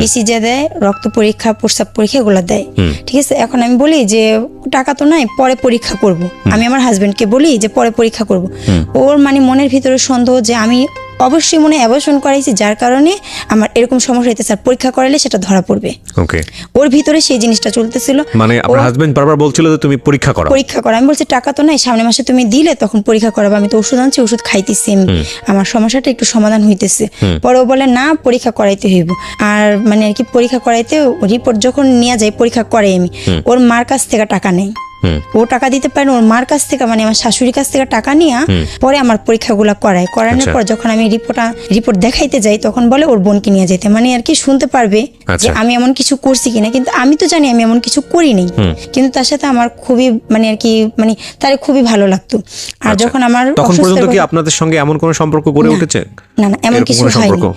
ইসিজি দেয়, রক্ত পরীক্ষা, প্রস্রাব পরীক্ষা এগুলো দেয়। ঠিক আছে, এখন আমি বলি যে টাকা তো নাই, পরে পরীক্ষা করব। আমি আমার হাজবেন্ডকে বলি যে পরে পরীক্ষা করব। ওর মানে মনের ভিতরে সন্দেহ যে আমি অবশ্যই মনে অ্যাবর্শন করাইছি, যার কারণে আমার এরকম সমস্যা হইতেছে, আর পরীক্ষা করাইলে সেটা ধরা পড়বে। ওর ভিতরে সেই জিনিসটা চলতেছিল। মানে আপনার হাজবেন্ড বারবার বলছিল যে তুমি পরীক্ষা করো। আমি বলছি টাকা তো নাই, সামনের মাসে তুমি দিলে তখন পরীক্ষা করাবো। আমি তো ওষুধ আনছি, ওষুধ খাইতেছি, আমার সমস্যাটা একটু সমাধান হইতেছে। পরে ও বলে না, পরীক্ষা করাইতে হইব। আর মানে আর কি পরীক্ষা করাইতে রিপোর্ট যখন নিয়ে যায়, পরীক্ষা করে আমি, ওর মার কাছ থেকে টাকা নেই। ও টাকা দিতে পারে না, ওর মার কাছ থেকে মানে আমার শাশুড়ির কাছ থেকে টাকা নিয়ে পরে আমার পরীক্ষাগুলো করানোর পর যখন আমি রিপোর্ট দেখাইতে যাই তখন বলে ওর বোনকে নিয়ে যেতে, মানে আর কি শুনতে পারবে যে আমি এমন কিছু করছি কিনা, কিন্তু আমি তো জানি আমি এমন কিছু করিনি, কিন্তু তার সাথে আমার খুবই মানে আর কি মানে তার খুবই ভালো লাগতো। আর যখন আমার তখন পর্যন্ত কি আপনাদের সঙ্গে এমন কোনো সম্পর্ক গড়ে উঠেছে? না না, এমন কিছু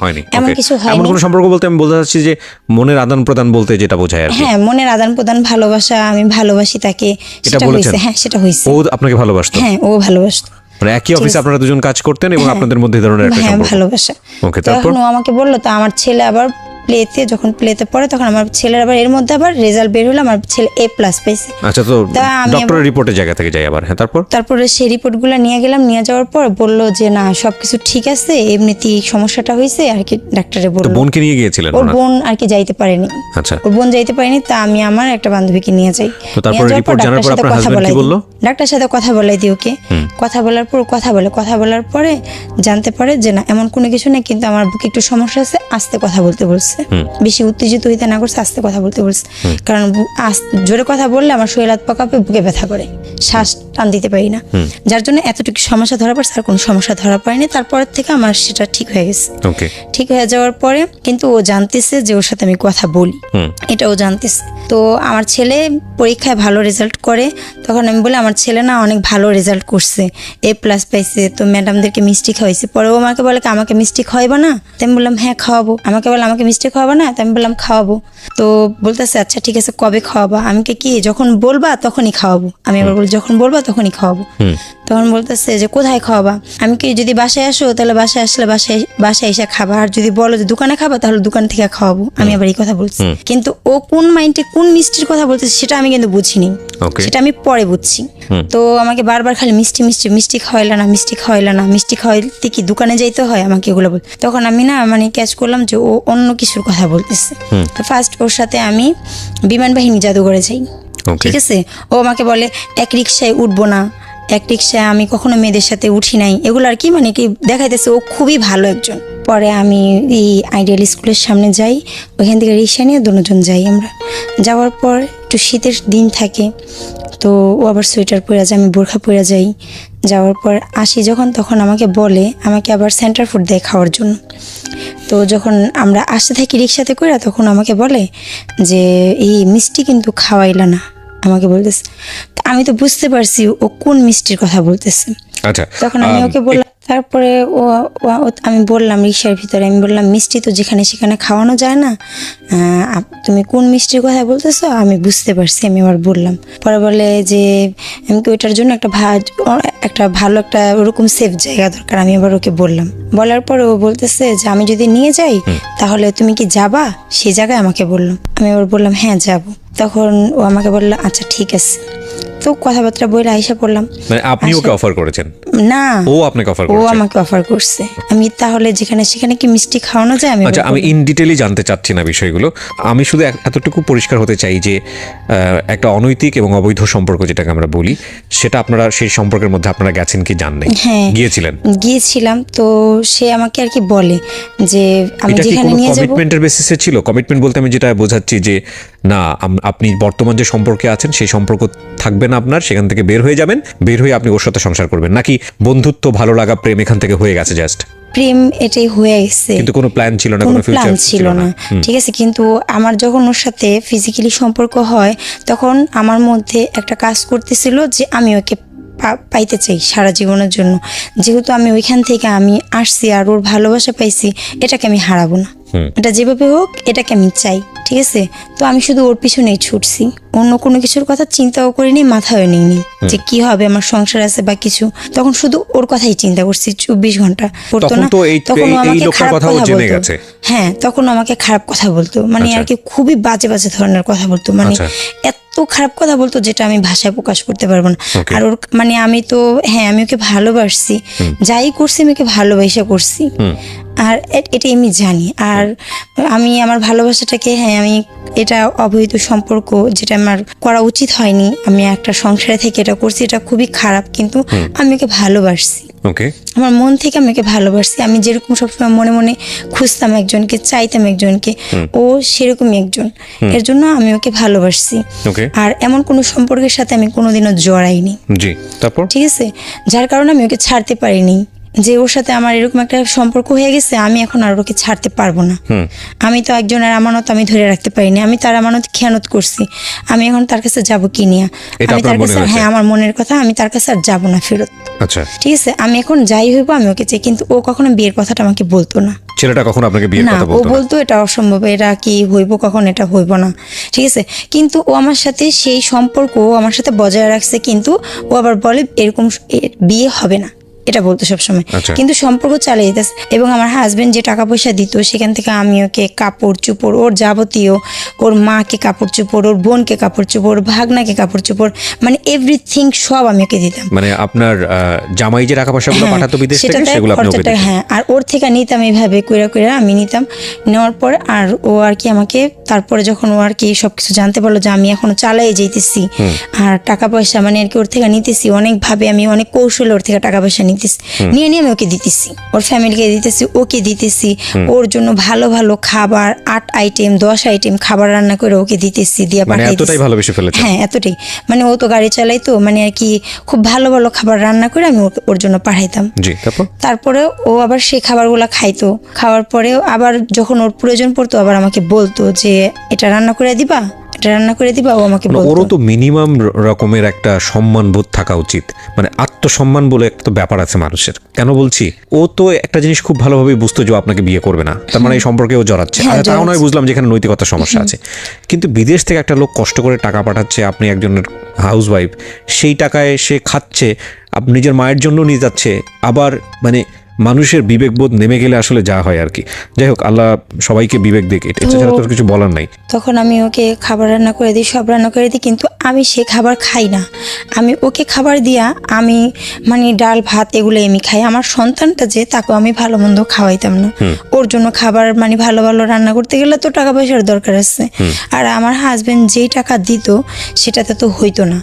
হয়নি। এমন কিছু হয়নি। এমন কোনো সম্পর্ক বলতে আমি বলতে চাচ্ছি যে মনের আদান প্রদান বলতে যেটা বোঝায় আর কি। হ্যাঁ, মনের আদান প্রদান, ভালোবাসা, আমি ভালোবাসি তাকে, সেটা হয়েছে। হ্যাঁ, সেটা হয়েছে। ও আপনাকে ভালোবাসতো? হ্যাঁ, ও ভালোবাসতো। মানে একই অফিসে আপনারা দুজন কাজ করতেন এবং আপনাদের মধ্যে ধরনের একটা সম্পর্ক। ভালোবাসা। ওকে, তারপর ও আমাকে বললো, তো আমার ছেলে আবার যখন প্লেতে পড়ে তখন আমার ছেলের আবার এর মধ্যে আবার রেজাল্ট বের হলো, আমার ছেলে A+ পাইছে। আচ্ছা, তো ডক্টরের রিপোর্টের জায়গা থেকে যাই আবার। হ্যাঁ, তারপরে সেই রিপোর্টগুলো নিয়ে গেলাম, নিয়ে যাওয়ার পর বললো যে না সবকিছু ঠিক আছে, এমনিতেই সমস্যাটা হয়েছে আর কি, ডাক্তারে বললো। বোনকে নিয়ে গিয়েছিলেন? ওর বোন আর কি যাইতে পারেনি। আচ্ছা, ওর বোন যাইতে পারেনি, তা আমি আমার একটা বান্ধবীকে নিয়ে যাই। তো তারপর রিপোর্ট জানার পর আপনার হাজবেন্ড কি বললো? ডাক্তারের সাথে কথা বলাই দিই ওকে। কথা বলার পর কথা বলার পরে জানতে পারে যে না এমন কোনো কিছু নেই, কিন্তু আমার বুকে একটু সমস্যা আছে, আস্তে কথা বলতে বলছে। বেশি উত্তেজিত হইতে না করছে, আস্তে কথা বলতে বলছে। কারণ জোরে কথা বললে আমার শরীর হাত পা কাঁপে, বুকে ব্যথা করে, শ্বাস টান দিতে পারি না, যার জন্য এতটুকু সমস্যা ধরা পড়ছে, আর কোনো সমস্যা ধরা পড়েনি। তারপরের থেকে আমার সেটা ঠিক হয়ে গেছে। ঠিক হয়ে যাওয়ার পরে কিন্তু ও জানতেছে যে ওর সাথে আমি কথা বলি, এটা ও জানতেছে। তো আমার ছেলে পরীক্ষায় ভালো রেজাল্ট করে, তখন আমি বলি আমার ছেলে না অনেক ভালো রেজাল্ট করছে, A+ পাইছে, তো ম্যাডামদেরকে মিষ্টি খাওয়াইছে। পরে ও আমাকে বলে আমাকে মিষ্টি খাওয়াইবা না? তো আমি বললাম হ্যাঁ খাওয়াবো। আমাকে বলে আমাকে মিষ্টি খাওয়াবো না? তো আমি বললাম খাওয়াবো। তো বলতেছে আচ্ছা ঠিক আছে, কবে খাওয়াবা? আমি কি যখন বলবা তখনই খাওয়াবো। আমি আবার বলি যখন বলবা তখনই খাওয়াবো। তখন বলতেছে যে কোথায় খাওয়াবা? আমি কি যদি বাসায় আসো তাহলে বাসায় আসলে বাসায় এসে খাবা, আর যদি বলো যে দোকানে খাবা তাহলে দোকান থেকে খাওয়াবো। আমি আবার এই কথা বলছি, কিন্তু ও কোন মাইন্ডে কোন মিষ্টির কথা বলতেছে সেটা আমি কিন্তু বুঝিনি, সেটা আমি পরে বুঝছি। তো আমাকে বারবার খালি মিষ্টি মিষ্টি মিষ্টি খাওয়াইলা না, মিষ্টি খাওয়াইলা না, মিষ্টি খাওয়াইতে কি দোকানে যাইতে হয়? আমাকে এগুলো বল। তখন আমি না মানে ক্যাচ করলাম যে ও অন্য কিছুর কথা বলতেছে। তো ফার্স্ট ওর সাথে আমি বিমান বাহিনী জাদুঘরে যাই, ঠিক আছে? ও আমাকে বলে এক রিক্সায় উঠবো না, এক রিক্সায় আমি কখনো মেয়েদের সাথে উঠি নাই, এগুলো আর কি মানে কি দেখাইতেছে ও খুবই ভালো একজন। পরে আমি এই আইডিয়াল স্কুলের সামনে যাই, ওইখান থেকে রিক্সা নিয়ে দুজন যাই। আমরা যাওয়ার পর একটু শীতের দিন থাকে, তো ও আবার সোয়েটার পরে যায়, আমি বোরখা পরে যাই। যাওয়ার পর আসি যখন, তখন আমাকে বলে আমাকে আবার সেন্টার ফুড দেয় খাওয়ার জন্য। তো যখন আমরা আসতে থাকি রিক্সাতে করে, তখন আমাকে বলে যে এই মিষ্টি কিন্তু খাওয়াইলা না, আমাকে বলতেছে। আমি তো বুঝতে পারছি ও কোন মিষ্টির কথা বলতেছে। আচ্ছা, তখন আমি ওকে বললাম, তারপরে আমি বললাম রিক্সার ভিতরে, আমি বললাম মিষ্টি তো যেখানে সেখানে খাওয়ানো যায় না, তুমি কোন মিষ্টির কথা বলতেছো? আমি বুঝতে পারছি, আমি আবার বললাম। পরে বলে যে আমি কি ওইটার জন্য একটা ভালো একটা ওরকম সেফ জায়গা দরকার। আমি আবার ওকে বললাম, বলার পরে ও বলতেছে যে আমি যদি নিয়ে যাই তাহলে তুমি কি যাবা? সেই জায়গায় আমাকে বললাম। আমি আবার বললাম হ্যাঁ যাবো। তখন ও আমাকে বললো আচ্ছা ঠিক আছে। তো কথাবার্তা বলে আইসা পড়লাম। মানে আপনি ওকে অফার করেছেন? না, ও আপনাকে অফার করেছে। ও আমাকে অফার করছে। আমি তাহলে যেখানে সেখানে কি মিষ্টি খাওয়ানো যায়? আচ্ছা, আমি ইন ডিটেইলি জানতে চাচ্ছি না বিষয়গুলো, আমি শুধু এতটুকু পরিষ্কার হতে চাই যে একটা অনৈতিক এবং অবৈধ সম্পর্ক যেটাকে আমরা বলি, সেটা আপনারা সেই সম্পর্কের মধ্যে আপনারা গেছেন কি জান নাই? হ্যাঁ, গিয়েছিলাম। তো সে আমাকে আর কি বলে যে আমি যেখানে নিয়ে যাব। কমিটমেন্টের বেসিসে ছিল? কমিটমেন্ট বলতে আমি যেটা বোঝাচ্ছি যে না, আপনি বর্তমান যে সম্পর্কে আছেন সেই সম্পর্ক থাকবে না আপনার, সেখান থেকে বের হয়ে যাবেন, বের হয়ে আপনি ওর সাথে সংসার করবেন, নাকি বন্ধুত্ব, ভালো লাগা, প্রেম এখান থেকে হয়ে গেছে? জাস্ট প্রেম এটাই হয়ে গেছে, কিন্তু কোনো প্ল্যান ছিল না, কোনো ফিউচার ছিল না। ঠিক আছে, কিন্তু আমার যখন ওর সাথে ফিজিক্যালি সম্পর্ক হয় তখন আমার মধ্যে একটা কাজ করতেছিল যে আমি ওকে পাইতে চাই সারা জীবনের জন্য। যেহেতু আমি ওইখান থেকে আমি আসছি আর ওর ভালোবাসা পাইছি, এটাকে আমি হারাবো না, এটা যেভাবে হোক এটাকে আমি চাই। ঠিক আছে, তো আমি শুধু ওর পিছনেই ছুটছি, অন্য কোনো কিছুর কথা চিন্তাও করিনি, মাথায় নিইনি যে কি হবে, আমার সংসার আছে বা কিছু। তখন শুধু ওর কথাই চিন্তা করছি 24 ঘন্টা। করতো না, তখন আমাকে খারাপ কথা বলতো। হ্যাঁ, তখন আমাকে খারাপ কথা বলতো, মানে আর কি খুবই বাজে বাজে ধরনের কথা বলতো, মানে এত খারাপ কথা বলতো যেটা আমি ভাষায় প্রকাশ করতে পারবো না। আর ওর মানে আমি তো হ্যাঁ, আমি ওকে ভালোবাসছি, যাই করছি আমি ওকে ভালোবাসা করছি। আর এটা আমি জানি। আর আমি আমার ভালোবাসাটাকে, হ্যাঁ আমি এটা অবৈধ সম্পর্ক, যেটা আমার করা উচিত হয়নি, আমি একটা সংসারে থেকে এটা করছি, এটা খুবই খারাপ, কিন্তু আমি ওকে ভালোবাসছি। ওকে, আমার মন থেকে আমি ওকে ভালোবাসছি। আমি যেরকম সবসময় মনে মনে খুঁজতাম একজনকে, চাইতাম একজনকে, ও সেরকমই একজন। এর জন্য আমি ওকে ভালোবাসছি। ওকে, আর এমন কোনো সম্পর্কের সাথে আমি কোনোদিনও জড়াইনি। জি, তারপর? ঠিক আছে, যার কারণে আমি ওকে ছাড়তে পারিনি, যে ওর সাথে আমার এরকম একটা সম্পর্ক হয়ে গেছে, আমি এখন আর ওকে ছাড়তে পারবো না। আমি তো একজনের আমানত আমি ধরে রাখতে পারিনি, আমি তার আমানত খেয়ানত করছি। আমি এখন তার কাছে যাব কি নিয়ে? এটা আমি আপনার তার মনে কাছে, হয়েছে? হ্যাঁ আমার মনের কথা, আমি তার কাছে আর যাবো না ফেরত। আচ্ছা, ঠিক আছে, আমি এখন যাই হইব আমি ওকে চাই, কিন্তু ও কখনো বিয়ের কথাটা আমাকে বলতো না। ছেলেটা কখনো আপনাকে বিয়ের না, কথা ও বলতো না? বলতো এটা অসম্ভব, এটা কি হইব, কখন এটা হইব না। ঠিক আছে, কিন্তু ও আমার সাথে সেই সম্পর্ক ও আমার সাথে বজায় রাখছে, কিন্তু ও আবার বলে এরকম বিয়ে হবে না, এটা বলতো সবসময়, আচ্ছা। কিন্তু সম্পর্ক চালিয়ে যেতেছে। এবং আমার হাজবেন্ড যে টাকা পয়সা দিত, সেখান থেকে আমি ওকে কাপড় চোপড়, ওর যাবতীয়, ওর মাকে কাপড় চোপড়, ওর বোনকে কাপড় চোপড়, ওর ভাগনাকে কাপড় চোপড়, মানে এভরিথিং সব আমি ওকে দিতাম। মানে আপনার জামাই যে টাকা পয়সাগুলো পাঠাতো বিদেশ থেকে, সেটাতে সেগুলো আপনি ওকে খরচাটা, দিতেন? হ্যাঁ, আর ওর থেকে নিতাম এইভাবে কইরা কইরা আমি নিতাম। নেওয়ার পর আর ও আর কি আমাকে, তারপরে যখন ও আর কি সবকিছু জানতে পারলো যে আমি এখনো চালাই যাইতেছি আর টাকা পয়সা মানে আর কি ওর থেকে নিতেছি, অনেকভাবে আমি অনেক কৌশলে ওর থেকে টাকা পয়সা নিতেছি, নিয়ে নিয়ে আমি ওকে দিতেছি, ওর ফ্যামিলিকে দিতেছি, ওকে দিতেছি, ওর জন্য ভালো ভালো খাবার 8 আইটেম 10 আইটেম খাবার রান্না করে ওকে দিতেছি, দিয়ে মানে পাঠাই এতটাই দিতেছি। ভালোবেসে ফেলেছেন? হ্যাঁ এতটাই, মানে ও তো গাড়ি চালাইতো, মানে আর কি খুব ভালো ভালো খাবার রান্না করে আমি ওর জন্য পাঠাইতাম। জি, তারপর? তারপরে ও আবার সেই খাবারগুলো খাইতো, খাওয়ার পরেও আবার যখন ওর প্রয়োজন পড়তো আবার আমাকে বলতো যে এটা রান্না করে দিবা, এটা রান্না করে দিবা, ও আমাকে মানে বলতো। ওরও তো মিনিমাম রকমের একটা সম্মান বোধ থাকা উচিত, মানে আত্মসম্মান বলে একটা ব্যাপার আছে মানুষের। কেন বলছি, ও তো একটা জিনিস খুব ভালোভাবে বুঝতো যে ও আপনাকে বিয়ে করবে না, তার মানে এই সম্পর্কে ও জড়াচ্ছে। হ্যাঁ, তাও নয়, জড়াচ্ছে। বুঝলাম যে এখানে নৈতিকতার সমস্যা আছে, কিন্তু বিদেশ থেকে একটা লোক কষ্ট করে টাকা পাঠাচ্ছে, আপনি একজনের হাউস ওয়াইফ, সেই টাকায় সে খাচ্ছে, আপনি নিজের মায়ের জন্য নিয়ে যাচ্ছে, আবার মানে মানুষের বিবেকবোধ নেমে গেলে আসলে যা হয় আর কি। যাই হোক, আল্লাহ সবাইকে বিবেক দিক, এটা ছাড়া তো কিছু বলার নাই। তখন আমি ওকে খাবার রান্না করে দিই, সব রান্না করে দিই, কিন্তু আমি সে খাবার খাই না। আমি ওকে খাবার দিয়া আমি মানে ডাল ভাত এগুলো আমি খাই। আমার সন্তানটা যে, তাকেও আমি ভালো মন্দ খাওয়াইতাম না। ওর জন্য খাবার মানে ভালো ভালো রান্না করতে গেলে তো টাকা পয়সার দরকার আছে, আর আমার হাজবেন্ড যেই টাকা দিত সেটাতে তো হইতো না।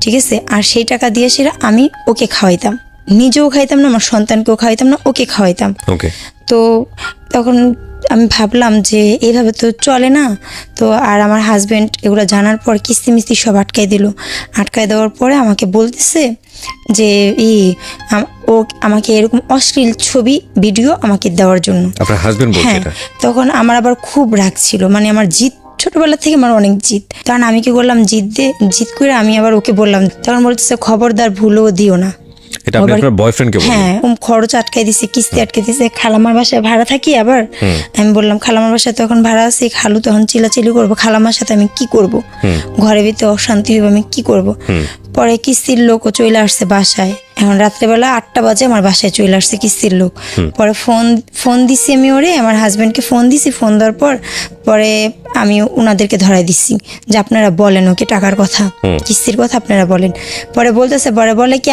ঠিক আছে, আর সেই টাকা দিয়ে সেটা আমি ওকে খাওয়াইতাম, নিজেও খাইতাম না, আমার সন্তানকেও খাওয়াইতাম না, ওকে খাওয়াইতাম। ওকে, তো তখন আমি ভাবলাম যে এইভাবে তো চলে না। তো আর আমার হাজবেন্ড এগুলো জানার পর কিস্তি মিস্তি সব আটকাই দিল। আটকাই দেওয়ার পরে আমাকে বলতেছে যে ও আমাকে এরকম অশ্লীল ছবি ভিডিও আমাকে দেওয়ার জন্য। আপনার হাজবেন্ড বলছে হ্যাঁ, এটা? তখন আমার আবার খুব রাগ ছিল, মানে আমার জিদ ছোটবেলা থেকে আমার অনেক জিদ, কারণ আমি কি করলাম, জিদ করে আমি আবার ওকে বললাম, তখন বলতেছে খবরদার ভুলও দিও না। এটা আপনি আপনার বয়ফ্রেন্ডকে বললেন? হ্যাঁ, খরচ আটকাই দিছে, কিস্তি আটকে দিছে। খালামার বাসায় ভাড়া থাকি, আবার আমি বললাম খালামার বাসায় তো এখন ভাড়া আছে, খালু তখন চিলাচিলি করবো, খালামার সাথে আমি কি করব, ঘরে ভিতরে অশান্তি হইব, আমি কি করব। পরে কিস্তির লোকও চলে আসছে বাসায়, এখন রাত্রেবেলা 8টা বাজে আমার বাসায় চলে আসছে কিস্তির লোক। পরে ফোন দিছি আমি ওরে, আমার হাজবেন্ডকে ফোন দিছি, ফোন দেওয়ার পরে আমি ওনাদেরকে ধরাই দিছি যে আপনারা বলেন ওকে টাকার কথা, কিস্তির কথা আপনারা বলেন। পরে বলতেছে, বলে কি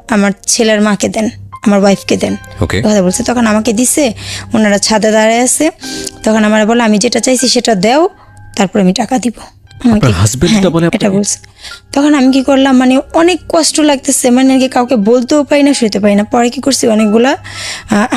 আমার ছেলের মাকে দেন, আমার ওয়াইফকে দেন, ওকে, কথা বলছে। তখন আমাকে দিছে, ওনারা ছাদে দাঁড়ায় আছে, তখন আমার বলে আমি যেটা চাইছি সেটা দেও, তারপর আমি টাকা দিব। আপনার হাজবেন্ড এটা বলে এটা বলছে। তখন আমি কি করলাম, মানে অনেক কষ্ট লাগতেছে, মানে আর কি কাউকে বলতেও পারি না, শুতে পারি না। পরে কি করছি, অনেকগুলা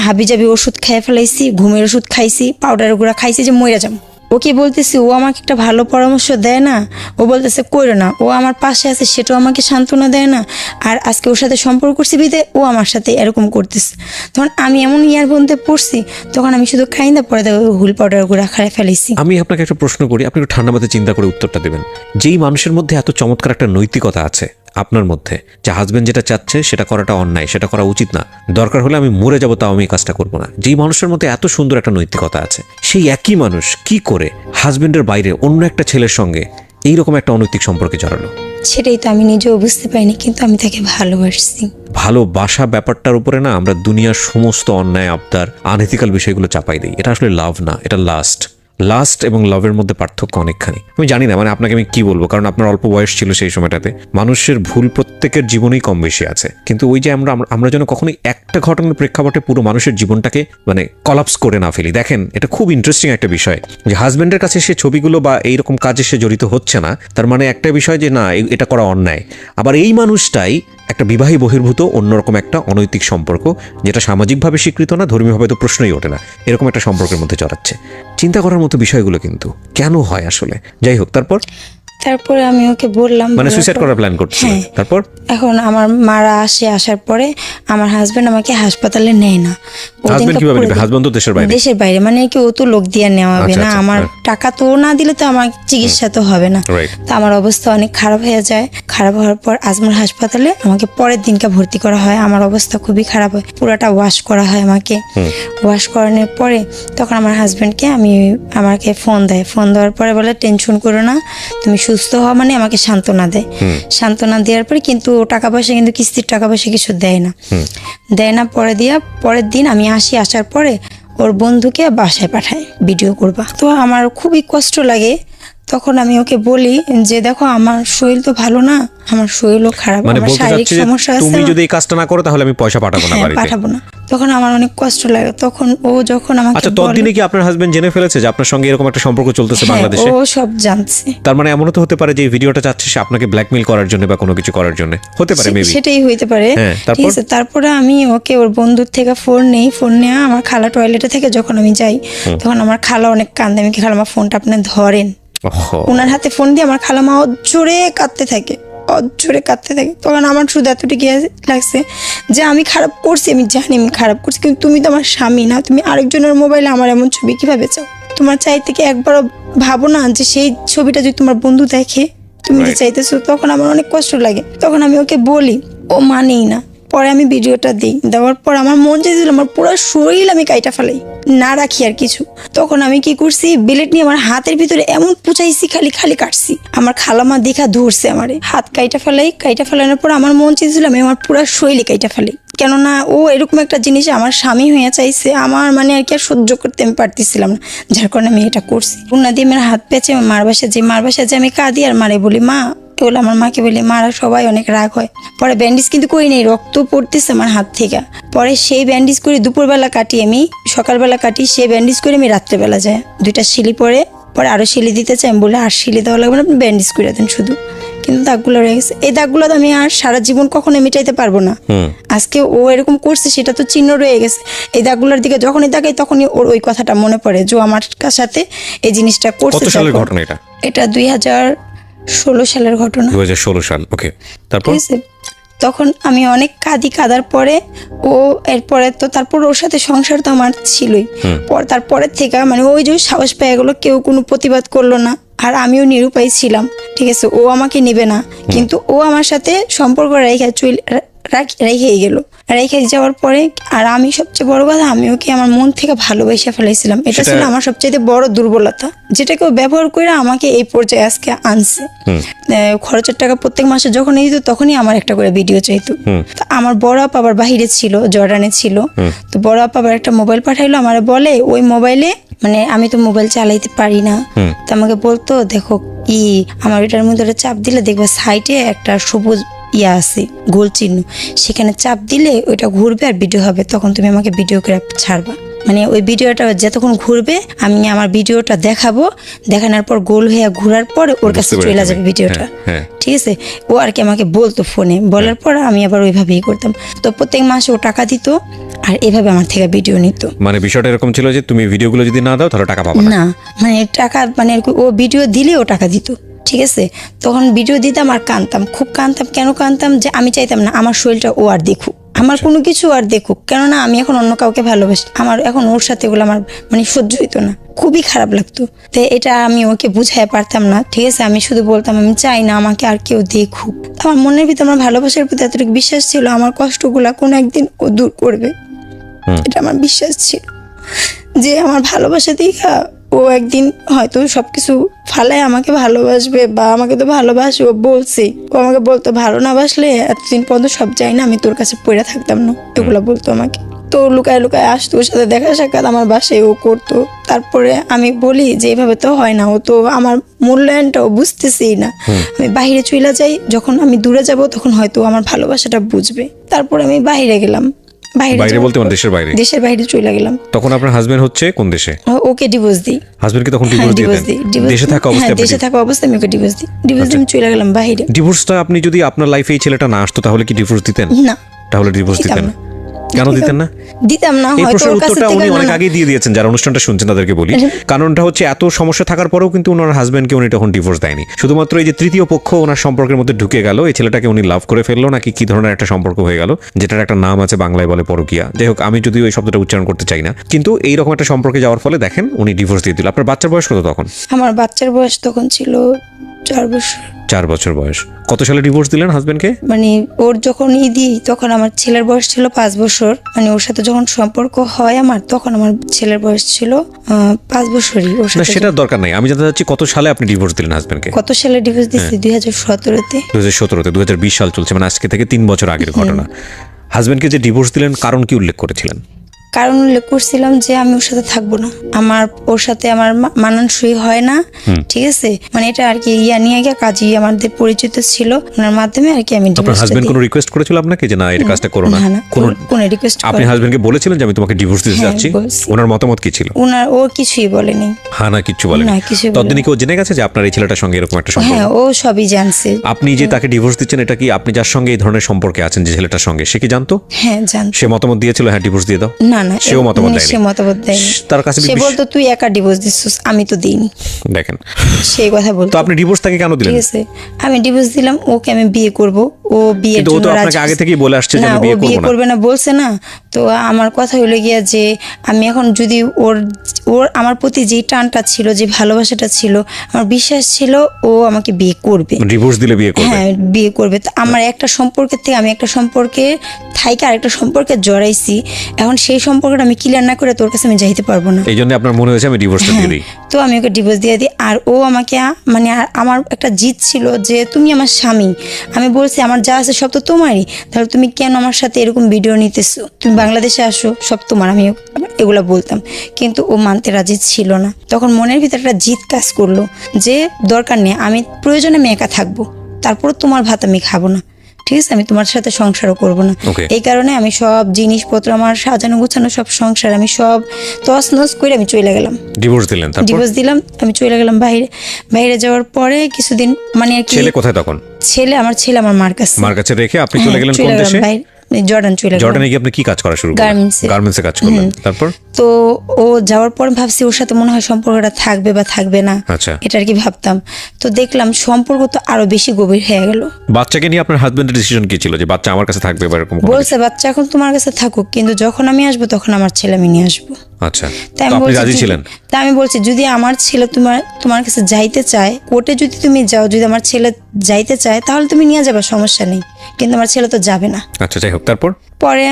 হাবিজাবি ওষুধ খেয়ে ফেলাইছি, ঘুমের ওষুধ খাইছি, পাউডার গুঁড়া খাইছি যে মইরা যাম। ওকে বলতেছি, ও আমাকে একটা ভালো পরামর্শ দেয় না, ও বলতেছে কইরো না, ও আমার পাশে আছে সেটাও আমাকে সান্ত্বনা দেয় না, আর আজকে ওর সাথে সম্পর্ক করছি বিদে ও আমার সাথে এরকম করতেছে। তখন আমি এমন ইয়ার বন্ধে পড়ছি, তখন আমি শুধু খাই না, পরে হুল পাউডার গুঁড়া খাই ফেলাইছি। আমি আপনাকে একটা প্রশ্ন করি, আপনি একটু ঠান্ডা মাথায় চিন্তা করে উত্তরটা দেবেন। যেই মানুষের মধ্যে এত চমৎকার একটা নৈতিকতা আছে আপনার মধ্যে, যে হাজবেন্ড যেটা চাচ্ছে সেটা করাটা অন্যায়, সেটা করা উচিত না, দরকার হলে আমি মরে যাবো তাও আমি এই কাজটা করবো না, যেই মানুষের মধ্যে এত সুন্দর একটা নৈতিকতা আছে, সেই একই মানুষ কি করে হাজবেন্ডের বাইরে অন্য একটা ছেলের সঙ্গে এইরকম একটা অনৈতিক সম্পর্কে জড়ালো? সেটাই তো আমি নিজেও বুঝতে পারিনি, কিন্তু আমি তাকে ভালোবাসছি। ভালোবাসা ব্যাপারটার উপরে না আমরা দুনিয়ার সমস্ত অন্যায়, আবদার, আনএথিক্যাল বিষয়গুলো চাপাই দিই। এটা আসলে লাভ না, এটা লাস্ট। লাস্ট এবং লাভের মধ্যে পার্থক্য অনেকখানি। আমি জানি না মানে আপনাকে আমি কি বলবো, কারণ আপনার অল্প বয়স ছিল সেই সময়টাতে। মানুষের ভুল প্রত্যেকের জীবনেই কম বেশি আছে, কিন্তু ওই যে আমরা যেন কখনোই একটা ঘটনার প্রেক্ষাপটে পুরো মানুষের জীবনটাকে মানে কলাপস করে না ফেলি। দেখেন, এটা খুব ইন্টারেস্টিং একটা বিষয় যে হাজব্যান্ডের কাছে সে ছবিগুলো বা এইরকম কাজে সে জড়িত হচ্ছে না, তার মানে একটা বিষয় যে না এটা করা অন্যায়। আবার এই মানুষটাই একটা বিবাহী বহির্ভূত অন্যরকম একটা অনৈতিক সম্পর্ক, যেটা সামাজিকভাবে স্বীকৃত না, ধর্মীয়ভাবে তো প্রশ্নই ওঠে না, এরকম একটা সম্পর্কের মধ্যে জড়াচ্ছে। চিন্তা করার মতো বিষয়গুলো কিন্তু কেন হয় আসলে। যাই হোক, তারপরে আমি ওকে বললাম, মানে সুইসাইড করার প্ল্যান করছে। তারপর এখন আমার মারা আসার পরে আমার হাজবেন্ড আমাকে হাসপাতালে নেয় না। হাজবেন্ড কিভাবে নেবে? হাজবেন্ড তো দেশের বাইরে, মানে কি ও তো লোক দিয়ে নেওয়া হবে না, আমার টাকা তো না দিলে তো আমার চিকিৎসা তো হবে না। তো আমার অবস্থা অনেক খারাপ হয়ে যায়। খারাপ হওয়ার পর আজমল হাসপাতালে আমাকে পরের দিনকে ভর্তি করা হয়। আমার অবস্থা খুবই খারাপ হয়, পুরোটা ওয়াশ করা হয় আমাকে। ওয়াশ করানোর পরে তখন আমার হাজবেন্ডকে আমাকে ফোন দেওয়ার পরে বলে টেনশন করো না, তুমি সুস্থ হওয়া, মানে আমাকে সান্ত্বনা সান্ত্বনা দেওয়ার পরে কিন্তু টাকা পয়সা, কিন্তু কিস্তির টাকা পয়সা কিছু দেয় না। পরের দিন আমি আসার পরে ওর বন্ধুকে বাসায় পাঠায় ভিডিও করবা। তো আমার খুবই কষ্ট লাগে। তখন আমি ওকে বলি যে দেখো আমার শরীর তো ভালো না, আমার শরীরও খারাপ, মানে আমার শারীরিক সমস্যা আছে, তুমি যদি এই কাজটা না করো তাহলে আমি পয়সা পাঠাবো না। তখন আমার অনেক কষ্ট লাগে। তখন ও যখন আমাকে আচ্ছা, ততদিনে কি আপনার হাজবেন্ড জেনে ফেলেছে যে আপনার সঙ্গে এরকম একটা সম্পর্ক চলতেছে বাংলাদেশে? ও সব জানছে। তার মানে এমনও তো হতে পারে যে এই ভিডিওটা চাচ্ছে সে আপনাকে ব্ল্যাকমেইল করার জন্য বা কোনো কিছু করার জন্য, হতে পারে মেবি। সেটাই হইতে পারে। ঠিক আছে, তারপরে আমি ওকে ওর বন্ধুর থেকে ফোন নেওয়া আমার খালা টয়লেটে থেকে যখন আমি যাই, তখন আমার খালা অনেক কান্দে। আমি কি খালা, আমার ফোনটা আপনি ধরেন। ওনার হাতে ফোন দিয়ে আমার খালামা অজোরে কাঁদতে থাকে। তখন আমার শুধু এতটুকু লাগছে যে আমি খারাপ করছি, আমি জানি আমি খারাপ করছি, কিন্তু তুমি তো আমার স্বামী না, তুমি আরেকজনের মোবাইলে আমার এমন ছবি কিভাবে চাও? তোমার চাইতে কি একবারও ভাবো না যে সেই ছবিটা যদি তোমার বন্ধু দেখে তুমি যে চাইতেছো? তখন আমার অনেক কষ্ট লাগে। তখন আমি ওকে বলি, ও মানেই না। পরে আমি ভিডিওটা দেওয়ার পর আমার মন চাইছিল আমার পুরো শরীর আমি কাইটা ফেলাই, না রাখি আর কিছু। তখন আমি কি করছি, বিলেট নিয়ে আমার হাতের ভিতরে এমন পুচাইছি, খালি কাটছি। আমার খালামা দেখা ধরছে আমারে, হাত কাইটা ফেলানোর পর আমার মন চাইছিল আমি আমার পুরো শরীরে কাইটা ফেলাই। কেননা ও এরকম একটা জিনিস আমার স্বামী হয়ে চাইছে, আমার মানে আর কি আর সহ্য করতে আমি পারতেছিলাম না, যার কারণে আমি এটা করছি। উন্না দিয়ে আমার হাত পেঁচে মার বাসায় যে আমি কাঁদি আর মারে বলি মা, এগুলো আমার মাকে বলি, মারা সবাই অনেক রাগ হয়। পরে ব্যান্ডেজ কিন্তু করি নেই, রক্ত পড়তেছে আমার হাত থেকে। পরে সেই ব্যান্ডেজ করে দুপুরবেলা কাটি, আমি সকালবেলা কাটি, সেই ব্যান্ডেজ করে আমি রাত্রেবেলা যাই। 2টা শিলি পরে আরো শিলি দিতে চাই, আমি বলে আর শিলি দেওয়া লাগবে না, আপনি ব্যান্ডেজ করে দেন শুধু। কিন্তু দাগগুলো রয়ে গেছে। এই দাগগুলো তো আমি আর সারা জীবন কখনো মিটাইতে পারবো না। আজকে ও এরকম করছে সেটা তো চিহ্ন রয়ে গেছে। এই দাগগুলোর দিকে যখনই তাকাই তখনই ওর ওই কথাটা মনে পড়ে যে আমার সাথে এই জিনিসটা করছে। কত সালের ঘটনা এটা? এটা 2016 সালের ঘটনা। 2016 সাল, ওকে। তারপর তখন আমি অনেক কাদার পরে ও এরপরে তো তারপর ওর সাথে সংসার তো আমার ছিলই। তারপরের থেকে মানে ওই যে সাহস পেয়ে গেলো, কেউ কোনো প্রতিবাদ করলো না, আর আমিও নিরুপায় ছিলাম। ঠিক আছে, ও আমাকে নিবে না, কিন্তু ও আমার সাথে সম্পর্ক রেখে যাওয়ার পরে, আর আমি সবচেয়ে বড় কথা, আমি ওকে আমার মন থেকে ভালোবাসা ফেলাইছিলাম। এটা ছিল আমার সবচেয়ে বড় দুর্বলতা, যেটাকে ও ব্যবহার করে আমাকে এই পর্যায়ে আজকে আনছে। খরচের টাকা প্রত্যেক মাসে যখন দিত তখনই আমার একটা করে ভিডিও চাইতো। আমার বড় আপা আবার বাহিরে ছিল, জর্ডানে ছিল। তো বড় আপা আবার একটা মোবাইল পাঠাইলো, আমার বলে ওই মোবাইলে, মানে আমি তো মোবাইল চালাইতে পারি না, তো আমাকে বলতো দেখো আমার এটার মধ্যে চাপ দিলে দেখবে সাইডে একটা সবুজ আছে গোল চিহ্ন, সেখানে চাপ দিলে ওইটা ঘুরবে আর ভিডিও হবে, তখন তুমি আমাকে ভিডিও করে ছাড়বা। মানে ওই ভিডিওটা যতক্ষণ ঘুরবে আমি আমার ভিডিওটা দেখানোর পর গোল হয়ে ঘুরার পর ওর কাছে চলে যাবে ভিডিওটা। ঠিক আছে, ও আর কি আমাকে বলতো ফোনে, বলার পর আমি আবার ওইভাবেই করতাম। তো প্রত্যেক মাসে ও টাকা দিত আর এভাবে আমার থেকে ভিডিও নিত। মানে বিষয়টা এরকম ছিল যে তুমি ভিডিওগুলো যদি না দাও তাহলে টাকা পাবে না। মানে টাকা মানে ও ভিডিও দিলে ও টাকা দিত। ঠিক আছে, তখন ভিডিও দিতাম আর খুব কাঁদতাম। কেন কাঁদতাম? যে আমি চাইতাম না আমার শরীরটা ও আর দেখুক, আমার কোনো কিছু আর দেখুক, কেননা আমি এখন অন্য কাউকে ভালোবাসি, আমার এখন ওর সাথে এগুলো আমার মানে সহ্য হইতো না, খুবই খারাপ লাগতো। তো এটা আমি ওকে বুঝাই পারতাম না। ঠিক আছে, আমি শুধু বলতাম আমি চাই না আমাকে আর কেউ দেখুক। আমার মনের ভিতরে আমার ভালোবাসার প্রতি এতটুকু বিশ্বাস ছিল আমার কষ্টগুলা কোনো একদিন ও দূর করবে, এটা আমার বিশ্বাস ছিল যে আমার ভালোবাসা দেখা ও একদিন হয়তো সবকিছু ফালায় আমাকে ভালোবাসবে, বা আমাকে তো ভালোবাসে, ও বলছে, ও আমাকে বলতো ভালো না বাসলে এতদিন পর্যন্ত সব যাই না, আমি তোর কাছে পড়ে থাকতাম না, এগুলো বলতো আমাকে। তো লুকায় লুকায় আসতো, ওর সাথে দেখা সাক্ষাৎ আমার বাসায় ও করতো। তারপরে আমি বলি যে এইভাবে তো হয় না, ও তো আমার মূল্যায়নটাও বুঝতেছেই না। আমি বাইরে চলে যাই, যখন আমি দূরে যাব তখন হয়তো আমার ভালোবাসাটা বুঝবে। তারপর আমি বাইরে গেলাম। বাইরে যাওয়ার বলতে মানে পর- দেশের বাইরে? দেশের বাইরে চলে গেলাম। তখন আপনার হাজবেন্ড হচ্ছে কোন দেশে? ওকে ডিভোর্স দিই। হাজবেন্ডকে তখন হ্যাঁ, ডিভোর্স দিয়ে ডিভোর্স দেন? দিই। দেশে থাকা অবস্থায় দেশে থাকা অবস্থায় আমি ওকে ডিভোর্স দিই। ডিভোর্স দিয়ে আমি চলে গেলাম বাইরে। ডিভোর্সটা আপনি যদি আপনার লাইফে এই ছেলেটা না আসতো তাহলে কি ডিভোর্স দিতেন? না, তাহলে ডিভোর্স দিতাম দিতেন না। না? কেন দিতেন না? দিতাম না, এই হয়তো প্রশ্নের ওর কাছে উত্তরটা থেকে উনি অনেক না, আগেই দিয়ে দিয়েছেন, যারা অনুষ্ঠানটা শুনছেন তাদেরকে বলি। কারণটা হচ্ছে এত সমস্যা থাকার পরেও কিন্তু ওনার হাজবেন্ডকে উনি তখন ডিভোর্স দেয়নি। শুধুমাত্র এই যে তৃতীয় পক্ষ ওনার সম্পর্কের মধ্যে ঢুকে গেল, এই ছেলেটাকে উনি লাভ করে ফেললো নাকি কি ধরনের একটা সম্পর্ক হয়ে গেল, যেটার একটা নাম আছে বাংলায় বলে পরকীয়া। যাই হোক, আমি যদিও এই শব্দটা উচ্চারণ করতে চাই না, কিন্তু এইরকম একটা সম্পর্কে যাওয়ার ফলে দেখেন উনি ডিভোর্স দিয়ে দিল। আপনার বাচ্চার বয়স কত তখন? আমার বাচ্চার বয়স তখন ছিল 4 বছর। 4 বছর বয়স। কত সালে ডিভোর্স দিলেন হাজবেন্ডকে? মানে ওর যখন দিই তখন আমার ছেলের বয়স ছিল 5 বছর। মানে ওর সাথে যখন সম্পর্ক হয় আমার, তখন আমার ছেলের বয়স ছিল 5 বছরই। ওর না, সাথে সেটার দরকার নাই, আমি জানতে চাচ্ছি কত সালে আপনি ডিভোর্স দিলেন হাজবেন্ডকে? কত সালে ডিভোর্স দিয়েছি? 2017-তে। 2017-তে। 2020 সাল চলছে, মানে আজকে থেকে 3 বছর আগের ঘটনা। হাজবেন্ডকে যে ডিভোর্স দিলেন কারণ কি উল্লেখ করেছিলেন? কারণ উল্লেখ করছিলাম যে আমি ওর সাথে থাকবো না, আমার ওর সাথে আমার মানানসই হয় না। ঠিক আছে, মানে এটা আর কি নিয়ে গিয়ে কাজী আমাদের পরিচিত ছিল, ওনার মাধ্যমে আর কি আমি আপনার ডিভোর্স হাজবেন্ড কোনো রিকোয়েস্ট করেছিল আপনাকে যে না এই কাজটা করো না? কোনো রিকোয়েস্ট আপনি হাজবেন্ডকে বলেছিলেন যে আমি তোমাকে ডিভোর্স দিতে হ্যাঁ, যাচ্ছি? বলছি। ওনার মতামত কি ছিল? ও কিছুই বলেনি। হ্যাঁ না, কিচ্ছু বলেনি? না, কিছুই ততদিনই কি ও জেনে গেছে যে আপনার এই ছেলেটার সঙ্গে এরকম একটা সম্পর্ক? হ্যাঁ, ও সবই জানছে। আপনি যে তাকে ডিভোর্স দিচ্ছেন, এটা কি আপনি যার সঙ্গে এই ধরনের সম্পর্কে আছেন, যে ছেলেটার সঙ্গে, সে কি জানতো? হ্যাঁ, জানতো। সে মতামত দিয়েছিল হ্যাঁ ডিভোর্স দিয়ে দাও? না না, সেও মতামত সে দেয়নি? মতামত দেয়নি। তার কাছে সে বলতো তুই একা ডিভোর্স দিচ্ছিস, আমি তো দিইনি। দেখেন, সেই কথা বলতো। তো আপনি ডিভোর্স তাকে কেন দিলেন? ঠিক আছে, আমি ডিভোর্স দিলাম, ওকে আমি বিয়ে করব। ও বিয়ের কিন্তু ও জন্য তো রাজি আপনাকে আগে থেকেই বলে আসছে যে না, আমি ও বিয়ে বিয়ে করব না। করবে না বলছে না। তো আমার কথা হলো গিয়া যে আমি এখন যদি ওর আমার প্রতি যে টানটা ছিল, যে ভালোবাসাটা ছিল, আমার বিশ্বাস ছিল ও আমাকে বিয়ে করবে। ডিভোর্স দিলে বিয়ে করবে? হ্যাঁ, বিয়ে করবে। তো আমার একটা সম্পর্কের থেকে আমি একটা সম্পর্কে থাইকে আরেকটা সম্পর্কে জড়াইছি, এখন সেই সম্পর্কটা আমি ক্লিয়ার না করে তোর কাছে আমি যাইতে পারবো না। এই জন্য আপনার মনে হয়েছে আমি ডিভোর্সটা দিয়ে দিই? তো আমি ওকে ডিভোর্স দিয়ে দিই। আর ও আমাকে মানে আমার একটা জিদ ছিল যে তুমি আমার স্বামী, আমি বলছি আমার যা আছে সব তো তোমারই, তাহলে তুমি কেন আমার সাথে এরকম ভিডিও নিতেছো, তুমি বাংলাদেশে আসো, সব তোমার। আমি এগুলা বলতাম, কিন্তু ও মানতে রাজি ছিল না। তখন মনের ভিতরে একটা জিদ কাজ করলো যে দরকার নেই, আমি প্রয়োজনে আমি একা থাকবো, তারপর তোমার ভাত আমি খাবো না, ঠিক আছে, আমি তোমার সাথে সংসারও করবো না। Okay. এই কারণে আমি সব জিনিসপত্র, আমার সাজানো গোছানো সব সংসার, আমি সব তছনছ করে আমি চলে গেলাম। ডিভোর্স দিলেন, তারপর ডিভোর্স দিলাম, আমি চলে গেলাম বাইরে। বাইরে যাওয়ার পরে কিছুদিন মানে আর কি, ছেলে কোথায় তখন? আমার ছেলে আমার মার কাছে। মার কাছে রেখে আপনি চলে হ্যাঁ, গেলেন কোন দেশে? বাইরে, জর্ডান চলে গেলাম। জর্ডানে গিয়ে আপনি কি কাজ করা শুরু করলেন? গার্মেন্টসে কাজ করলেন, তারপর? তো ও যাওয়ার পর ভাবছি ওর সাথে মনে হয় সম্পর্কটা থাকবে বা থাকবে না, আচ্ছা। এটা আর কি ভাবতাম। তো দেখলাম সম্পর্ক তো আরো বেশি গভীর হয়ে গেল। বাচ্চাকে নিয়ে আপনার হাজবেন্ডের ডিসিশন কি ছিল যে বাচ্চা আমার কাছে থাকবে বা এরকম কোনো বলছে বাচ্চা এখন তোমার কাছে থাকুক, কিন্তু যখন আমি আসবো তখন আমার ছেলে আমি নিয়ে আসবো। কিছু? আচ্ছা, তাই তো আমি আপনি বলছি রাজি ছিলেন? তাই আমি বলছি যদি আমার ছেলে তোমার কাছে যাইতে চায়, কোর্টে যদি তুমি যাও, যদি আমার ছেলে যাইতে চায় তাহলে তুমি নিয়ে যাবে, সমস্যা নেই, কিন্তু আমার ছেলে তো যাবে না। আচ্ছা, যাই হোক, তারপর? পরে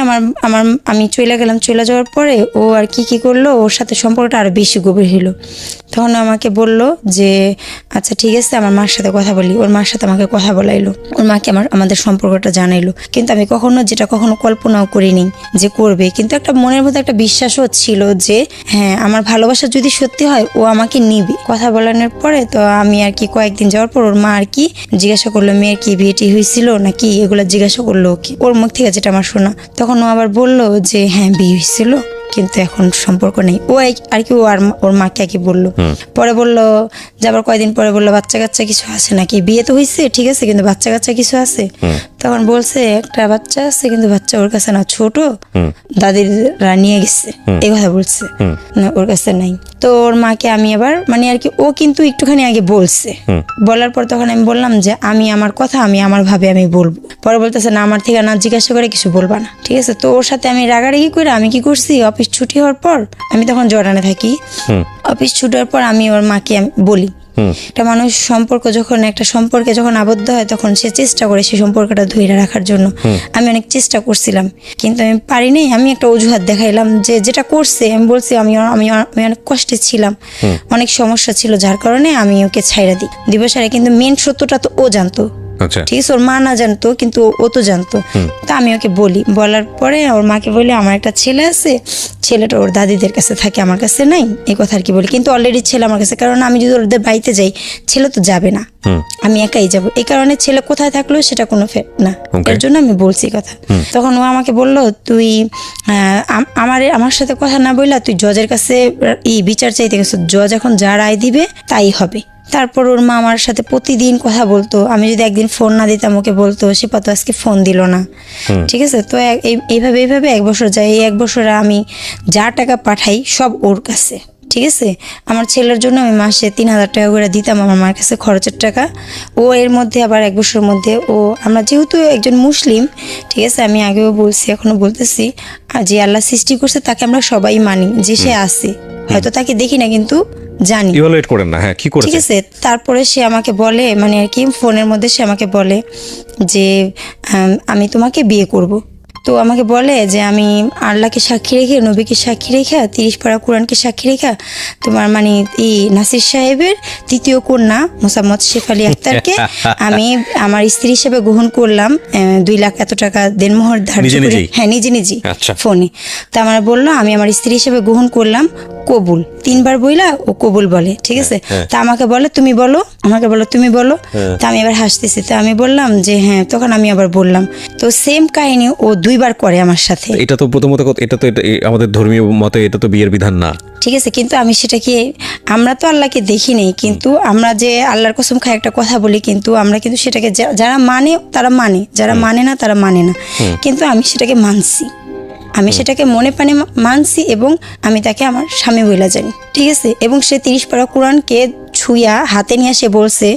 আমি চলে গেলাম। চলে যাওয়ার পরে ও আর কি করলো, ওর সাথে সম্পর্কটা আরো বেশি গভীর হলো। তখন আমাকে বলল যে আচ্ছা ঠিক আছে, আমার মার সাথে কথা বলি। ওর মার সাথে আমাকে কথা বলাইলো, ওর মাকে আমাদের সম্পর্কটা জানাইলো। কিন্তু আমি কখনো কল্পনাও করিনি যে করবে, কিন্তু একটা মনের মধ্যে একটা বিশ্বাসও ছিল যে হ্যাঁ, আমার ভালোবাসা যদি সত্যি হয় ও আমাকে নিবে। কথা বলানোর পরে তো আমি আর কি কয়েকদিন যাওয়ার পর ওর মা আর কি জিজ্ঞাসা করলো মেয়ের কি বিয়েটি হয়েছিল নাকি, এগুলো জিজ্ঞাসা করলো ওকে, ওর মুখ থেকে যেটা আমার শোনা। তখন ও আবার বলল যে হ্যাঁ, বিয়ে হয়েছিল, কিন্তু এখন সম্পর্ক নেই। ও আর কি ওর মাকে আর কি বললো। পরে বললো যাবার কয়েকদিন পরে বললো বাচ্চা কাচ্চা কিছু আছে নাকি, বিয়ে তো হয়েছে ঠিক আছে, কিন্তু বাচ্চা কাচ্চা কিছু আছে। তখন বলছে একটা বাচ্চা আছে, কিন্তু বাচ্চা ওর কাছে না, ছোট, দাদিরা নিয়ে গেছে, এই কথা বলছে, না ওর কাছে নাই। তো ওর মাকে আমি আবার মানে আর কি, ও কিন্তু একটুখানি আগে বলছে, বলার পর তখন আমি বললাম যে আমি আমার কথা আমি আমার ভাবে আমি বলবো। পরে বলতেছে না, আমার থেকে না জিজ্ঞাসা করে কিছু বলবা না, ঠিক আছে। তো ওর সাথে আমি রাগারাগি করে আমি কি করছি, অফিস ছুটি হওয়ার পর, আমি তখন জর্ডানে থাকি, অফিস ছুটি হওয়ার পর আমি ওর মাকে আমি বলি, একটা মানুষ একটা সম্পর্কে যখন আবদ্ধ হয় তখন সে চেষ্টা করে সেই সম্পর্কটা ধরে রাখার জন্য। আমি অনেক চেষ্টা করছিলাম, কিন্তু আমি পারিনি। আমি একটা অজুহাত দেখাইলাম যে যেটা করছে, আমি বলছি আমি অনেক কষ্টে ছিলাম, অনেক সমস্যা ছিল, যার কারণে আমি ওকে ছাইড়া দিই দিবসারে। কিন্তু মেন সত্যটা তো ও জানতো আচ্ছা ঠিক আছে, ওর মা না জানতো কিন্তু ও তো জানতো। তা আমি ওকে বলি, বলার পরে ওর মাকে বলি আমার একটা ছেলে আছে, ছেলেটা ওর দাদিদের কাছে থাকে, আমার কাছে নাই, এই কথা আর কি বলি। কিন্তু অলরেডি ছেলে আমার কাছে, কারণ আমি যদি ওদের বাড়িতে যাই ছেলে তো যাবে না, আমি একাই যাব, এই কারণে ছেলে কোথায় থাকলো সেটা কোনো না, এর জন্য আমি বলছি কথা। তখন ও আমাকে বললো তুই আমার সাথে কথা না বললা তুই জজের কাছে বিচার চাইতে গেছো, জজ এখন যা রায় দিবে তাই হবে। তারপর ওর মা আমার সাথে প্রতিদিন কথা বলতো, আমি যদি একদিন ফোন না দিতাম ওকে বলতো শিপা তো আজকে ফোন দিল না। ঠিক আছে, তো এইভাবে 1 বছর যায়। এই 1 বছরে আমি যা টাকা পাঠাই সব ওর কাছে। ঠিক আছে, আমার ছেলের জন্য আমি মাসে 3000 টাকা করে দিতাম আমার মার কাছে খরচের টাকা। ও এর মধ্যে আবার 1 বছরের মধ্যে আমরা যেহেতু একজন মুসলিম, ঠিক আছে, আমি আগেও বলছি এখনো বলতেছি, যে আল্লাহ সৃষ্টি করছে তাকে আমরা সবাই মানি, যে সে আছে, হয়তো তাকে দেখি না কিন্তু জানি। ইভালুয়েট করেন না, হ্যাঁ কি করেছে? ঠিক আছে, তারপরে সে আমাকে বলে, মানে আর কি ফোনের মধ্যে সে আমাকে বলে যে আমি তোমাকে বিয়ে করব। তো আমাকে বলে যে আমি আল্লাহকে সাক্ষী রেখে, নবীকে সাক্ষী রেখা, 30 পারা কোরআনকে সাক্ষী রেখা তোমার মানে নাসির সাহেবের 3য় কন্যা মোসাম্মদ শেফ আলী আক্তারকে আমি আমার স্ত্রী হিসেবে গ্রহণ করলাম। 2 লাখ এত টাকা দেনমোহর ধার্য করে, হ্যাঁ নিজে ফোনে। তা আমার বললো আমি আমার স্ত্রী হিসেবে গ্রহণ করলাম, কবুল 3 বার বইলা ও কবুল বলে। ঠিক আছে, তা আমাকে বলে তুমি বলো, আমাকে বলো তুমি বলো। তা আমি এবার হাসতেছি, তা আমি বললাম যে হ্যাঁ, তখন আমি আবার বললাম। তো সেম কাহিনী ও 2 বার করে আমার সাথে। এটা তো প্রথমত এটা তো আমাদের ধর্মীয় মতে এটা তো বিয়ের বিধান না। ঠিক আছে, কিন্তু আমি সেটাকে, আমরা তো আল্লাহকে দেখি নেই, কিন্তু আমরা যে আল্লাহর কসম খাই একটা কথা বলি, কিন্তু আমরা কিন্তু সেটাকে যারা মানে তারা মানে, যারা মানে না তারা মানে না, কিন্তু আমি সেটাকে মানছি, আমি সেটাকে মনে প্রাণে মানছি এবং আমি তাকে আমার স্বামী বলে জানি। ঠিক আছে, এবং সে 30 পারা কোরআনকে ছুঁয়া হাতে নিয়ে সে বলছে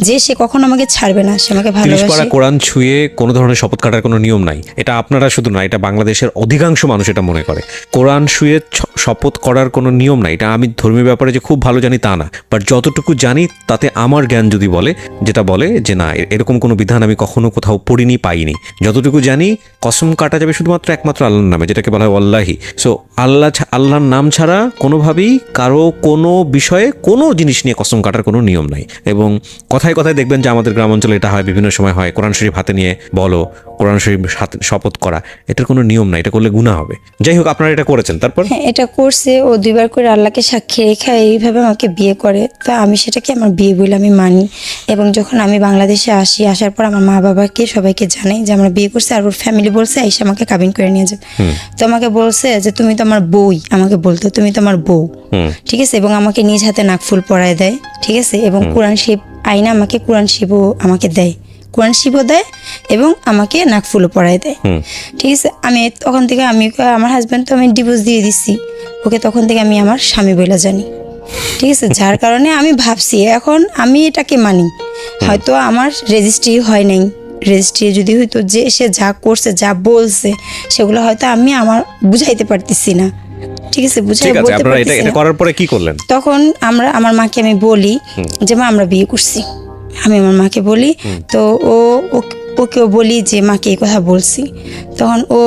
যে সে কখনো আমাকে ছাড়বে না, সে আমাকে ভালোবাসে। 30 পারা কোরআন ছুঁয়ে কোনো ধরনের শপথ কাটার কোনো নিয়ম নাই। এটা আপনারা শুধু না, এটা বাংলাদেশের অধিকাংশ মানুষ এটা মনে করে। কোরআন ছুঁয়ে শপথ করার কোনো নিয়ম নাই। এটা আমি ধর্মীয় ব্যাপারে যে খুব ভালো জানি তা না, বাট যতটুকু জানি তাতে আমার জ্ঞান যদি বলে, যেটা বলে যে না এরকম কোনো বিধান আমি কখনো কোথাও পড়িনি, পাইনি। যতটুকু জানি কসম কাটা যাবে শুধুমাত্র একমাত্র আল্লাহর নামে, যেটাকে বলা হয় আল্লাহি। সো আল্লাহর নাম ছাড়া কোনোভাবেই কারো কোনো বিষয়ে কোনো জিনিস নিয়ে কসম কাটার কোনো নিয়ম নাই। এবং কথায় কথায় দেখবেন যে আমাদের গ্রাম অঞ্চলে এটা হয়, বিভিন্ন সময় হয়, কোরআন শরীফ হাতে নিয়ে বলো, কোরআন শরীফ শপথ করা, এটার কোনো নিয়ম নাই, এটা করলে গুনাহ হবে। যাই হোক, আপনারা এটা করেছেন, তারপর? হ্যাঁ, এটা করছে ও 2 বার করে আল্লাহকে সাক্ষী রেখে এইভাবে আমাকে বিয়ে করে। তো আমি সেটাকে আমার বিয়ে বলে আমি মানি। এবং যখন আমি বাংলাদেশে আসি, আসার পর আমার মা বাবাকে সবাইকে জানাই যে আমরা বিয়ে করছি, আর ওর ফ্যামিলি বলছে এসে আমাকে কাবিন করে নিয়ে যাবে। তো আমাকে বলছে যে তুমি তো আমার বউই, আমাকে বলতো তুমি তো আমার বউ। ঠিক আছে, এবং আমাকে নিজ হাতে নাকফুল পরায় দেয়। ঠিক আছে, এবং কোরআন শিব আইনা আমাকে কোরআন শিবও আমাকে দেয়, কোরআন শিবও দেয় এবং আমাকে নাকফুলও পরায় দেয়। ঠিক আছে, আমি তখন থেকে আমার হাজব্যান্ড তো আমি ডিভোর্স দিয়ে দিচ্ছি, ওকে তখন থেকে আমি আমার স্বামী বলে জানি। ঠিক আছে, যার কারণে আমি ভাবছি এখন আমি এটাকে মানি। হয়তো আমার রেজিস্ট্রি হয় নাই, রেজিস্ট্রি যদি হইতো, যে সে যা করছে যা বলছে সেগুলো হয়তো আমি আমার বুঝাইতে পারতেছি না। ঠিক আছে, বুঝাই বলতে পারতেছি না। করার পরে কি করলেন? তখন আমার মাকে আমি বলি যে মা আমরা বিয়ে করছি, আমি আমার মাকে বলি। তো ওকেও বলি যে মাকে এই কথা বলছি। তখন ও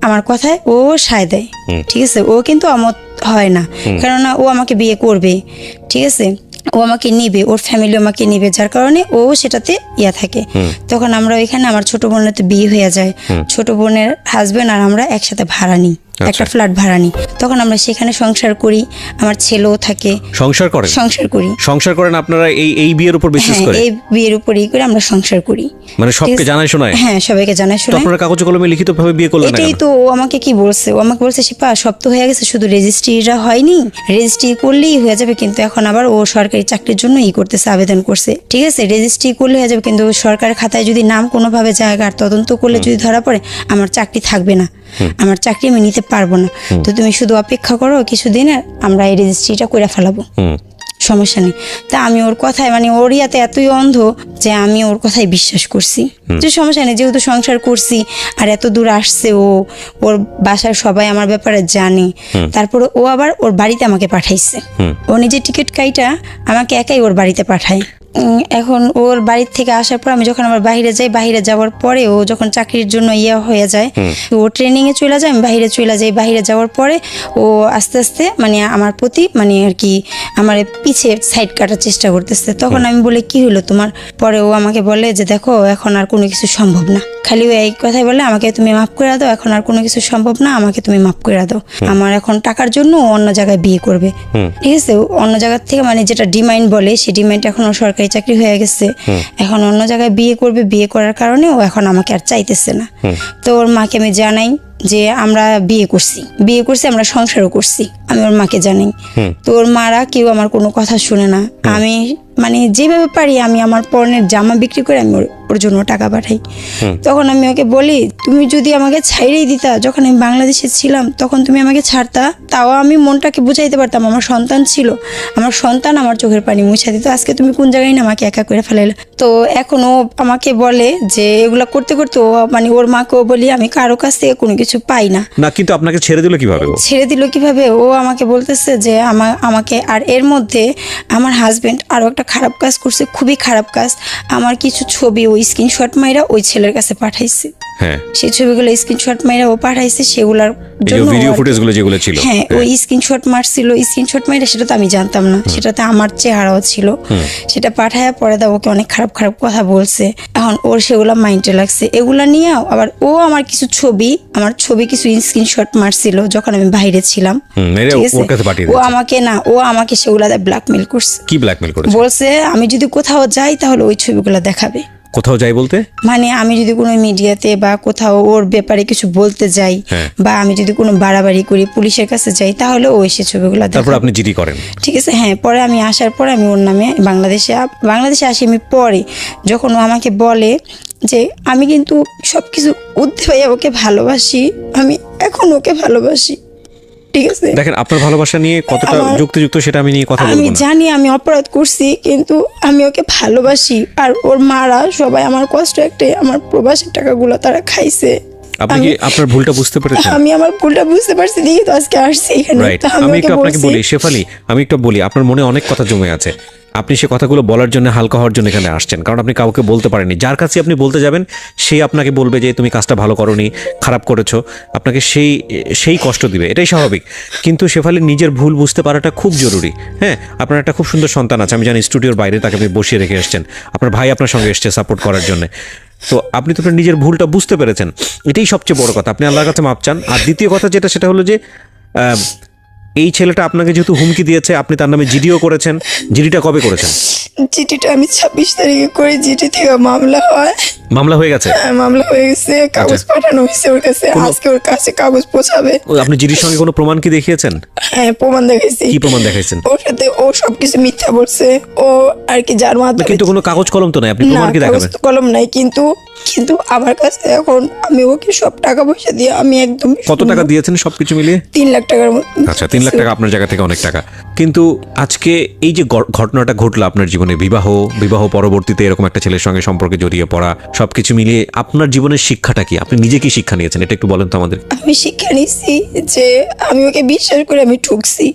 আমার কথায় ও সায় দেয়। ঠিক আছে, ও কিন্তু অমত হয় না, কেননা ও আমাকে বিয়ে করবে। ঠিক আছে, ও আমাকে নিবে, ওর ফ্যামিলি আমাকে নিবে, যার কারণে ও সেটাতে থাকে। তখন আমরা ওইখানে আমার ছোট বোনের তো বিয়ে হয়ে যায়, ছোট বোনের হাজবেন্ড আর আমরা একসাথে ভাড়া নিই, একটা ফ্ল্যাট ভাড়া নিই। তখন আমরা সেখানে সংসার করি, আমার ছেলেও থাকে। সংসার করেন আপনারা এই বিয়ের উপর বেসিস করে? এই বিয়ের উপরই করে আমরা সংসার করি, মানে সবকে জানাই শোনায়? হ্যাঁ, সবাইকে জানাই শোনায়। আপনারা কাগজে কলমে লিখিতভাবে বিয়ে করলেন? এটাই তো ও আমাকে কি বলছে, ও আমাকে বলছে শিপা সব তো হয়ে গেছে, শুধু রেজিস্ট্রিটা হয়নি, রেজিস্ট্রি করলেই হয়ে যাবে। কিন্তু এখন আবার ও সরকারি চাকরির জন্য করতেছে, আবেদন করছে। ঠিক আছে, রেজিস্ট্রি করলে হয়ে যাবে, কিন্তু সরকারের খাতায় যদি নাম কোনোভাবে জায়গা আর তদন্ত করলে যদি ধরা পড়ে আমার চাকরি থাকবে না, আমার চাকরি আমি নিতে পারবো না। তো তুমি শুধু অপেক্ষা করো কিছুদিনের, আমরা এই রেজিস্ট্রিটা করে ফেলাবো, সমস্যা নেই। তা আমি ওর কথায়, মানে ওর ইয়াতে এতই অন্ধ যে আমি ওর কথায় বিশ্বাস করছি যে সমস্যা নেই, যেহেতু সংসার করছি আর এত দূর আসছে, ওর বাসার সবাই আমার ব্যাপারে জানে। তারপরে ও আবার ওর বাড়িতে আমাকে পাঠাইছে, ও নিজে টিকিট কাইটা আমাকে একাই ওর বাড়িতে পাঠায়। এখন ওর বাড়ির থেকে আসার পর আমি যখন আবার বাইরে যাই, বাইরে যাওয়ার পরে ও যখন চাকরির জন্য হয়ে যায়, তো ও ট্রেনিং এ চলে যায়, আমি বাইরে চলে যাই। বাইরে যাওয়ার পরে ও আস্তে আস্তে মানে আমার প্রতি মানে আর কি আমার পিছে সাইড কাটার চেষ্টা করতেছে। তখন আমি বলে কি হলো তোমার? পরে ও আমাকে বলে যে দেখো এখন আর কোনো কিছু সম্ভব না, খালি ও এই কথাই বলে আমাকে তুমি মাফ করে দাও, এখন আর কোনো কিছু সম্ভব না, আমাকে তুমি মাফ করে দাও। আমার এখন টাকার জন্য ও অন্য জায়গায় বিয়ে করবে, ঠিক আছে? ও অন্য জায়গার থেকে মানে যেটা ডিমান্ড বলে সেই ডিমান্ড এখন ওর সরকারি চাকরি হয়ে গেছে, এখন অন্য জায়গায় বিয়ে করবে। বিয়ে করার কারণে ও এখন আমাকে আর চাইতেছে না। তো ওর মাকে আমি জানাই যে আমরা বিয়ে করছি, আমরা সংসারও করছি, আমি ওর মাকে জানাই। তো ওর মারা কেউ আমার কোনো কথা শুনে না। আমি মানে যেভাবে পারি আমি আমার পরনের জামা বিক্রি করে আমি ওর জন্য টাকা পাঠাই। তখন আমি ওকে বলি তুমি যদি আমাকে ছাইড়েই দিতা, যখন আমি বাংলাদেশে ছিলাম তখন তুমি আমাকে ছাড়তা, তাও আমি মনটাকে বুঝাইতে পারতাম। আমার সন্তান ছিল, আমার সন্তান আমার চোখের পানি মুছে দিত। আজকে তুমি কোন জায়গায় না আমাকে একা করে ফেলাইলে। তো এখন ও আমাকে বলে যে এগুলা করতে করতে ও মানে ওর মাকেও বলি আমি কারো কাছ থেকে কোনো কিছু পাই না। না, কিন্তু আপনাকে ছেড়ে দিল কিভাবে? ছেড়ে দিল কিভাবে? ও আমাকে বলতেছে যে আমাকে আর এর মধ্যে আমার হাজবেন্ড আরো একটা খারাপ কাজ করছে, খুবই খারাপ কাজ। আমার কিছু ছবি ওই স্ক্রিনশট মাইরা ওই ছেলের কাছে পাঠাইছে। হ্যাঁ, সেই ছবিগুলো স্ক্রিনশট মাইরা ও পাঠাইছে, সেগুলার জন্য ভিডিও ফুটেজগুলো যেগুলো ছিল, হ্যাঁ ওই স্ক্রিনশট মারছিল। স্ক্রিনশট মাইরা সেটা তো আমি জানতাম না, সেটাতে আমার চেহারাও ছিল। সেটা পাঠায়া পরে দাও ওকে অনেক খারাপ খারাপ কথা বলছে। এখন ওর সেগুলো মাইন্ডে লাগছে। এগুলা নিয়ে আবার ও আমার কিছু কিছু স্ক্রিনশট মারছিল যখন আমি বাইরে ছিলাম, ঠিক আছে? ও আমাকে সেগুলাতে ব্ল্যাকমেল করছে। কি ব্ল্যাকমেল করেছে? বলছে আমি যদি কোথাও যাই তাহলে ওই ছবিগুলো দেখাবে। কোথাও যাই বলতে মানে আমি যদি কোনো মিডিয়াতে বা কোথাও ওর ব্যাপারে কিছু বলতে যাই, বা আমি যদি কোনো বাড়াবাড়ি করি পুলিশের কাছে যাই, তাহলে ও এসে ছবিগুলো দেখাবে। তারপর আপনি জিডি করেন, ঠিক আছে? হ্যাঁ, পরে আমি আসার পরে আমি ওর নামে বাংলাদেশে আসি। আমি পরে যখন ও আমাকে বলে যে আমি কিন্তু সবকিছু ঊর্ধ্বে হয়ে ওকে ভালোবাসি, আমি এখন ওকে ভালোবাসি, ঠিক আছে? দেখেন আপনার ভালোবাসা নিয়ে কতটা যুক্তিযুক্ত সেটা আমি নিয়ে কথা বলবো না। আমি জানি আমি অপরাধ করছি, কিন্তু আমি ওকে ভালোবাসি। আর ওর মারা সবাই আমার কষ্ট একটাই, আমার প্রবাসের টাকাগুলো তারা খাইছে। আপনি কি আপনার ভুলটা বুঝতে পেরেছেন? আমি আমার ভুলটা বুঝতে পারছি, দেখি তো আজকে আসছি এখানে। আমি একটু আপনাকে বলি শেফালি, আমি একটু বলি, আপনার মনে অনেক কথা জমে আছে। আপনি সে কথাগুলো বলার জন্য, হালকা হওয়ার জন্য এখানে আসছেন, কারণ আপনি কাউকে বলতে পারেননি। যার কাছে আপনি বলতে যাবেন সে আপনাকে বলবে যে তুমি কাজটা ভালো করোনি, খারাপ করেছো, আপনাকে সেই কষ্ট দিবে, এটাই স্বাভাবিক। কিন্তু শেফালির নিজের ভুল বুঝতে পারাটা খুব জরুরি। হ্যাঁ, আপনার একটা খুব সুন্দর সন্তান আছে, আমি জানি স্টুডিওর বাইরে তাকে আপনি বসিয়ে রেখে এসছেন, আপনার ভাই আপনার সঙ্গে এসছে সাপোর্ট করার জন্য। তো আপনি তো আপনার নিজের ভুলটা বুঝতে পেরেছেন, এটাই সবচেয়ে বড় কথা। আপনি আল্লাহর কাছে মাপ চান। আর দ্বিতীয় কথা সেটা হলো যে এই ছেলেটা আপনাকে যেহেতু হুমকি দিয়েছে, আপনি তার নামে জিডিও করেছেন। জিডিটা কবে করেছেন? জিডিটা আমি 26 তারিখে করে, জিডি থেকে মামলা হয়। মামলা হয়ে গেছে? মামলা হয়ে গেছে, কাগজ পাঠানো হয়েছে ওর কাছে, আজকে ওর কাছে কাগজ পৌঁছাবে। আপনি জিডির সঙ্গে কোনো প্রমাণ কি দেখিয়েছেন? হ্যাঁ, প্রমাণ দেখাইছি। কি প্রমাণ দেখাইছেন? ওর সাথে ও সবকিছু মিথ্যা বলছে, ও আর কি যার মাধ্যমে। কিন্তু কোনো কাগজ কলম তো নাই, আপনি প্রমাণ কি দেখাবেন? কাগজ কলম নাই, কিন্তু আমার কাছে এখন আমি ওকে সব টাকা পয়সা দিয়ে আমি একদম। কত টাকা দিয়েছেন সবকিছু মিলিয়ে? 3 লাখ টাকার মতো। আচ্ছা, 3 লাখ টাকা আপনার জায়গা থেকে অনেক টাকা। কিন্তু আজকে এই যে ঘটনাটা ঘটলো আপনার জীবনে, বিবাহ পরবর্তীতে এরকম একটা ছেলের সঙ্গে সম্পর্কে জড়িয়ে পড়া, সবকিছু মিলিয়ে আপনার জীবনের শিক্ষাটা কি? আপনি নিজে কি শিক্ষা নিয়েছেন, এটা একটু বলেন তো আমাদের। আমি শিক্ষা নিয়েছি যে আমি ওকে বিশ্বাস করে আমি ঠকছি।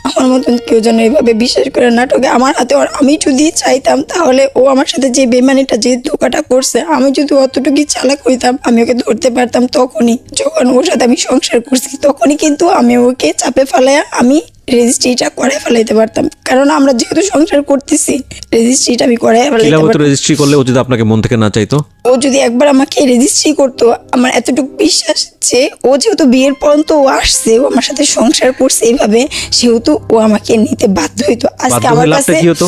আমার মতন কেউ যেন এইভাবে বিশ্বাস করে না ঠকে আমার হাতে। আমি যদি চাইতাম তাহলে ও আমার সাথে যে বেমানিটা, যে ধোকাটা করছে, আমি যদি অতটুকু চালাক হইতাম আমি ওকে ধরতে পারতাম তখনই, যখন ওর সাথে আমি সংসার করছি তখনই। কিন্তু আমি ওকে চাপে ফেলাইয়া আমি রেজিস্ট্রিটা করে ফেলাইতে পারতাম, কারণ আমরা যেহেতু সংসার করতেছি রেজিস্ট্রিটা আমি করে ফেলাইতে পারতাম। রেজিস্ট্রি করলে ও যদি আপনাকে মন থেকে না চাইতো, ও যদি একবার আমাকে রেজিস্ট্রি করতো, আমার এতটুকু বিশ্বাস যে ও যেহেতু বিয়ের পর্যন্ত ও আসছে, ও আমার সাথে সংসার করছে এইভাবে, সেহেতু ও আমাকে নিতে বাধ্য হইতো। আজকে আমার কাছে কি হতো?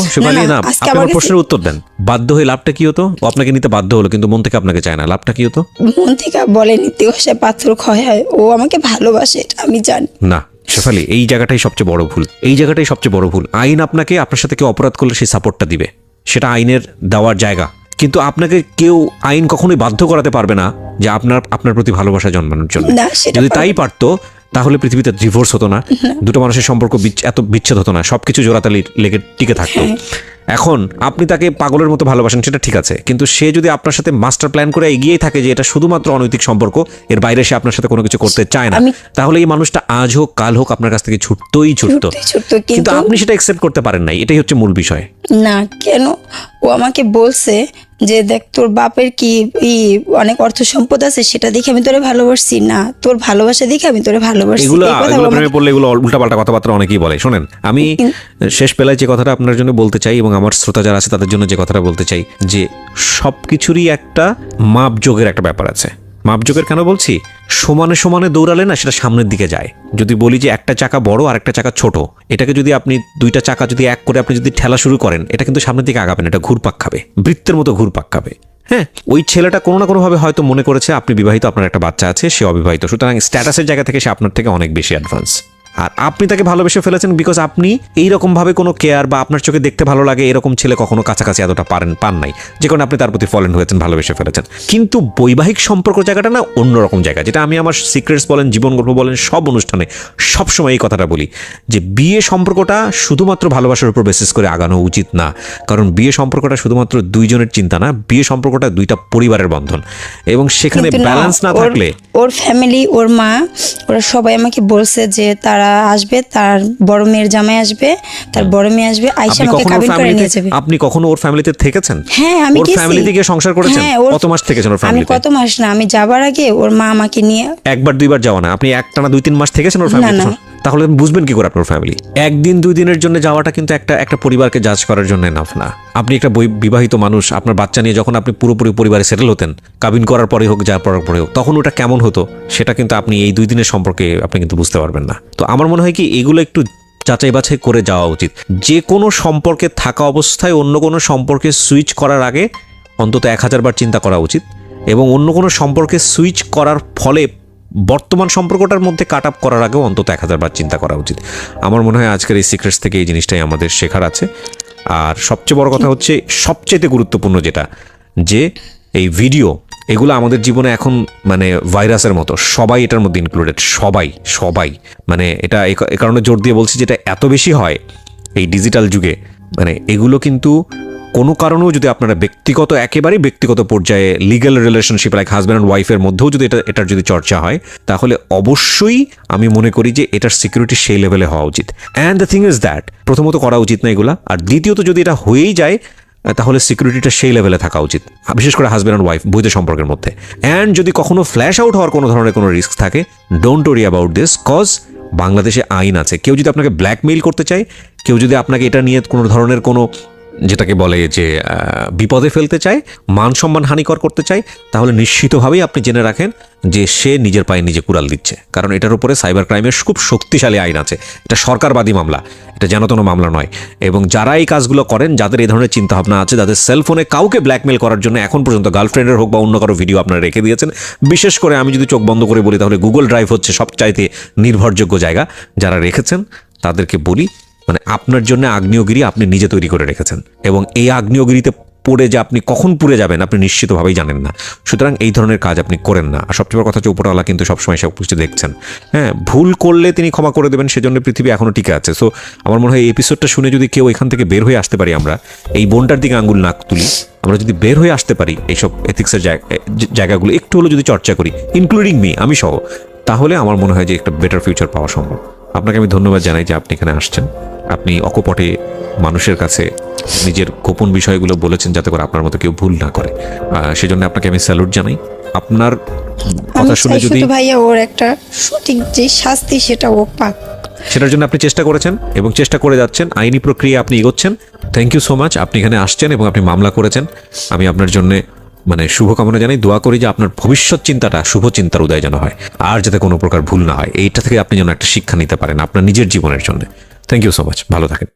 আজকে আমার প্রশ্নের উত্তর দেন। বাধ্য হয়ে লাভটা কি হতো? ও আপনাকে নিতে বাধ্য হলো কিন্তু মন থেকে আপনাকে চায় না, লাভটা কি হতো? মন থেকে বলে নিতে বসে পাথর ক্ষয় হয়, ও আমাকে ভালোবাসে এটা আমি জানি না। শেফালি, এই জায়গাটাই সবচেয়ে বড় ভুল। আইন আপনাকে, আপনার সাথে কেউ অপরাধ করলে সেই সাপোর্টটা দিবে, সেটা আইনের দেওয়ার জায়গা। কিন্তু আপনাকে কেউ আইন কখনোই বাধ্য করাতে পারবে না যে আপনার প্রতি ভালোবাসা জন্মানোর জন্য। যদি তাই পারতো তাহলে পৃথিবীতে ডিভোর্স হতো না, দুটো মানুষের সম্পর্ক এত বিচ্ছেদ হতো না, সবকিছু জোড়াতালি লেগে টিকে থাকতো। এখন আপনি তাকে পাগলের মতো ভালোবাসেন, সেটা ঠিক আছে, কিন্তু সে যদি আপনার সাথে মাস্টার প্ল্যান করে এগিয়ে থাকে যে এটা শুধুমাত্র অনৈতিক সম্পর্ক, এর বাইরে সে আপনার সাথে কোনো কিছু করতে চায় না, তাহলে এই মানুষটা আজ হোক কাল হোক আপনার কাছ থেকে ছুটতো, কিন্তু আপনি সেটা একসেপ্ট করতে পারেন নাই। এটাই হচ্ছে মূল বিষয়। না কেন, ও আমাকে বলছে যে দেখ তোর বাপের কি অনেক অর্থ সম্পদ আছে, সেটা দেখে আমি তোরে ভালোবাসছি না, তোর ভালোবাসা দেখে আমি তোরে ভালোবাসছি। এগুলো প্রেমে পড়লে এগুলো উল্টাপাল্টা কথাবার্তা অনেকেই বলে। শোনেন, আমি শেষ বেলায় যে কথাটা আপনার জন্য বলতে চাই এবং আমার শ্রোতা যারা আছে তাদের জন্য যে কথাটা বলতে চাই, যে সবকিছুরই একটা মাপযোগের একটা ব্যাপার আছে। মাপযোগের কেন বলছি, সমানে সমানে দৌড়ালে না সেটা সামনের দিকে যায়। যদি বলি যে একটা চাকা বড় আর একটা চাকা ছোট, এটাকে যদি আপনি দুইটা চাকা যদি এক করে আপনি যদি ঠেলা শুরু করেন, এটা কিন্তু সামনের দিকে আগাবেন, এটা ঘুরপাক খাবে, বৃত্তের মতো ঘুরপাক খাবে। হ্যাঁ, ওই ছেলেটা কোনো না কোনোভাবে হয়তো মনে করেছে আপনি বিবাহিত, আপনার একটা বাচ্চা আছে, সে অবিবাহিত, সুতরাং স্ট্যাটাসের জায়গা থেকে সে আপনার থেকে অনেক বেশি অ্যাডভান্স। আর আপনি তাকে ভালোবেসে ফেলেছেন বিকজ আপনি এইরকম ভাবে কোনো কেয়ার বা আপনার চোখে দেখতে ভালো লাগে এরকম ছেলে কখনো কাছাকাছি এতটা পান নাই, যে কারণে আপনি তার প্রতি ফলেন হয়েছেন, ভালোবেসে ফেলেছেন। কিন্তু বৈবাহিক সম্পর্ক জায়গাটা না অন্যরকম জায়গা, যেটা আমি আমার সিক্রেটস বলেন, জীবন গল্প বলেন, সব অনুষ্ঠানে সবসময় এই কথাটা বলি যে বিয়ে সম্পর্কটা শুধুমাত্র ভালোবাসার উপর বেসিস করে আগানো উচিত না। কারণ বিয়ে সম্পর্কটা শুধুমাত্র দুইজনের চিন্তা না, বিয়ে সম্পর্কটা দুইটা পরিবারের বন্ধন, এবং সেখানে ব্যালেন্স না থাকলে ওর ফ্যামিলি, ওর মা, ওরা সবাই আমাকে বলছে যে তারা আসবে, তার বড় মেয়ের জামাই আসবে, তার বড় মেয়ে আসবে, আইসা আমাকে কাবিন করে নিয়ে যাবে। আপনি কখনো ওর ফ্যামিলিতে থেকেছেন? হ্যাঁ, আমি ওর ফ্যামিলিতে গিয়ে সংসার করেছেন? কত মাস থেকেছেন ওর ফ্যামিলিতে? আমি কত মাস না, আমি যাবার আগে ওর মা আমাকে নিয়ে একবার দুইবার যাওয়া না, আপনি একটানা 2-3 মাস থেকেছেন ওর ফ্যামিলিতে? তাহলে বুঝবেন কি করে আপনার ফ্যামিলি? একদিন 2 দিনের জন্য যাওয়াটা কিন্তু একটা পরিবারকে জাজ করার জন্য এনাফ না। আপনি একটা বিবাহিত মানুষ, আপনার বাচ্চা নিয়ে যখন আপনি পুরোপুরি পরিবারে সেটেল হতেন, কাবিন করার পরে হোক, যাওয়ার পরে হোক, তখন ওটা কেমন হতো সেটা কিন্তু আপনি এই 2 দিনের সম্পর্কে আপনি কিন্তু বুঝতে পারবেন না। তো আমার মনে হয় কি এগুলো একটু যাচাই বাছাই করে যাওয়া উচিত। যে কোনো সম্পর্কে থাকা অবস্থায় অন্য কোনো সম্পর্কে সুইচ করার আগে অন্তত 1000 বার চিন্তা করা উচিত, এবং অন্য কোনো সম্পর্কে সুইচ করার ফলে বর্তমান সম্পর্কটার মধ্যে কাট আপ করার আগেও অন্তত 1000 বার চিন্তা করা উচিত। আমার মনে হয় আজকের এই সিক্রেটস থেকে এই জিনিসটাই আমাদের শেখার আছে। আর সবচেয়ে বড় কথা হচ্ছে, সবচেয়ে গুরুত্বপূর্ণ যেটা, যে এই ভিডিও এগুলো আমাদের জীবনে এখন মানে ভাইরাসের মতো, সবাই এটার মধ্যে ইনক্লুডেড, সবাই মানে এটা এই কারণে জোর দিয়ে বলছি, যেটা এত বেশি হয় এই ডিজিটাল যুগে, মানে এগুলো কিন্তু কোনো কারণেও যদি আপনারা একেবারেই ব্যক্তিগত পর্যায়ে legal relationship like husband and ওয়াইফের মধ্যেও যদি এটার যদি চর্চা হয়, তাহলে অবশ্যই আমি মনে করি যে এটার সিকিউরিটি সেই লেভেলে হওয়া উচিত। And the thing is that, প্রথমত করা উচিত না এগুলা, আর দ্বিতীয়ত যদি এটা হয়েই যায় তাহলে সিকিউরিটিটা সেই লেভেলে থাকা উচিত, বিশেষ করে হাজব্যান্ড অ্যান্ড ওয়াইফ বৈধ সম্পর্কের মধ্যে। অ্যান্ড যদি কখনো ফ্ল্যাশ আউট হওয়ার কোনো ধরনের কোনো রিস্ক থাকে, don't worry about this, cause বাংলাদেশে আইন আছে। কেউ যদি আপনাকে ব্ল্যাকমেইল করতে চায়, কেউ যদি আপনাকে এটা নিয়ে কোনো ধরনের কোনো যেটাকে বলে যে বিপদে ফেলতে চায়, মান সম্মান হানিকর করতে চায়, তাহলে নিশ্চিতভাবেই আপনি জেনে রাখেন যে সে নিজের পায়ে নিজে কুড়াল দিচ্ছে। কারণ এটার উপরে সাইবার ক্রাইমের খুব শক্তিশালী আইন আছে। এটা সরকারবাদী মামলা, এটা যেনতেন মামলা নয়। এবং যারা এই কাজগুলো করেন, যাদের এই ধরনের চিন্তাভাবনা আছে, যাদের সেলফোনে কাউকে ব্ল্যাকমেল করার জন্য এখন পর্যন্ত গার্লফ্রেন্ডের হোক বা অন্য কারো ভিডিও আপনারা রেখে দিয়েছেন, বিশেষ করে আমি যদি চোখ বন্ধ করে বলি তাহলে গুগল ড্রাইভ হচ্ছে সবচাইতে নির্ভরযোগ্য জায়গা। যারা রেখেছেন তাদেরকে বলি, মানে আপনার জন্য আগ্নেয়গিরি আপনি নিজে তৈরি করে রেখেছেন, এবং এই আগ্নেয়গিরিতে পড়ে যে আপনি কখন পুড়ে যাবেন আপনি নিশ্চিতভাবেই জানেন না। সুতরাং এই ধরনের কাজ আপনি করেন না। আর সবচেয়ে বড় কথা হচ্ছে, উপরওয়ালা কিন্তু সবসময় সব কিছু দেখছেন। হ্যাঁ, ভুল করলে তিনি ক্ষমা করে দেবেন, সেজন্য পৃথিবী এখনও টিকে আছে। সো আমার মনে হয় এই এপিসোডটা শুনে যদি কেউ এখান থেকে বের হয়ে আসতে পারি, আমরা এই বোনটার দিকে আঙ্গুল না তুলি, আমরা যদি বের হয়ে আসতে পারি, এইসব এথিক্সের জায়গাগুলো একটু হলেও যদি চর্চা করি, ইনক্লুডিং মি, আমি সহ, তাহলে আমার মনে হয় যে একটা বেটার ফিউচার পাওয়া সম্ভব। আপনাকে আমি ধন্যবাদ জানাই যে আপনি এখানে আসছেন। আপনি অকপটে মানুষের কাছে নিজের গোপন বিষয়গুলো বলেছেন, যাতে করে আপনার মতো কেউ ভুল না করে। সেজন্য আপনাকে আমি স্যালুট জানাই। আপনার কথা শুনে যদি ভাইয়া ওর একটা সঠিক যে শাস্তি সেটা ও পাক, সেটার জন্য আপনি চেষ্টা করেছেন এবং চেষ্টা করে যাচ্ছেন, আইনি প্রক্রিয়া আপনি এগোচ্ছেন। Thank you so much. আপনি এখানে আসছেন এবং আপনি মামলা করেছেন। আমি আপনার জন্য মানে শুভকামনা জানাই, দোয়া করি যে আপনার ভবিষ্যৎ চিন্তাটা শুভ চিন্তার উদয় যেন হয়, আর যাতে কোনো প্রকার ভুল না হয়। এইটা থেকে আপনি যেন একটা শিক্ষা নিতে পারেন আপনার নিজের জীবনের জন্য। থ্যাংক ইউ সো মাচ, ভালো থাকেন।